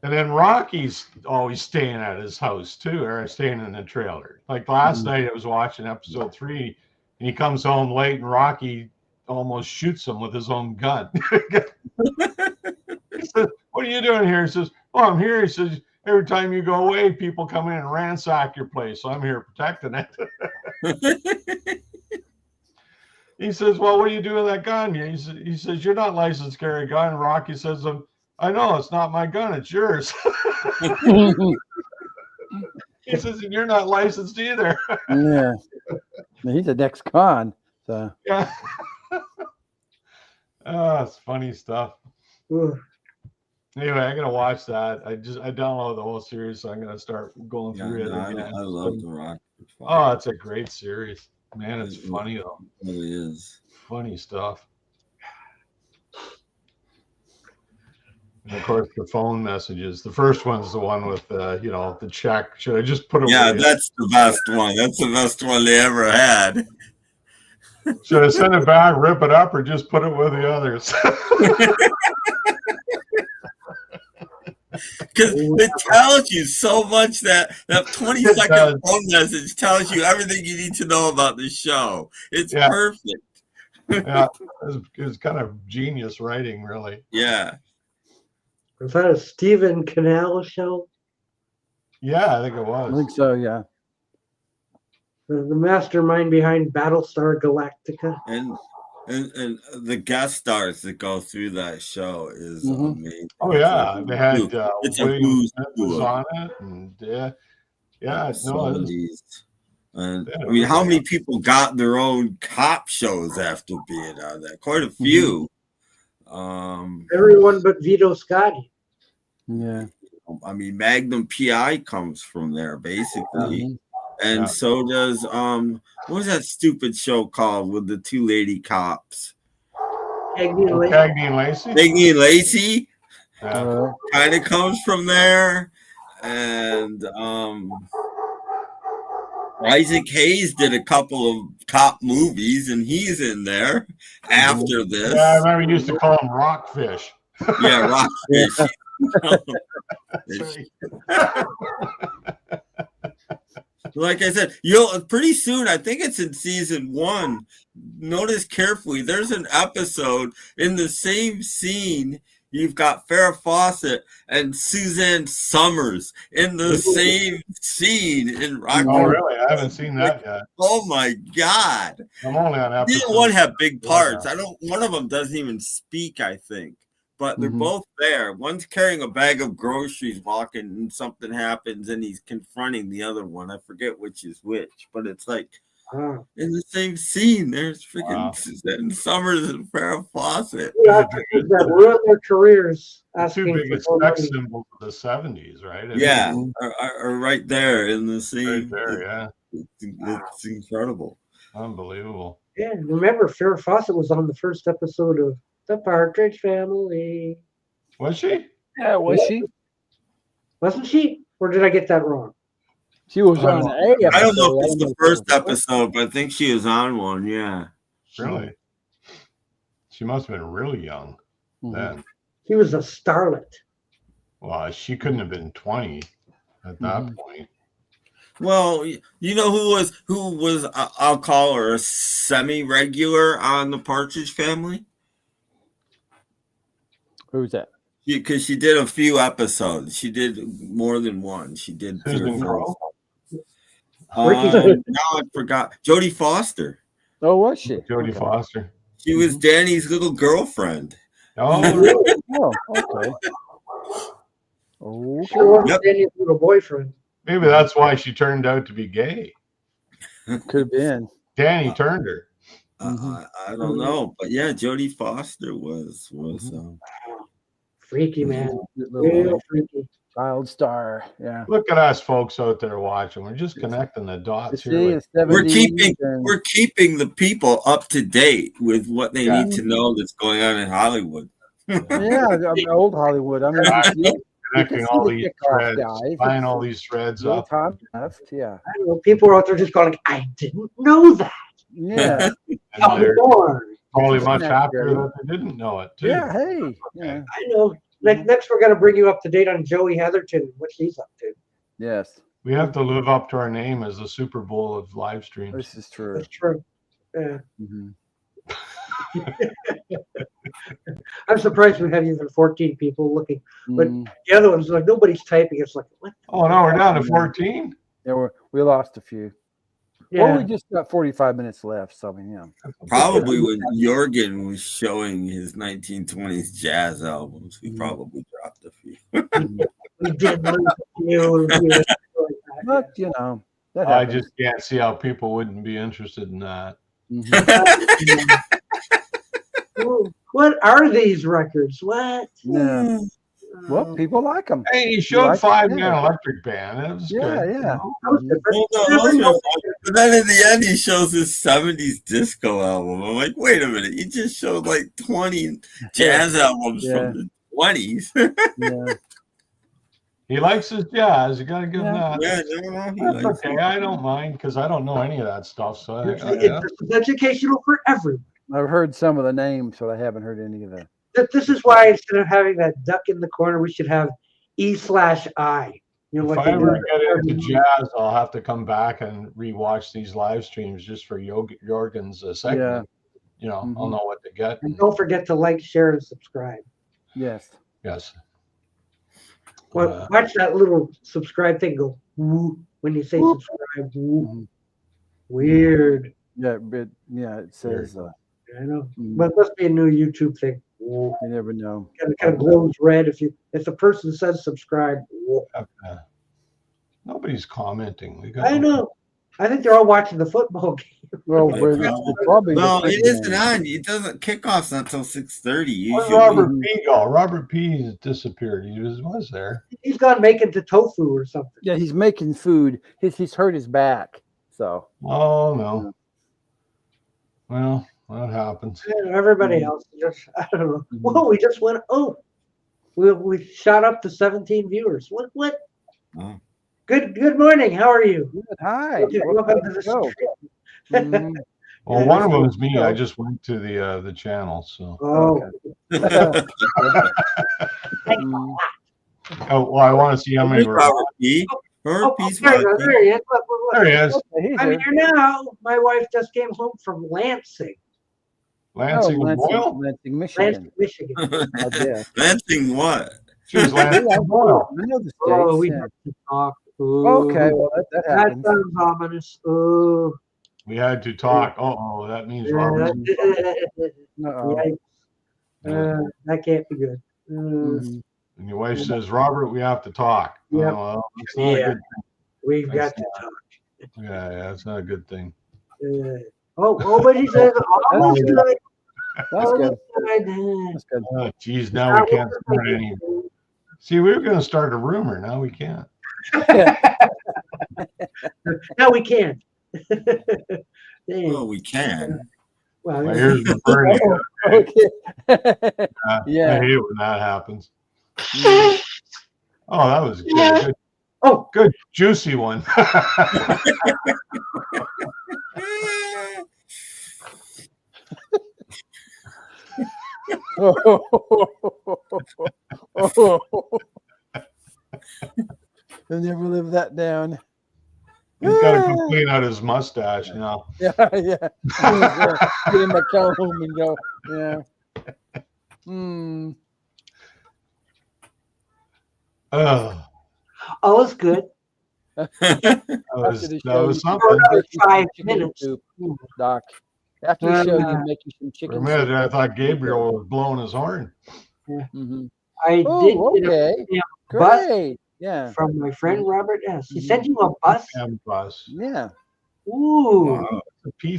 And then Rocky's always staying at his house too, or staying in the trailer. Like last night, I was watching episode 3, and he comes home late, and Rocky almost shoots him with his own gun. He says, "What are you doing here?" He says, "Oh, I'm here." He says, "Every time you go away, people come in and ransack your place, so I'm here protecting it." He says, "Well, what do you do with that gun?" He says, "You're not licensed to carry a gun." And Rocky says, "I know, it's not my gun, it's yours." He says, "And you're not licensed either." Yeah. He's an ex-con. So. Yeah. Oh, it's funny stuff. Anyway, I'm gonna watch that. I downloaded the whole series, so I'm gonna start going through it again. I love the Rock. Oh, it's a great series, man. It's funny though. It really is funny stuff. And of course, the phone messages. The first one's the one with the check. Should I just put it? Yeah, that's the best one. That's the best one they ever had. Should I send it back, rip it up, or just put it with the others? Because it tells you so much that 20-second phone message tells you everything you need to know about the show. It's perfect. Yeah, it's kind of genius writing, really. Yeah. Was that a Stephen Canal show? Yeah, I think it was. I think so, yeah. The mastermind behind Battlestar Galactica. And the guest stars that go through that show is amazing. Oh yeah, they had William was on it, and and I mean, how many people got their own cop shows after being on that? Quite a few. Everyone but Vito Scotti. Yeah. I mean, Magnum PI comes from there basically. And so does what was that stupid show called with the two lady cops? Cagney and Lacey. Cagney and Lacey kind of comes from there, and Isaac Hayes did a couple of cop movies, and he's in there after this. Yeah, I remember you used to call him Rockfish. Yeah, Rockfish. Like I said, pretty soon, I think it's in season 1, notice carefully, there's an episode in the same scene. You've got Farrah Fawcett and Suzanne Summers in the same scene in Rock. Oh, really? I haven't seen that yet. Oh my God! I'm only on episode. Neither one have big parts. One of them doesn't even speak, I think. But they're both there. One's carrying a bag of groceries, walking, and something happens, and he's confronting the other one. I forget which is which, but it's like in the same scene. There's freaking Suzanne Summers and Farrah Fawcett. That ruined their careers. Two biggest sex symbols of the 70s, right? Yeah, are right there in the scene. Right there, yeah. It's incredible. Unbelievable. Yeah, remember Farrah Fawcett was on the first episode of The Partridge Family. Was she? Yeah, was she? Wasn't she? Or did I get that wrong? She was on a episode. I don't know if it's the first episode, but I think she was on one, yeah. Really? She must have been really young then. She was a starlet. Well, she couldn't have been 20 at that point. Well, you know who was I'll call her a semi-regular on the Partridge Family? Who's that? Because she did a few episodes. She did more than one. She did Susan Crowe. Now I forgot. Jodie Foster. Oh, was she? Jodie Foster. She was Danny's little girlfriend. Oh, really? Oh, okay. Oh, She wasn't Danny's little boyfriend. Maybe that's why she turned out to be gay. could have been. Danny turned her. I don't know, but yeah, Jodie Foster was freaky, man. Little freaky. Child star. Yeah. Look at us folks out there watching. We're just connecting the dots here. We're keeping the people up to date with what they need to know that's going on in Hollywood. Yeah, I mean, old Hollywood. I mean, connecting all these threads, buying all these threads up. Yeah. I know people are out there just going, I didn't know that. Yeah. Probably much happier that they didn't know it, too. Yeah, hey. Yeah. I know. Next, we're going to bring you up to date on Joey Heatherton, what she's up to. Yes. We have to live up to our name as the Super Bowl of live streams. This is true. That's true. Yeah. Mm-hmm. I'm surprised we have even 14 people looking, but the other ones, like, nobody's typing. It's like, what? Oh, no, we're down to 14? Yeah, we lost a few. Yeah. Well, we just got 45 minutes left, so I mean, yeah. Probably when Jorgen was showing his 1920s jazz albums, we probably dropped a few. We did lose a few. But, you know, that I happens. just can't see how people wouldn't be interested in that. What are these records? What? Yeah. Well, people like them. Hey, he showed like 5 it, Man Electric Band. That was good. Yeah. But then in the end, he shows his 70s disco album. I'm like, wait a minute, he just showed like 20 jazz albums from the 20s. Yeah. He likes his jazz. You got to give him that. Yeah, That's okay. I don't mind because I don't know any of that stuff. So It's educational for everyone. I've heard some of the names, but I haven't heard any of the. This is why instead of having that duck in the corner, we should have E/I. You know, if I ever get into jazz, I'll have to come back and rewatch these live streams just for Jorgen's segment. Yeah. You know, I'll know what to get. And don't forget to like, share, and subscribe. Yes. Yes. Well, watch that little subscribe thing go woo when you say subscribe. Woo. Weird. Yeah, but it says. I know, but it must be a new YouTube thing. Woo. You never know. It kind of glows red if the person says subscribe. Woo. Nobody's commenting. I know. I think they're all watching the football game. Well, probably. No, it isn't on. It doesn't. Kickoff's not until 6:30. Usually. Robert P. go? Robert P. has disappeared. He was there. He's gone making to tofu or something. Yeah, he's making food. He's hurt his back, so. Oh no. Well, that happens. Yeah, everybody else just I don't know. Whoa, we just went. Oh, we shot up to 17 viewers. What? Oh. Good morning. How are you? Good. Hi. Okay, welcome to the show. Well, one of them is me. I just went to the channel, so. Oh. Oh well, I want to see how many. Robert P. Peace there he is. Look. There he is. I'm here now. My wife just came home from Lansing. Lansing, Boyle? Lansing, Michigan. Lansing, Michigan. I guess. Lansing what? She was Lansing, Boyle. I know the states. Oh, we yeah. have to talk. Ooh. Okay, well, that That happens. sounds ominous. Ooh. We had to talk. Oh, that means Robert. That can't be good. And your wife says, Robert, we have to talk. Yep. Well, it's not a good thing. We've got to talk. Yeah, it's not a good thing. But he says, all is good. That's good. That's good. Oh, geez, now we can't start any. See, we were going to start a rumor. Now we can't. Now we can. Well, we can. Well, my ears were burning. Okay. Yeah. I hate it when that happens. Oh, that was good. Good juicy one. I'll never live that down. He's got to go clean out his mustache now. Yeah. Get him a comb and go. Yeah. Oh, it's good. That was something. 5 minutes. Doc. After the show, you make you some chicken. For a minute, I thought Gabriel was blowing his horn. Yeah. Mm-hmm. I did get a bus from my friend Robert S. He sent you a bus? Bus. Yeah. Ooh. Wow.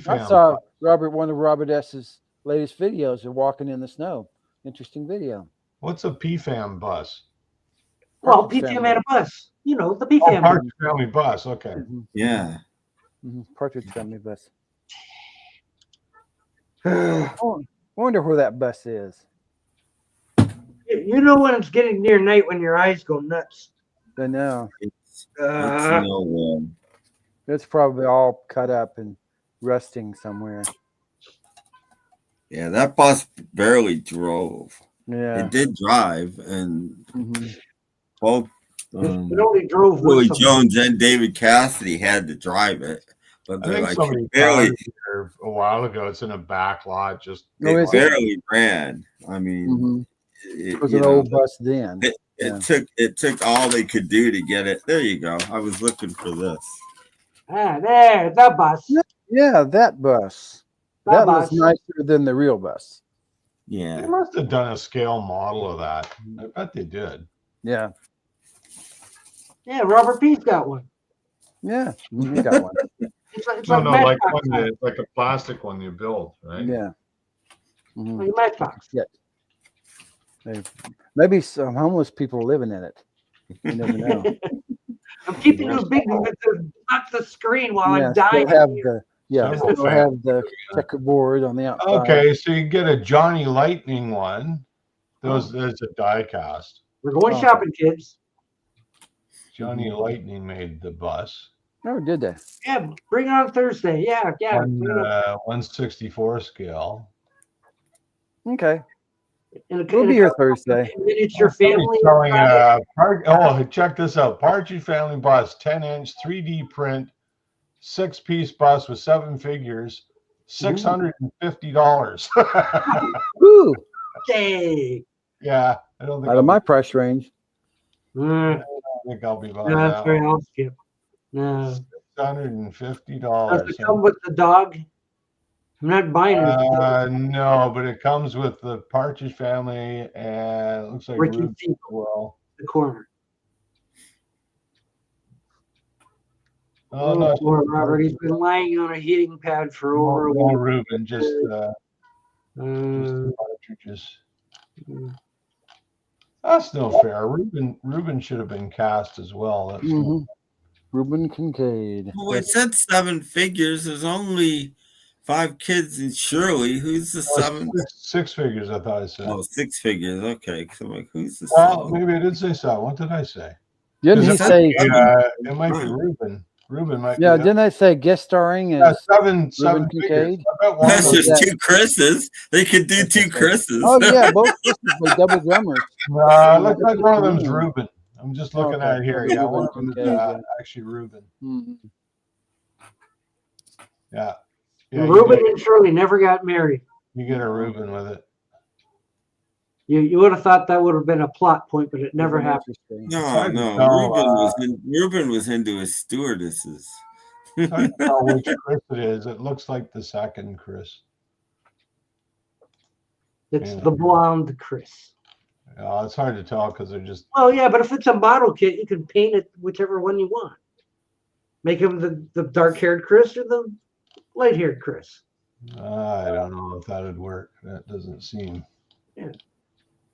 I saw one of Robert S.'s latest videos of walking in the snow. Interesting video. What's a PFAM bus? Well, PFAM had a bus. You know, the PFAM. Partridge Family bus. Okay. Yeah. Partridge Family bus. I wonder where that bus is. You know when it's getting near night when your eyes go nuts. I know. It's It's probably all cut up and rusting somewhere. Yeah, that bus barely drove. Yeah. It did drive, and both it only drove Willie Jones and David Cassidy had to drive it. But I think like somebody barely here a while ago. It's in a back lot. Just it barely ran. I mean, it was an old bus then. It took all they could do to get it. There you go. I was looking for this. There, the bus. Yeah, that bus. That was nicer than the real bus. Yeah. They must have done a scale model of that. I bet they did. Yeah. Yeah, Robert P's got one. Yeah, he got one. It's like a plastic one you build, right? Yeah. Like a matchbox. Yeah. Maybe some homeless people living in it. You never know. I'm keeping those big ones to block the screen while I'm dying. Still have the checkerboard on the outside. Okay, so you get a Johnny Lightning one. There's a die cast. We're going shopping, kids. Johnny Lightning made the bus. Oh, did they? Yeah, bring it on Thursday. Yeah. 1/64 scale. Okay. We'll be here Thursday. It's your family. Check this out. Partridge Family bus, 10-inch 3D print, 6-piece bus with 7 figures, $650. Woo! Hey. Yeah, I don't think out of my price range. I don't think I'll be buying that. Very I'll skip. No. $650. Does it come with the dog? I'm not buying it. No, but it comes with the Partridge Family and it looks like Ricky Ruben as well. The corner. Oh, poor Robert. He's been lying on a heating pad for over a week. Ruben, just partridges. That's no fair. Ruben should have been cast as well. That's Ruben Kincaid. Well, it said 7 figures. There's only 5 kids in Shirley. Who's the 7? 6 figures, I thought I said. Oh, 6 figures. Okay. So I'm like, who's the 7? Maybe I did say 7. What did I say? Didn't he say? It might be Ruben. Ruben might. Yeah, didn't I say guest starring as 7 Kincaid? That's just 2 Chris's. They could do 2 Chris's. Oh yeah, both Chris's were double drummers. Looks like one of them's Ruben. I'm just looking at it here. Yeah, one of them is actually Reuben. Mm-hmm. Yeah. Reuben and Shirley never got married. You get a Reuben with it. You would have thought that would have been a plot point, but it never happened. No. Reuben was into his stewardesses. I don't know which Chris it is. It looks like the second Chris. It's the blonde Chris. Yeah, it's hard to tell because they're just. Well, yeah, but if it's a model kit, you can paint it whichever one you want. Make him the dark-haired Chris or the light-haired Chris. I don't know if that would work. That doesn't seem. Yeah.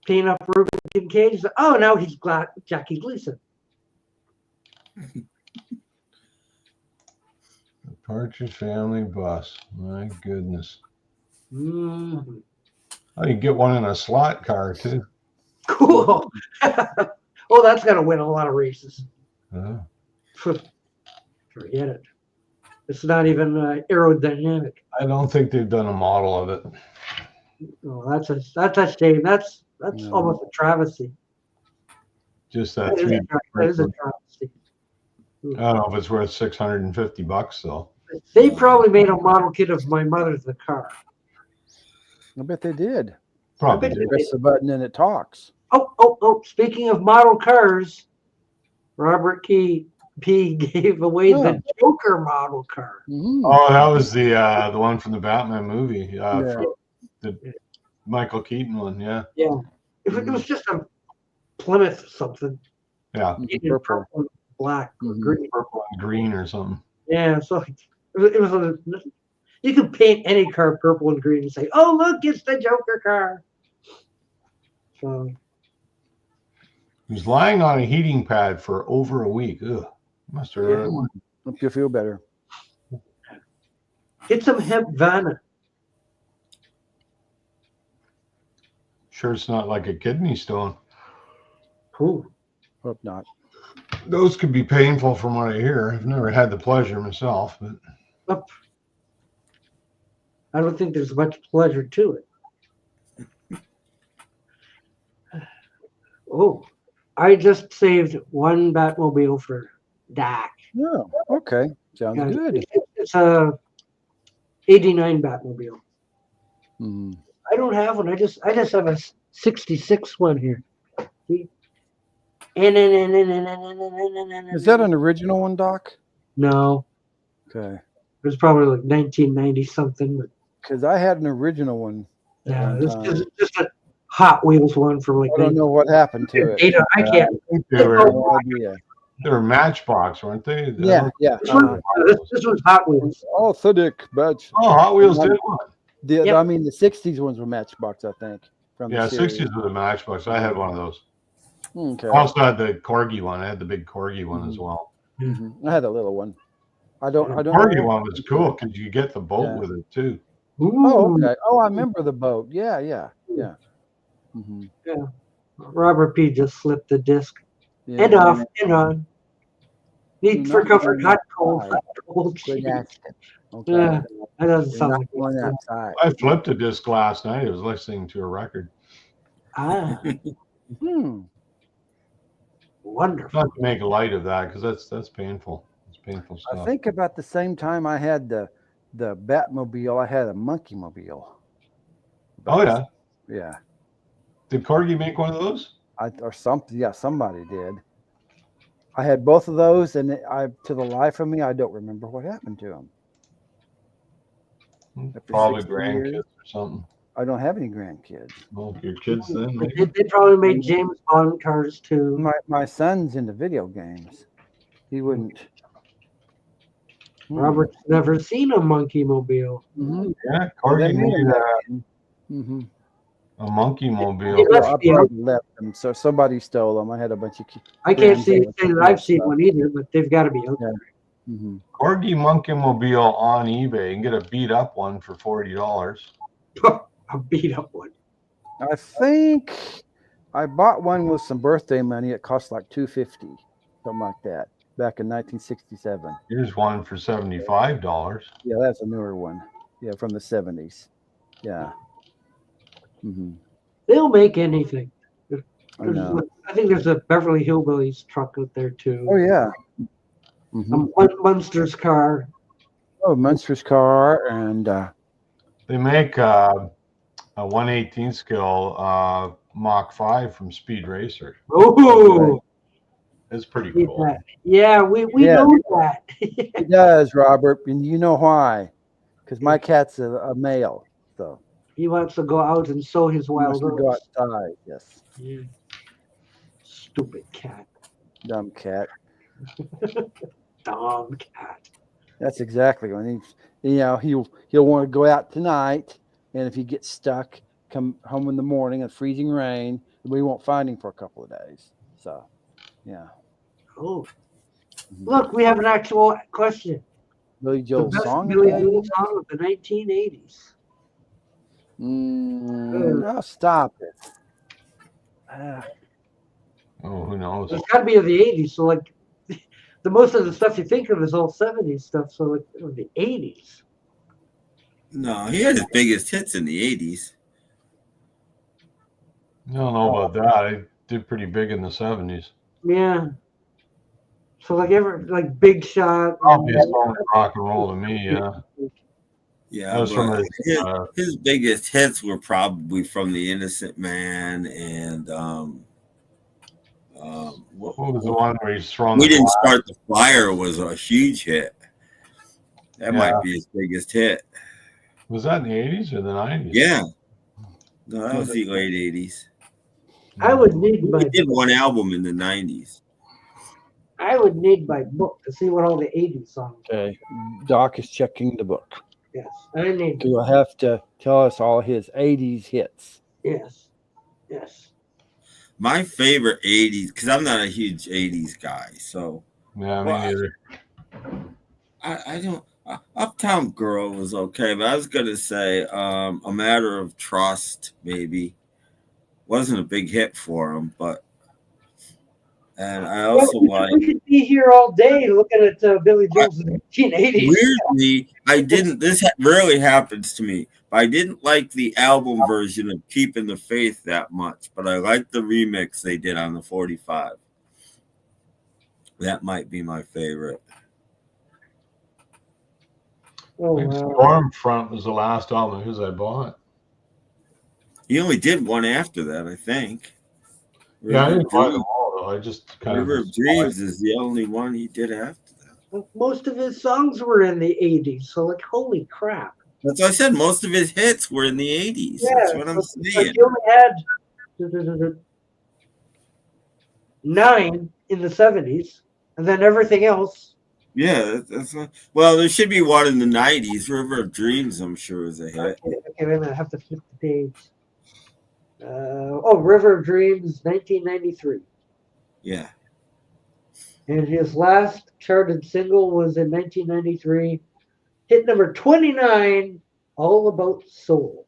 Paint up Reuben Kincaid. Oh, now he's Jackie Gleason. The Partridge Family bus. My goodness. Mm-hmm. Oh, you can get one in a slot car too. Cool. Oh, that's gonna win a lot of races. Forget it. It's not even aerodynamic. I don't think they've done a model of it. Oh, that's a shame. That's almost a travesty. Just that three. That is a travesty. I don't know if it's worth $650 though. They probably made a model kit of my mother's the car. I bet they did. Probably did. Press the button and it talks. Oh! Speaking of model cars, Robert P. gave away the Joker model car. Mm-hmm. Oh, that was the one from the Batman movie. The Michael Keaton one. Yeah. Yeah. It was just a Plymouth something. Yeah. Purple and black, green. Purple and green or something. Yeah. So it was you could paint any car purple and green and say, "Oh, look, it's the Joker car." So he was lying on a heating pad for over a week. Ugh, must have hurt him. Hope you feel better. Get some hemp Vanna. Sure, it's not like a kidney stone. Cool. Hope not. Those could be painful from what I hear. I've never had the pleasure myself, but I don't think there's much pleasure to it. Oh, I just saved one Batmobile for Dak. Oh, okay. Sounds good. It's a 89 Batmobile. Mm-hmm. I don't have one. I just have a 66 one here. See? Is that an original one, Doc? No. Okay. It was probably like 1990 something. Because I had an original one. Yeah, this is just a Hot Wheels one from like. I don't know what happened to it. I can't. They were Matchbox, weren't they? Yeah. This was Hot Wheels. Oh, Thick Batch. Oh, Hot Wheels did one. I mean, the 60s ones were Matchbox, I think. From the 60s were the Matchbox. I had one of those. Okay. I also had the Corgi one. I had the big Corgi one as well. Mm-hmm. I had a little one. I don't. Corgi one was cool because you get the boat with it too. Oh, okay. Oh, I remember the boat. Yeah. Mm-hmm. Yeah. Robert P. just slipped the disc. Yeah. And off and on. Need for comfort, hot, cold. Okay. Yeah, that doesn't sound like one outside. I flipped a disc last night. I was listening to a record. Wonderful. Not to make light of that because that's painful. It's painful stuff. I think about the same time I had the Batmobile, I had a Monkey Mobile. Oh yeah. Yeah. Did Corgi make one of those? Somebody did. I had both of those, and to the life of me, I don't remember what happened to them. Probably grandkids or something. I don't have any grandkids. Well, your kids then. They probably made James Bond cars too. My son's into video games. He wouldn't. Robert's never seen a Monkey Mobile. Mm-hmm. Yeah, Corgi made a Monkey Mobile. I probably left them, so somebody stole them. I had a bunch of. I can't say that I've seen one either, but they've got to be out there. Mm-hmm. Corgi Monkey Mobile on eBay. You can get a beat up one for $40. A beat up one. I think I bought one with some birthday money. It cost like $250, something like that, back in 1967. Here's one for $75. Yeah, that's a newer one. Yeah, from the 70s. Yeah. Mm-hmm. They'll make anything. I think there's a Beverly Hillbillies truck out there too. Oh yeah. Mm-hmm. Munster's car. Oh, Munster's car, and they make a 1/18 scale Mach 5 from Speed Racer. Oh, it's pretty cool. Yeah, we know that. It does, Robert, and you know why? Because my cat's a male, so he wants to go out and sow his wild oats. Go outside. Yes. Yeah. Stupid cat. Dumb cat. Dumb cat. That's exactly when he'll want to go out tonight, and if he gets stuck, come home in the morning in freezing rain, we won't find him for a couple of days. So, yeah. Oh, look, we have an actual question. Billy Joel song. Billy Joel song of the 1980s. No, stop it. Who knows? It's got to be of the 80s. So, like, the most of the stuff you think of is all 70s stuff. So, like, the 80s. No, he had his biggest hits in the 80s. I don't know about that. He did pretty big in the 70s. Yeah. So, like Big Shot. Obvious rock and roll to me, yeah. Yeah, his biggest hits were probably from The Innocent Man and what was the one where he's throwing? We Didn't Start the Fire was a huge hit. That might be his biggest hit. Was that in the 80s or the 90s? Yeah. No, that was the late 80s. I would need He did one album in the 90s. I would need my book to see what all the 80s songs are. Okay. Doc is checking the book. Yes, I need. You'll have to tell us all his 80s hits. Yes. Yes. My favorite 80s, because I'm not a huge 80s guy, so. Yeah, me neither. I don't. Uptown Girl was okay, but I was going to say A Matter of Trust, maybe. Wasn't a big hit for him, but. And I also we could be here all day looking at Billy Joel's 1980s. Weirdly, I didn't. This rarely happens to me. But I didn't like the album version of "Keeping the Faith" that much, but I liked the remix they did on the 45. That might be my favorite. Oh, Stormfront was the last album of his I bought. He only did one after that, I think. Yeah, I didn't buy them all though. I just kind River of Dreams is the only one he did after that. Most of his songs were in the 80s, so like, holy crap. That's what I said. Most of his hits were in the 80s. Yeah, that's what I'm saying. He only had 9 in the 70s, and then everything else. Yeah, that's not, well, there should be one in the 90s. River of Dreams, I'm sure, is a hit. Okay, wait a minute. I have to flip the page. River of Dreams, 1993. Yeah. And his last charted single was in 1993. Hit number 29, All About Soul.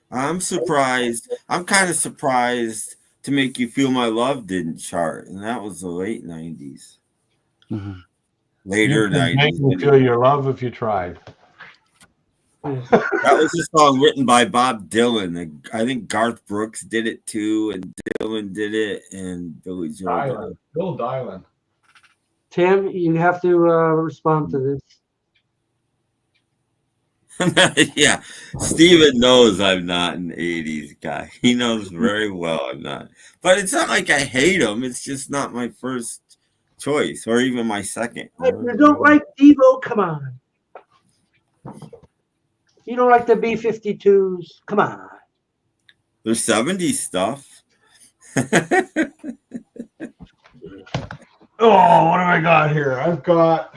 I'm surprised. I'm kind of surprised To Make You Feel My Love didn't chart, and that was the late 90s. Mm-hmm. Later 90s. Make me feel your love if you tried. That was a song written by Bob Dylan. I think Garth Brooks did it too, and Dylan did it, and Billy Joel. Bill Dylan. Tim, you have to respond to this. Yeah, Steven knows I'm not an 80s guy. He knows very well I'm not. But it's not like I hate him. It's just not my first choice, or even my second. You don't like Devo? Come on. You don't like the B-52s? Come on. There's 70s stuff. Oh, what have I got here? I've got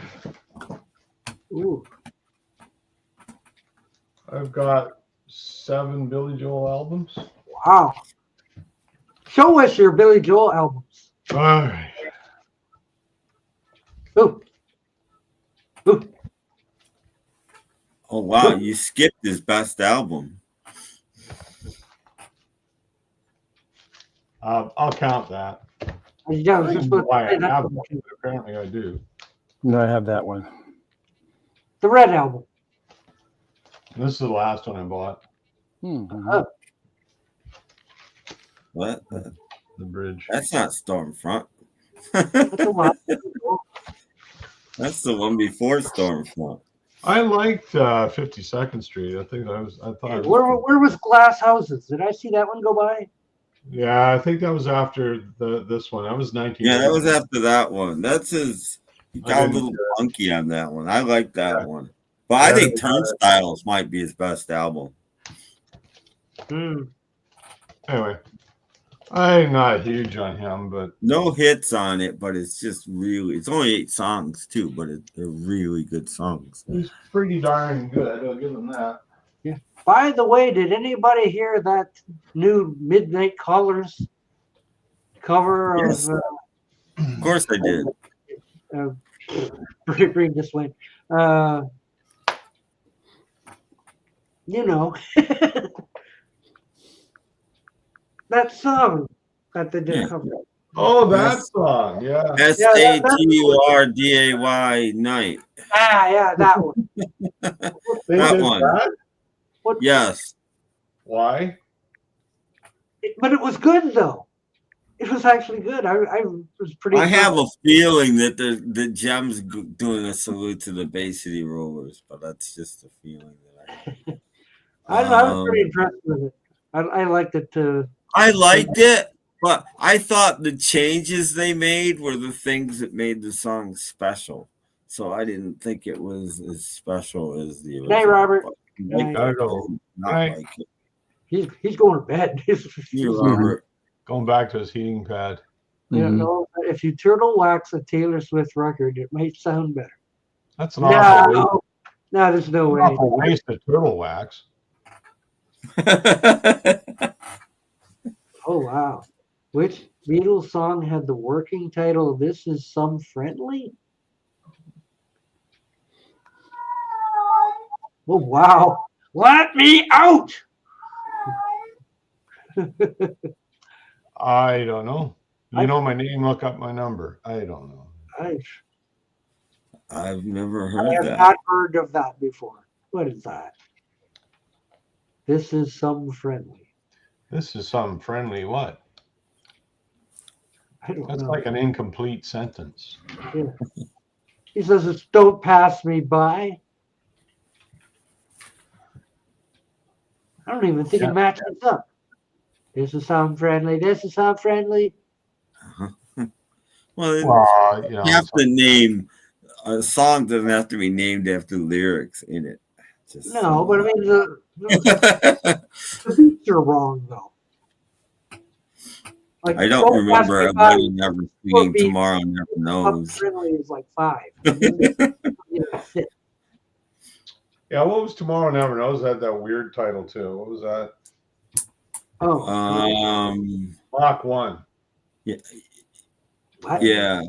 I've got 7 Billy Joel albums. Wow. Show us your Billy Joel albums. All right. Ooh. Ooh. Oh, wow. You skipped his best album. I'll count that. Yeah, apparently I do. No, I have that one. The Red Album. This is the last one I bought. Mm-hmm. What? The bridge. That's not Stormfront. That's a lot. That's the one before Stormfront. I liked 52nd Street. I thought. Where was Glass Houses? Did I see that one go by? Yeah, I think that was after this one. That was 19. Yeah, that was after that one. That's his. He got a little funky on that one. I like that one. But I think Turnstiles might be his best album. Anyway, I'm not huge on him, but no hits on it. But it's just really. It's only 8 songs too, but they're really good songs. He's pretty darn good. I'll give him that. Yeah. By the way, did anybody hear that new Midnight Callers cover Yes. Of course I did. Bring this way. You know, that song that they did cover. Oh, that song, yeah. SATURDAY night. Yeah, that one. That one. What? Yes. Why? But it was good though. It was actually good. I was pretty. I have a feeling that the Gem's doing a salute to the Bay City Rollers, but that's just a feeling that I have. I was pretty impressed with it. I liked it too. I liked it, but I thought the changes they made were the things that made the song special. So I didn't think it was as special as the original. Hey, Robert. He's going to bed. Robert. Going back to his heating pad. You know, if you turtle wax a Taylor Swift record, it might sound better. That's an awful waste. No, there's no way. Awful waste of turtle wax. Oh wow! Which Beatles song had the working title "This Is Some Friendly"? Oh wow! Let me out! I don't know. You know my name. Look up my number. I don't know. I've never heard that. I have not heard of that before. What is that? This is some friendly. This is some friendly what? I don't That's know. like an incomplete sentence. Yeah. He says it's "Don't pass me by." I don't even think it matches up. This is sound friendly. This is sound friendly. Well, you have to name a song. Doesn't have to be named after lyrics in it. No, but I mean the beats are wrong though. Like, I don't remember everybody never singing "Tomorrow Never Knows." Friendly is like 5. Yeah, what was "Tomorrow Never Knows"? Had that weird title too. What was that? Oh, Mach 1. Yeah. What? Yeah.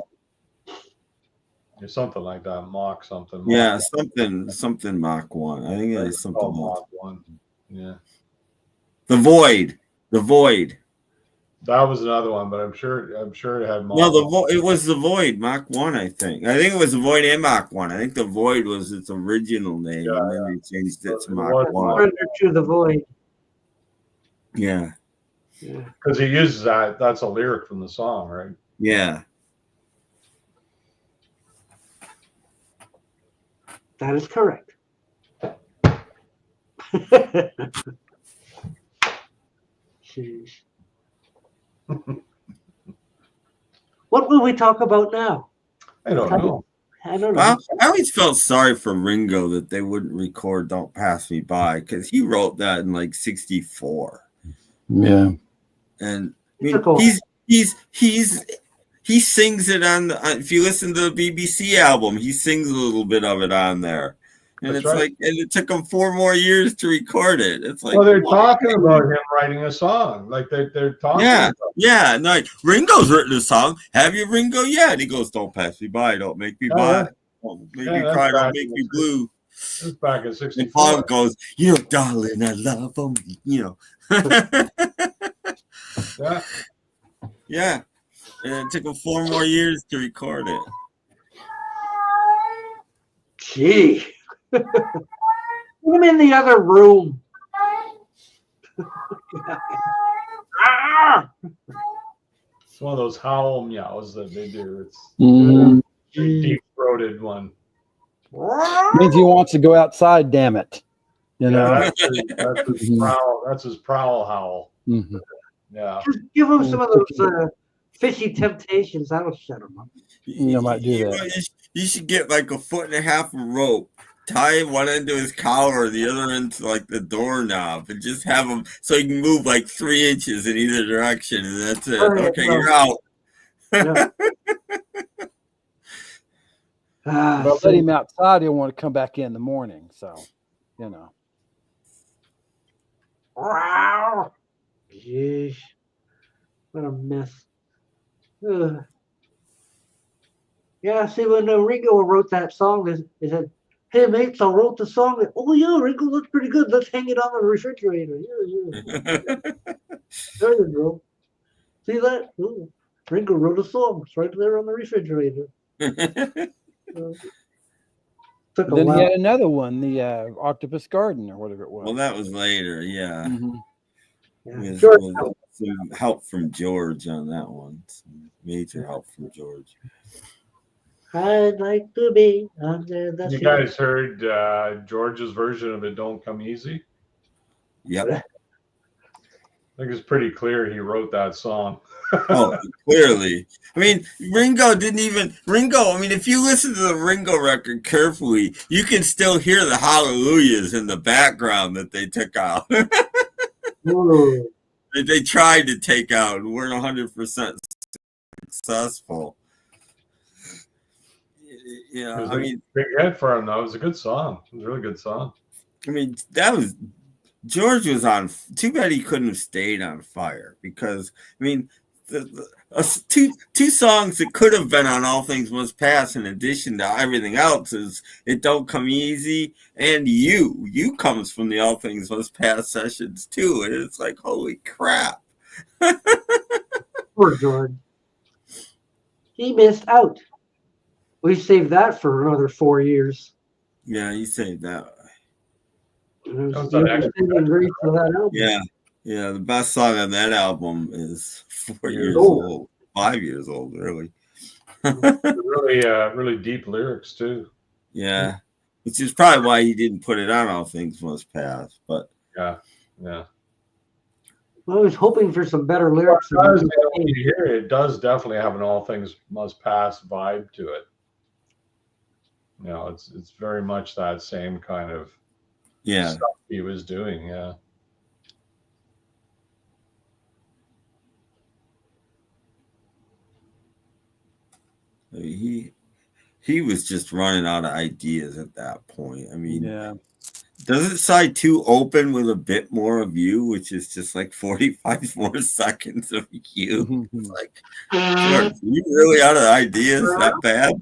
Or something like that. Mach something. Yeah, something Mach 1. I think it was something Mach 1. Yeah. The Void. That was another one, but I'm sure it had Mach. No, it was the Void, Mach 1, I think. I think it was the Void and Mach 1. I think the Void was its original name, and then they changed it to Mach 1. Surrender to the Void. Yeah. Because he uses that. That's a lyric from the song, right? Yeah. That is correct. Jeez. What will we talk about now? I don't know. I don't know. Well, I always felt sorry for Ringo that they wouldn't record "Don't Pass Me By" because he wrote that in like '64. Yeah, and I mean, he sings it on. If you listen to the BBC album, he sings a little bit of it on there, and That's it's right. like, and it took him 4 more years to record it. It's like, Well, they're talking about him writing a song. Like they're talking. Yeah, about yeah. And like Ringo's written a song. Have you, Ringo? Yeah. And he goes, "Don't pass me by. Don't make me buy. Don't make me cry. Don't make me blue." It's back in '64. And Paul goes, "You know, darling, I love him." You know. Yeah. Yeah. And it took him 4 more years to record it. Gee. Put him in the other room. It's one of those howl meows that they do. It's Mhm. a deep-throated one. Means he wants to go outside. Damn it! You know. That's his prowl. That's his prowl howl. Mm-hmm. Yeah. Just give him some of those fishy temptations. That'll shut him up. You might do that. You should get like 1.5 foot of rope, tie one end to his collar, the other end to like the doorknob, and just have him so he can move like 3 inches in either direction, and that's it. Okay, you're out. No. If I let him outside, he'll want to come back in the morning. So, you know. Wow. Jeez. What a mess. Ugh. Yeah, see, when Ringo wrote that song, he said, "Hey, mates, I wrote the song." Oh, yeah, Ringo looks pretty good. Let's hang it on the refrigerator. Yeah. There you go. See that? Ooh, Ringo wrote a song. It's right there on the refrigerator. Then he had another one, the Octopus Garden or whatever it was. Well, that was later, yeah. Mm-hmm. With some help from George on that one. Some major help from George. I'd like to be under the sea. You guys heard George's version of It Don't Come Easy? Yep. I think it's pretty clear he wrote that song. Oh, clearly. I mean, Ringo, if you listen to the Ringo record carefully, you can still hear the hallelujahs in the background that they took out. They tried to take out and weren't 100% successful. Yeah, I mean, big hit for him though. It was a good song. It was a really good song. I mean, George was on. Too bad he couldn't have stayed on Fire, because I mean, two songs that could have been on All Things Must Pass in addition to everything else is It Don't Come Easy and You comes from the All Things Must Pass sessions too, and it's like, holy crap. Poor George. He missed out. We saved that for another 4 years. Yeah, you saved that. Yeah, the best song on that album is 4 years old, 5 years old, really. Really deep lyrics too. Yeah, which is probably why he didn't put it on All Things Must Pass. But yeah. Well, I was hoping for some better lyrics. It does definitely have an All Things Must Pass vibe to it. You know, it's very much that same kind of stuff he was doing. Yeah. He was just running out of ideas at that point. I mean, doesn't side 2 open with a bit more of You, which is just like 45 more seconds of You? It's like, are you really out of ideas that bad?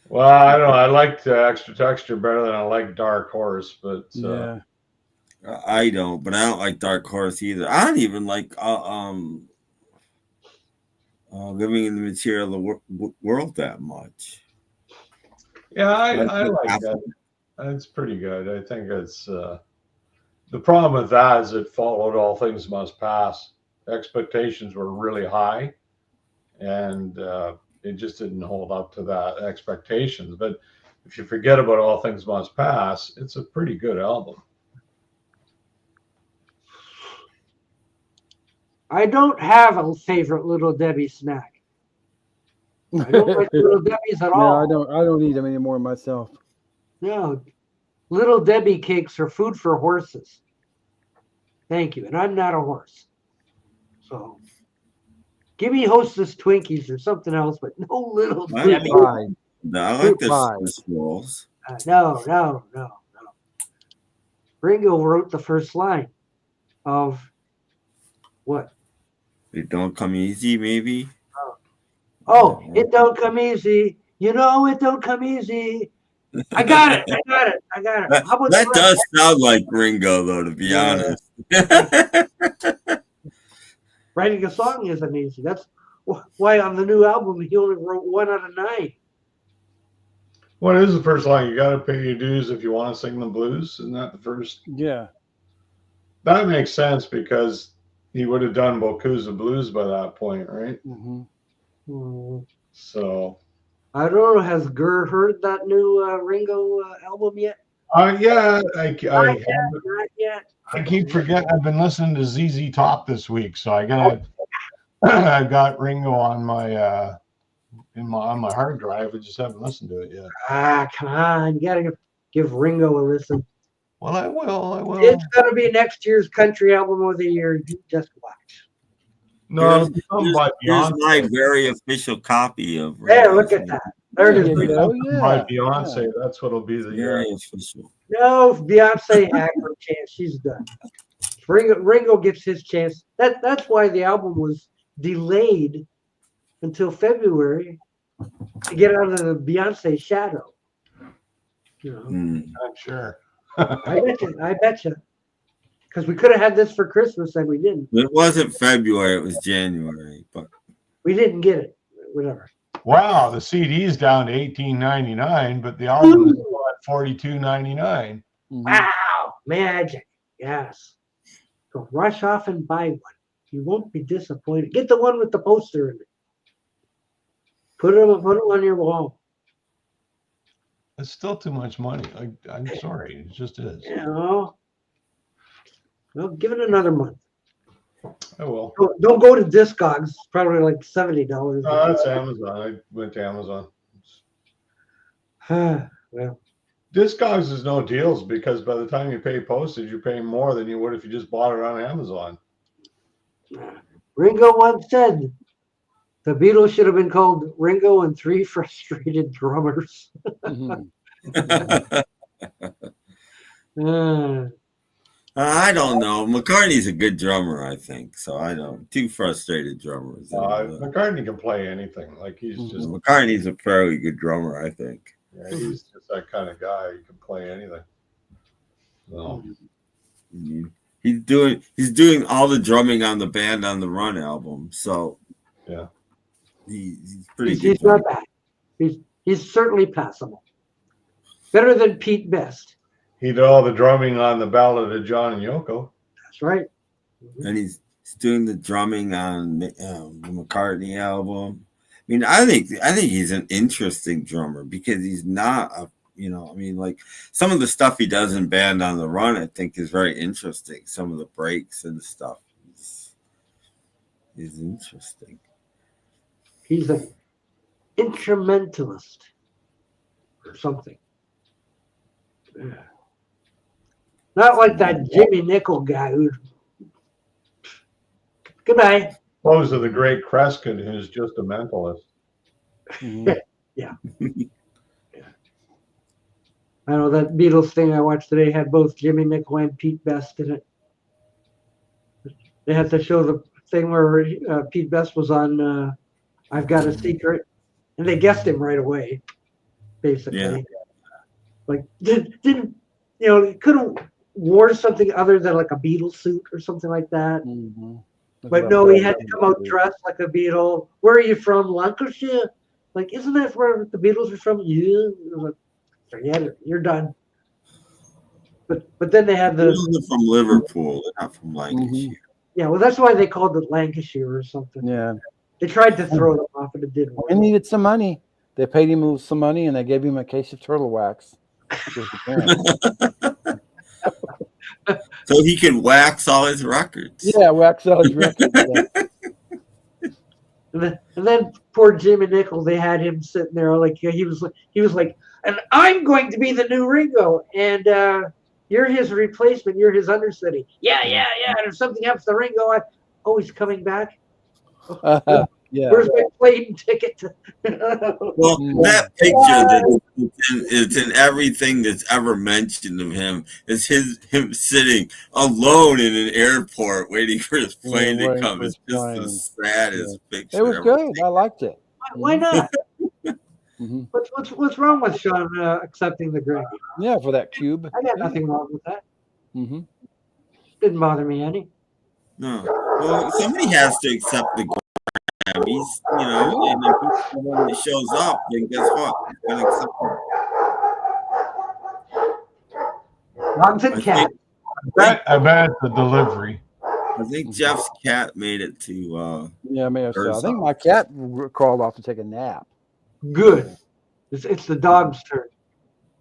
Well, I don't know. I liked Extra Texture better than I like Dark Horse, but I don't. But I don't like Dark Horse either. I don't even like Living in the Material World that much. Yeah, I like that. It's pretty good. I think it's the problem with that is it followed All Things Must Pass. Expectations were really high, and it just didn't hold up to that expectations. But if you forget about All Things Must Pass, it's a pretty good album. I don't have a favorite Little Debbie snack. I don't like Little Debbie's at all. No, I don't eat them anymore myself. No. Little Debbie cakes are food for horses. Thank you. And I'm not a horse. So give me Hostess Twinkies or something else, but no Little Debbie. No, I like the rolls. No. Ringo wrote the first line of what? It Don't Come Easy, maybe? Oh, it don't come easy. You know it don't come easy. I got it. How about that does sound like Ringo, though, to be honest. Writing a song isn't easy. That's why on the new album he only wrote 1 out of 9. What is the first line? You got to pay your dues if you want to sing the blues. Isn't that the first? Yeah. That makes sense because he would have done Bokuza Blues by that point, right? So. I don't know. Has Gurr heard that new Ringo album yet? Yeah, Not yet. I keep forgetting. I've been listening to ZZ Top this week, so I got Ringo on my on my hard drive. I just haven't listened to it yet. Come on, you gotta give Ringo a listen. Well, I will. It's gonna be next year's country album of the year. You just watch. No, here's my very official copy of Ringo. Yeah, look at that. There it is. By Beyonce, that's what'll be the year. No, Beyonce had her chance. She's done. Ringo gets his chance. That's why the album was delayed until February to get out of the Beyonce shadow. You know, I'm sure. I bet you. Because we could have had this for Christmas and we didn't. It wasn't February, it was January, but we didn't get it. Whatever. Wow, the CD's down to $18.99, but the album is still at $42.99. Wow, magic! Yes. So rush off and buy one. You won't be disappointed. Get the one with the poster in it. Put it on your wall. It's still too much money. I'm sorry, it just is. You know. Well, give it another month. I will. Don't go to Discogs. It's probably like $70. Oh, that's Amazon. I went to Amazon. Well, Discogs is no deals because by the time you pay postage, you're paying more than you would if you just bought it on Amazon. Ringo once said the Beatles should have been called Ringo and Three Frustrated Drummers. I don't know. McCartney's a good drummer, I think. So I don't. Two frustrated drummers. McCartney can play anything. Like he's just McCartney's a fairly good drummer, I think. Yeah, he's just that kind of guy. He can play anything. No. He's doing all the drumming on the Band on the Run album. So yeah, he's pretty good. He's not bad. He's certainly passable. Better than Pete Best. He did all the drumming on the Ballad of John and Yoko. That's right. And he's doing the drumming on the McCartney album. I mean, I think he's an interesting drummer because he's not like some of the stuff he does in Band on the Run, I think is very interesting. Some of the breaks and stuff is interesting. He's an instrumentalist or something. Yeah. Not like that Jimmy Nickel guy who. Goodbye. Those are the great Kreskin, who's just a mentalist. Yeah. I know that Beatles thing I watched today had both Jimmy Nickel and Pete Best in it. They had to show the thing where Pete Best was on I've Got a Secret, and they guessed him right away, basically. Yeah. Like, didn't he could have wore something other than like a Beatle suit or something like that. But no, he had to come out dressed like a Beatle. Where are you from? Lancashire? Like, isn't that where the Beatles are from? Yeah. Like, forget it. You're done. But then they had They're from Liverpool, they're not from Lancashire. Yeah, well, that's why they called it Lancashire or something. Yeah. They tried to throw them off, and it didn't work. He needed some money. They paid him some money, and they gave him a case of turtle wax. So he can wax all his records. Yeah, wax all his records. Yeah. And then poor Jimmy Nickel, they had him sitting there like he was like, and I'm going to be the new Ringo, and you're his replacement, you're his understudy. Yeah. And if something happens to Ringo, he's coming back. Yeah. Where's my plane ticket? Well, that picture is in everything that's ever mentioned of him. Is him sitting alone in an airport waiting for his plane to come. It's just the saddest picture. It was good. I liked it. Why not? What's wrong with Sean accepting the Grammy? Yeah, for that cube. I got nothing wrong with that. Didn't bother me any. No. Well, somebody has to accept the Grammys, and if when it shows up, then guess what? He's gonna accept them. Dogs and cats. I bet the delivery. I think Jeff's cat made it to. Yeah, may have so. I think my cat crawled off to take a nap. Good. It's the dog's turn.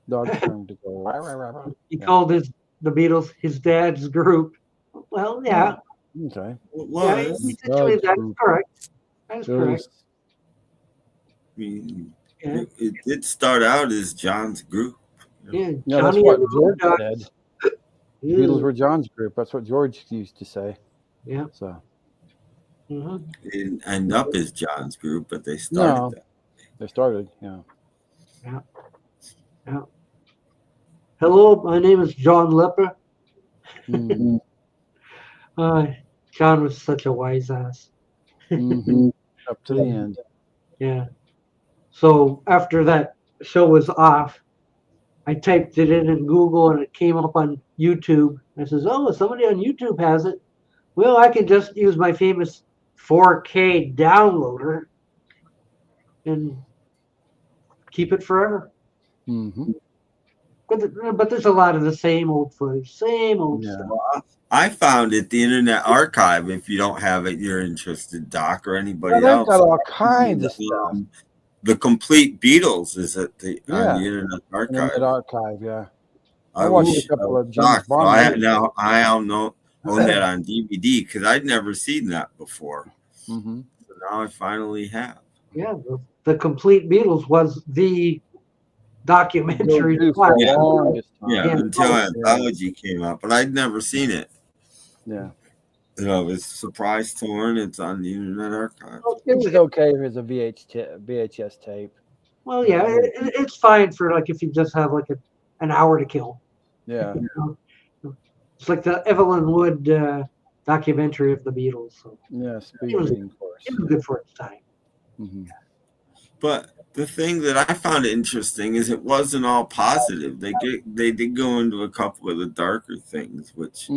Dog's turn to go. Rah. He called the Beatles his dad's group. Well, yeah. Okay. Well, Yeah, that's correct. That's correct. I mean, it did start out as John's group. Yeah, that's what George said. Beatles were John's group. That's what George used to say. Yeah. So. It didn't end up as John's group, but they started that. They started, yeah. Hello, my name is John Lepper. John was such a wise ass. Up to the end. Yeah. So after that show was off, I typed it in Google and it came up on YouTube. I says, "Oh, somebody on YouTube has it. Well, I can just use my famous 4K downloader and keep it forever." But there's a lot of the same old footage, same old stuff. Well, I found it the Internet Archive. If you don't have it, you're interested, Doc, or anybody else. Got all kinds of stuff. The complete Beatles is at on the Internet Archive. Internet Archive, yeah. I watched a couple of James Bond. I own that on DVD because I'd never seen that before. So now I finally have. Yeah, the complete Beatles was the documentary. Until Anthology came out, but I'd never seen it. Yeah. It's Surprise Torn. It's on the Internet Archive. It was okay if it was a VHS tape. Well, yeah, it's fine for like if you just have like an hour to kill. Yeah. It's like the Evelyn Wood documentary of the Beatles. So. Yes, it was good for its time. But the thing that I found interesting is it wasn't all positive. They did go into a couple of the darker things, which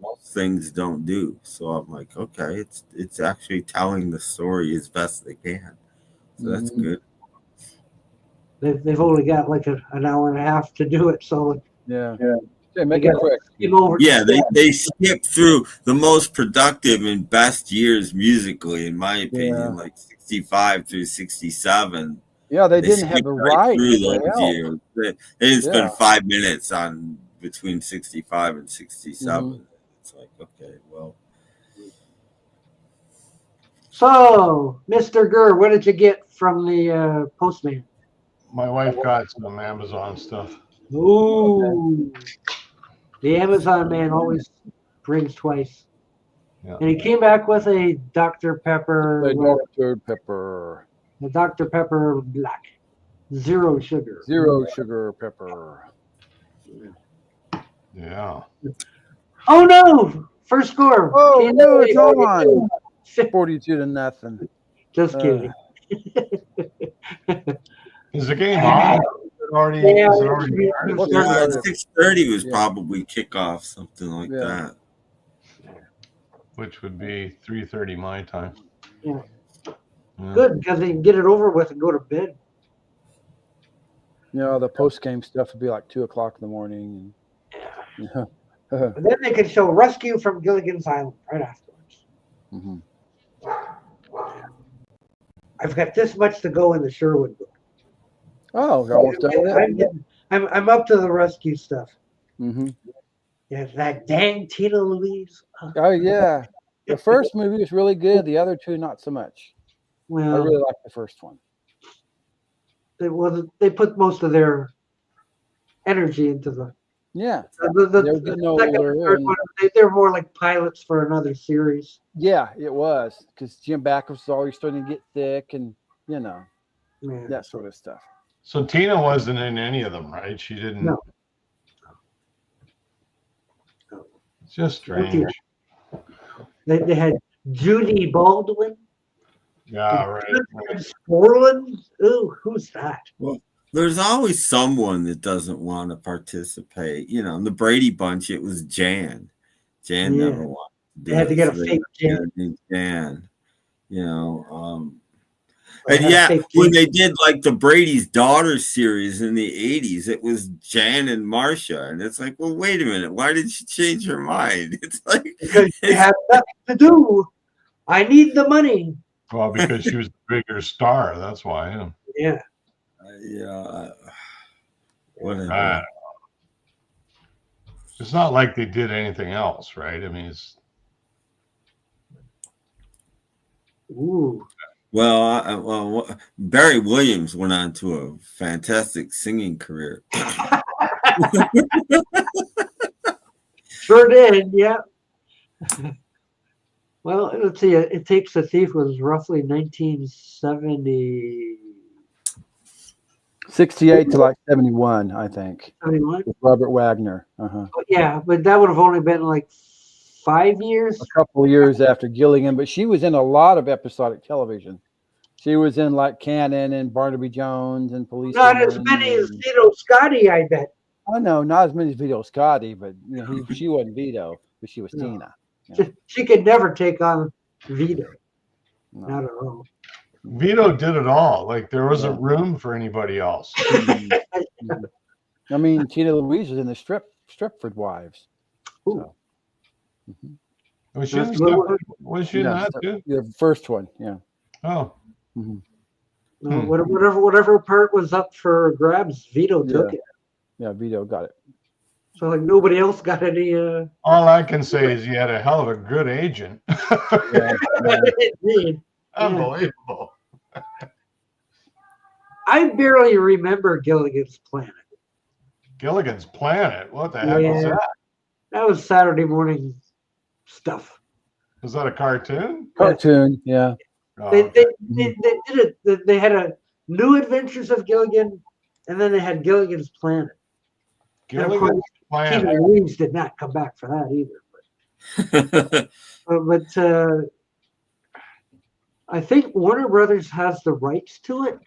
most things don't do. So I'm like, okay, it's actually telling the story as best they can. So that's good. They've only got like an hour and a half to do it, so make it quick. They skip through the most productive and best years musically, in my opinion, like 65 through 67. Yeah, they didn't have the right through those years. They didn't spend 5 minutes on between 65 and 67. It's like, okay, well. So, Mr. Gurr, what did you get from the postman? My wife got some Amazon stuff. Ooh. The Amazon man always brings twice. Yeah. And he came back with a Dr. Pepper. The Dr. Pepper Black. Zero sugar. Zero sugar pepper. Yeah. Oh, no. First score. Oh, no, it's on. 42-0. Just kidding. Is the game on? Already 6:30 was probably kickoff, something like that. Which would be 3:30 my time. Yeah. Good, because they can get it over with and go to bed. The post game stuff would be like 2:00 in the morning. And then they could show Rescue from Gilligan's Island right afterwards. I've got this much to go in the Sherwood book. Oh, you're almost done with it? I'm up to the rescue stuff. Yeah, that dang Tina Louise. Oh, yeah. The first movie was really good. The other two, not so much. Well, I really liked the first one. They put most of their energy into the. Yeah. The second, third one, they're more like pilots for another series. Yeah, it was. Because Jim Backus was always starting to get thick and, that sort of stuff. So Tina wasn't in any of them, right? She didn't. No. It's just strange. They had Judy Baldwin. Yeah, right. Sporland. Ooh, who's that? Well, there's always someone that doesn't want to participate. In the Brady Bunch, it was Jan. Jan never wanted to do it. They had to get a fake Jan. Jan. And yeah, when they did like the Brady's Daughter series in the 80s, it was Jan and Marcia. And it's like, well, wait a minute. Why did she change her mind? It's like, because she had nothing to do. I need the money. Well, because she was the bigger star. That's why. Yeah. Yeah. Whatever. It's not like they did anything else, right? I mean, it's. Ooh. Well, Barry Williams went on to a fantastic singing career. Sure did, yeah. Well, let's see. It Takes a Thief was roughly 1970. 68 to like 71, I think. 71? With Robert Wagner. Yeah, but that would have only been like 5 years. A couple of years after Gilligan, but she was in a lot of episodic television. She was in like Cannon and Barnaby Jones and Police. Not as many as Vito Scotti, I bet. Oh no, not as many as Vito Scotti, but she wasn't Vito, but she was Tina. Yeah. She could never take on Vito. No. Not at all. Vito did it all. Like there wasn't room for anybody else. I mean, Tina Louise was in the Stepford Wives. So. Was she in Stepford? Was she in that too? The first one, yeah. Oh. Whatever part was up for grabs, Vito took it. Yeah, Vito got it. So like nobody else got any. All I can say is he had a hell of a good agent. Unbelievable. I barely remember Gilligan's Planet. Gilligan's Planet? What the heck was that? That was Saturday morning stuff. Was that a cartoon? Cartoon, yeah. Oh, they did it. They had a New Adventures of Gilligan, and then they had Gilligan's Planet. Gilligan's Planet. Tina Louise did not come back for that either. But I think Warner Brothers has the rights to it,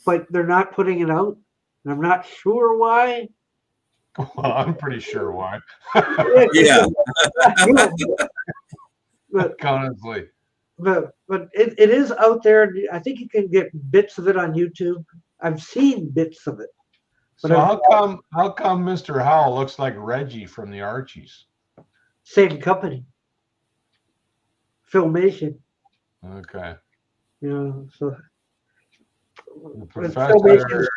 but they're not putting it out. And I'm not sure why. Well, I'm pretty sure why. Yeah. But honestly. But it is out there. I think you can get bits of it on YouTube. I've seen bits of it. But so how come Mr. Howell looks like Reggie from the Archies? Same company. Filmation. Okay. So the professor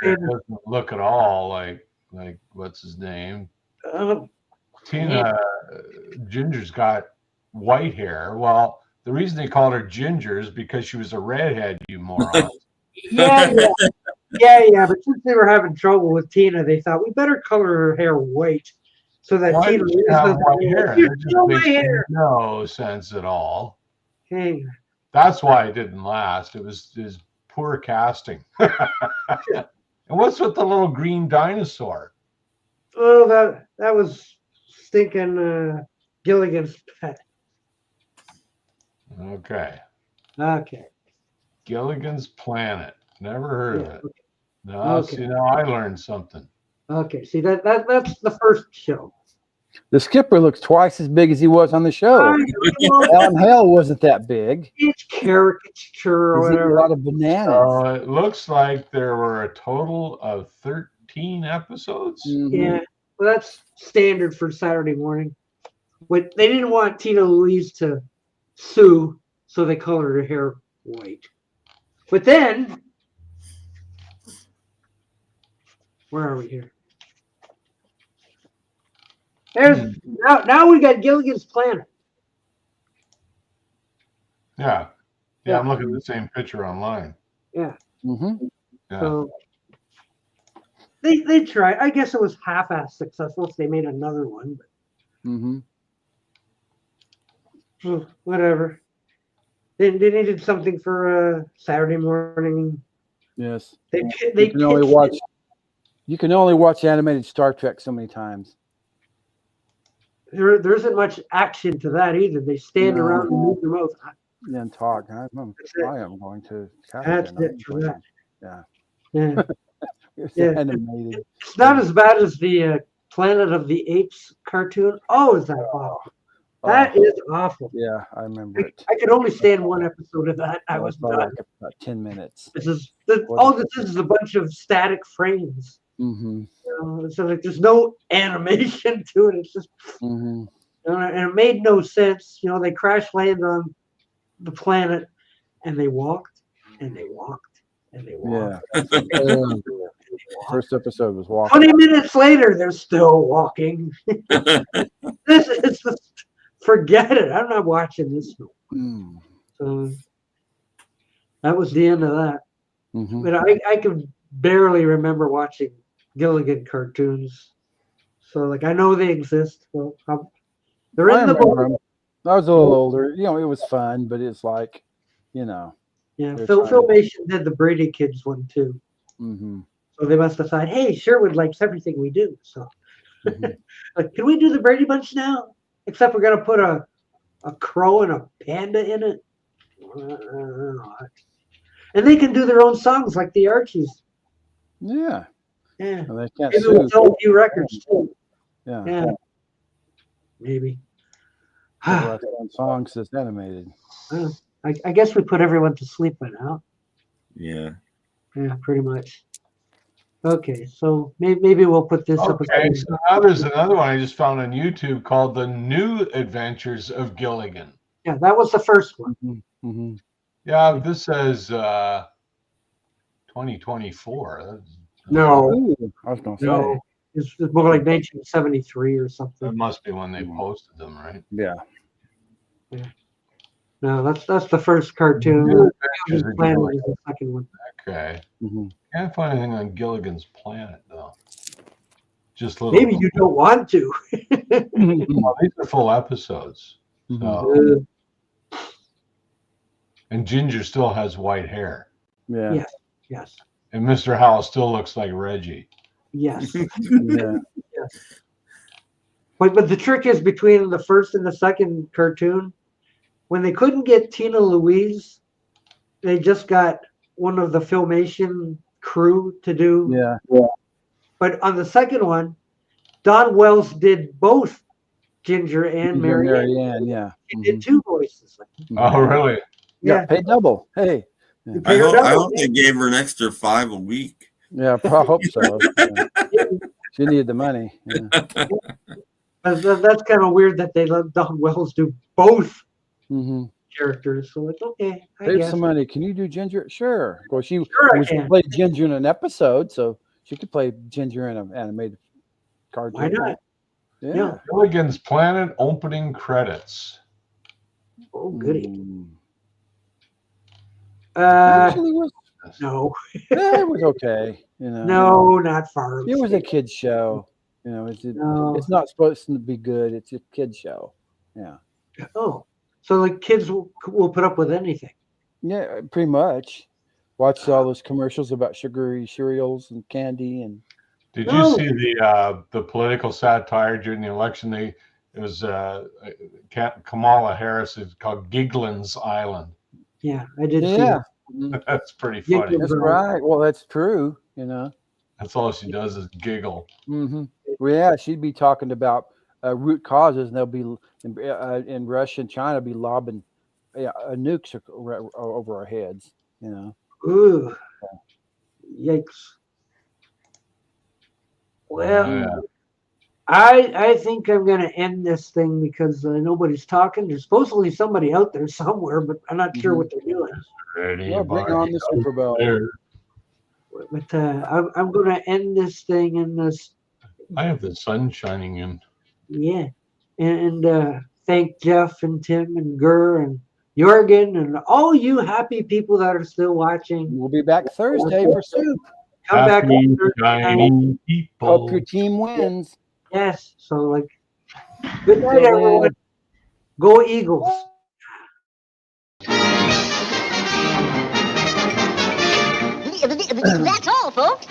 doesn't look at all like what's his name? Tina Ginger's got white hair. Well, the reason they called her Ginger is because she was a redhead, you moron. Yeah. But since they were having trouble with Tina, they thought we better color her hair white so that Why Tina does she have white hair? It just makes no sense at all. Hey. That's why it didn't last. It was poor casting. And what's with the little green dinosaur? Oh, that was stinking Gilligan's pet. Okay. Gilligan's Planet. Never heard of it. No, see, now I learned something. Okay, see that's the first show. The skipper looks twice as big as he was on the show. Alan Hale wasn't that big. It's caricature or whatever. A lot of bananas. It looks like there were a total of 13 episodes. Mm-hmm. Yeah, well, that's standard for Saturday morning. But they didn't want Tina Louise to sue, so they colored her hair white. But then, where are we here? There's now we got Gilligan's Planet. Yeah, I'm looking at the same picture online. Yeah. Mm-hmm. Yeah. So they tried. I guess it was half-assed successful. So they made another one. But whatever. They needed something for Saturday morning. Yes. They you can only watch animated Star Trek so many times. There isn't much action to that either. They stand around and move their mouth. And talk. I am going to. That's it for that. Yeah. Yeah. Animated. It's not as bad as the Planet of the Apes cartoon. Oh, is that awful? That is awful. Yeah, I remember it. I could only stand one episode of that. I was done. Like about 10 minutes. This is a bunch of static frames. Mm-hmm. So like, there's no animation to it. It's just, Mm-hmm. and it made no sense. They crash landed on the planet, and they walked, and they walked, and they walked. Yeah. First episode was walking. 20 minutes later, they're still walking. This is just, forget it. I'm not watching this. So that was the end of that. Mm-hmm. But I can barely remember watching Gilligan cartoons. So like I know they exist. So they're in the book. I was a little older. It was fun, but it's like, Yeah, Filmation did the Brady Kids one too. Mm-hmm. So they must have thought, hey, Sherwood likes everything we do. So like, can we do the Brady Bunch now? Except we're gonna put a crow and a panda in it. And they can do their own songs like the Archies. Yeah. Yeah. And they can't maybe we'll sell a few records too. Yeah. Maybe. Songs that's animated. I guess we put everyone to sleep by now. Yeah. Yeah, pretty much. Okay, so maybe we'll put this up. Okay, so now there's another one I just found on YouTube called The New Adventures of Gilligan. Yeah, that was the first one. Mm-hmm. Yeah, this says 2024. No. I was going to say. It's more like 1973 or something. That must be when they posted them, right? Yeah. No, that's the first cartoon. Planet is the second one. Okay. Mm-hmm. Can't find anything on Gilligan's Planet though. Just little. Maybe you don't want to. Well, these are full episodes. So. And Ginger still has white hair. Yeah. Yes. And Mr. Howell still looks like Reggie. Yes. Yeah. Yes. But the trick is between the first and the second cartoon, when they couldn't get Tina Louise, they just got one of the Filmation crew to do. Yeah. But on the second one, Don Wells did both Ginger and Marianne. Yeah. He did two voices. Oh, really? Yeah. Pay double. Hey. Yeah. I hope they gave her an extra $5 a week. Yeah, I hope so. Yeah. She needed the money. Yeah. That's kind of weird that they let Don Wells do both characters. So it's okay. Save some money. Can you do Ginger? Sure. Well, she can. played Ginger in an episode, so she could play Ginger in an animated cartoon. Why not? Yeah. Gilligan's Planet opening credits. Oh, goody. Actually was no. It was okay. No, not far. It was a kid's show. It's not supposed to be good. It's a kid's show. Yeah. Oh, so like kids will put up with anything. Yeah, pretty much. Watched all those commercials about sugary cereals and candy and. Did you see the political satire during the election? It was Kamala Harris. It's called Giglin's Island. Yeah, I did see that. That's pretty funny. That's right. Well, that's true. That's all she does is giggle. Mm-hmm. Well, yeah, she'd be talking about root causes, and they'll be in Russia and China be lobbing nukes over our heads. Ooh, yikes! Well, I think I'm going to end this thing because nobody's talking. There's supposedly somebody out there somewhere, but I'm not sure what they're doing. Ready? Bring on the Super Bowl. But I'm going to end this thing in this. I have the sun shining in. Yeah, and thank Jeff and Tim and Gur and Jorgen and all you happy people that are still watching. We'll be back Thursday for soup. Come back on Thursday. People. Hope your team wins. Yes. So good night, everyone. Go Eagles. That's all, folks.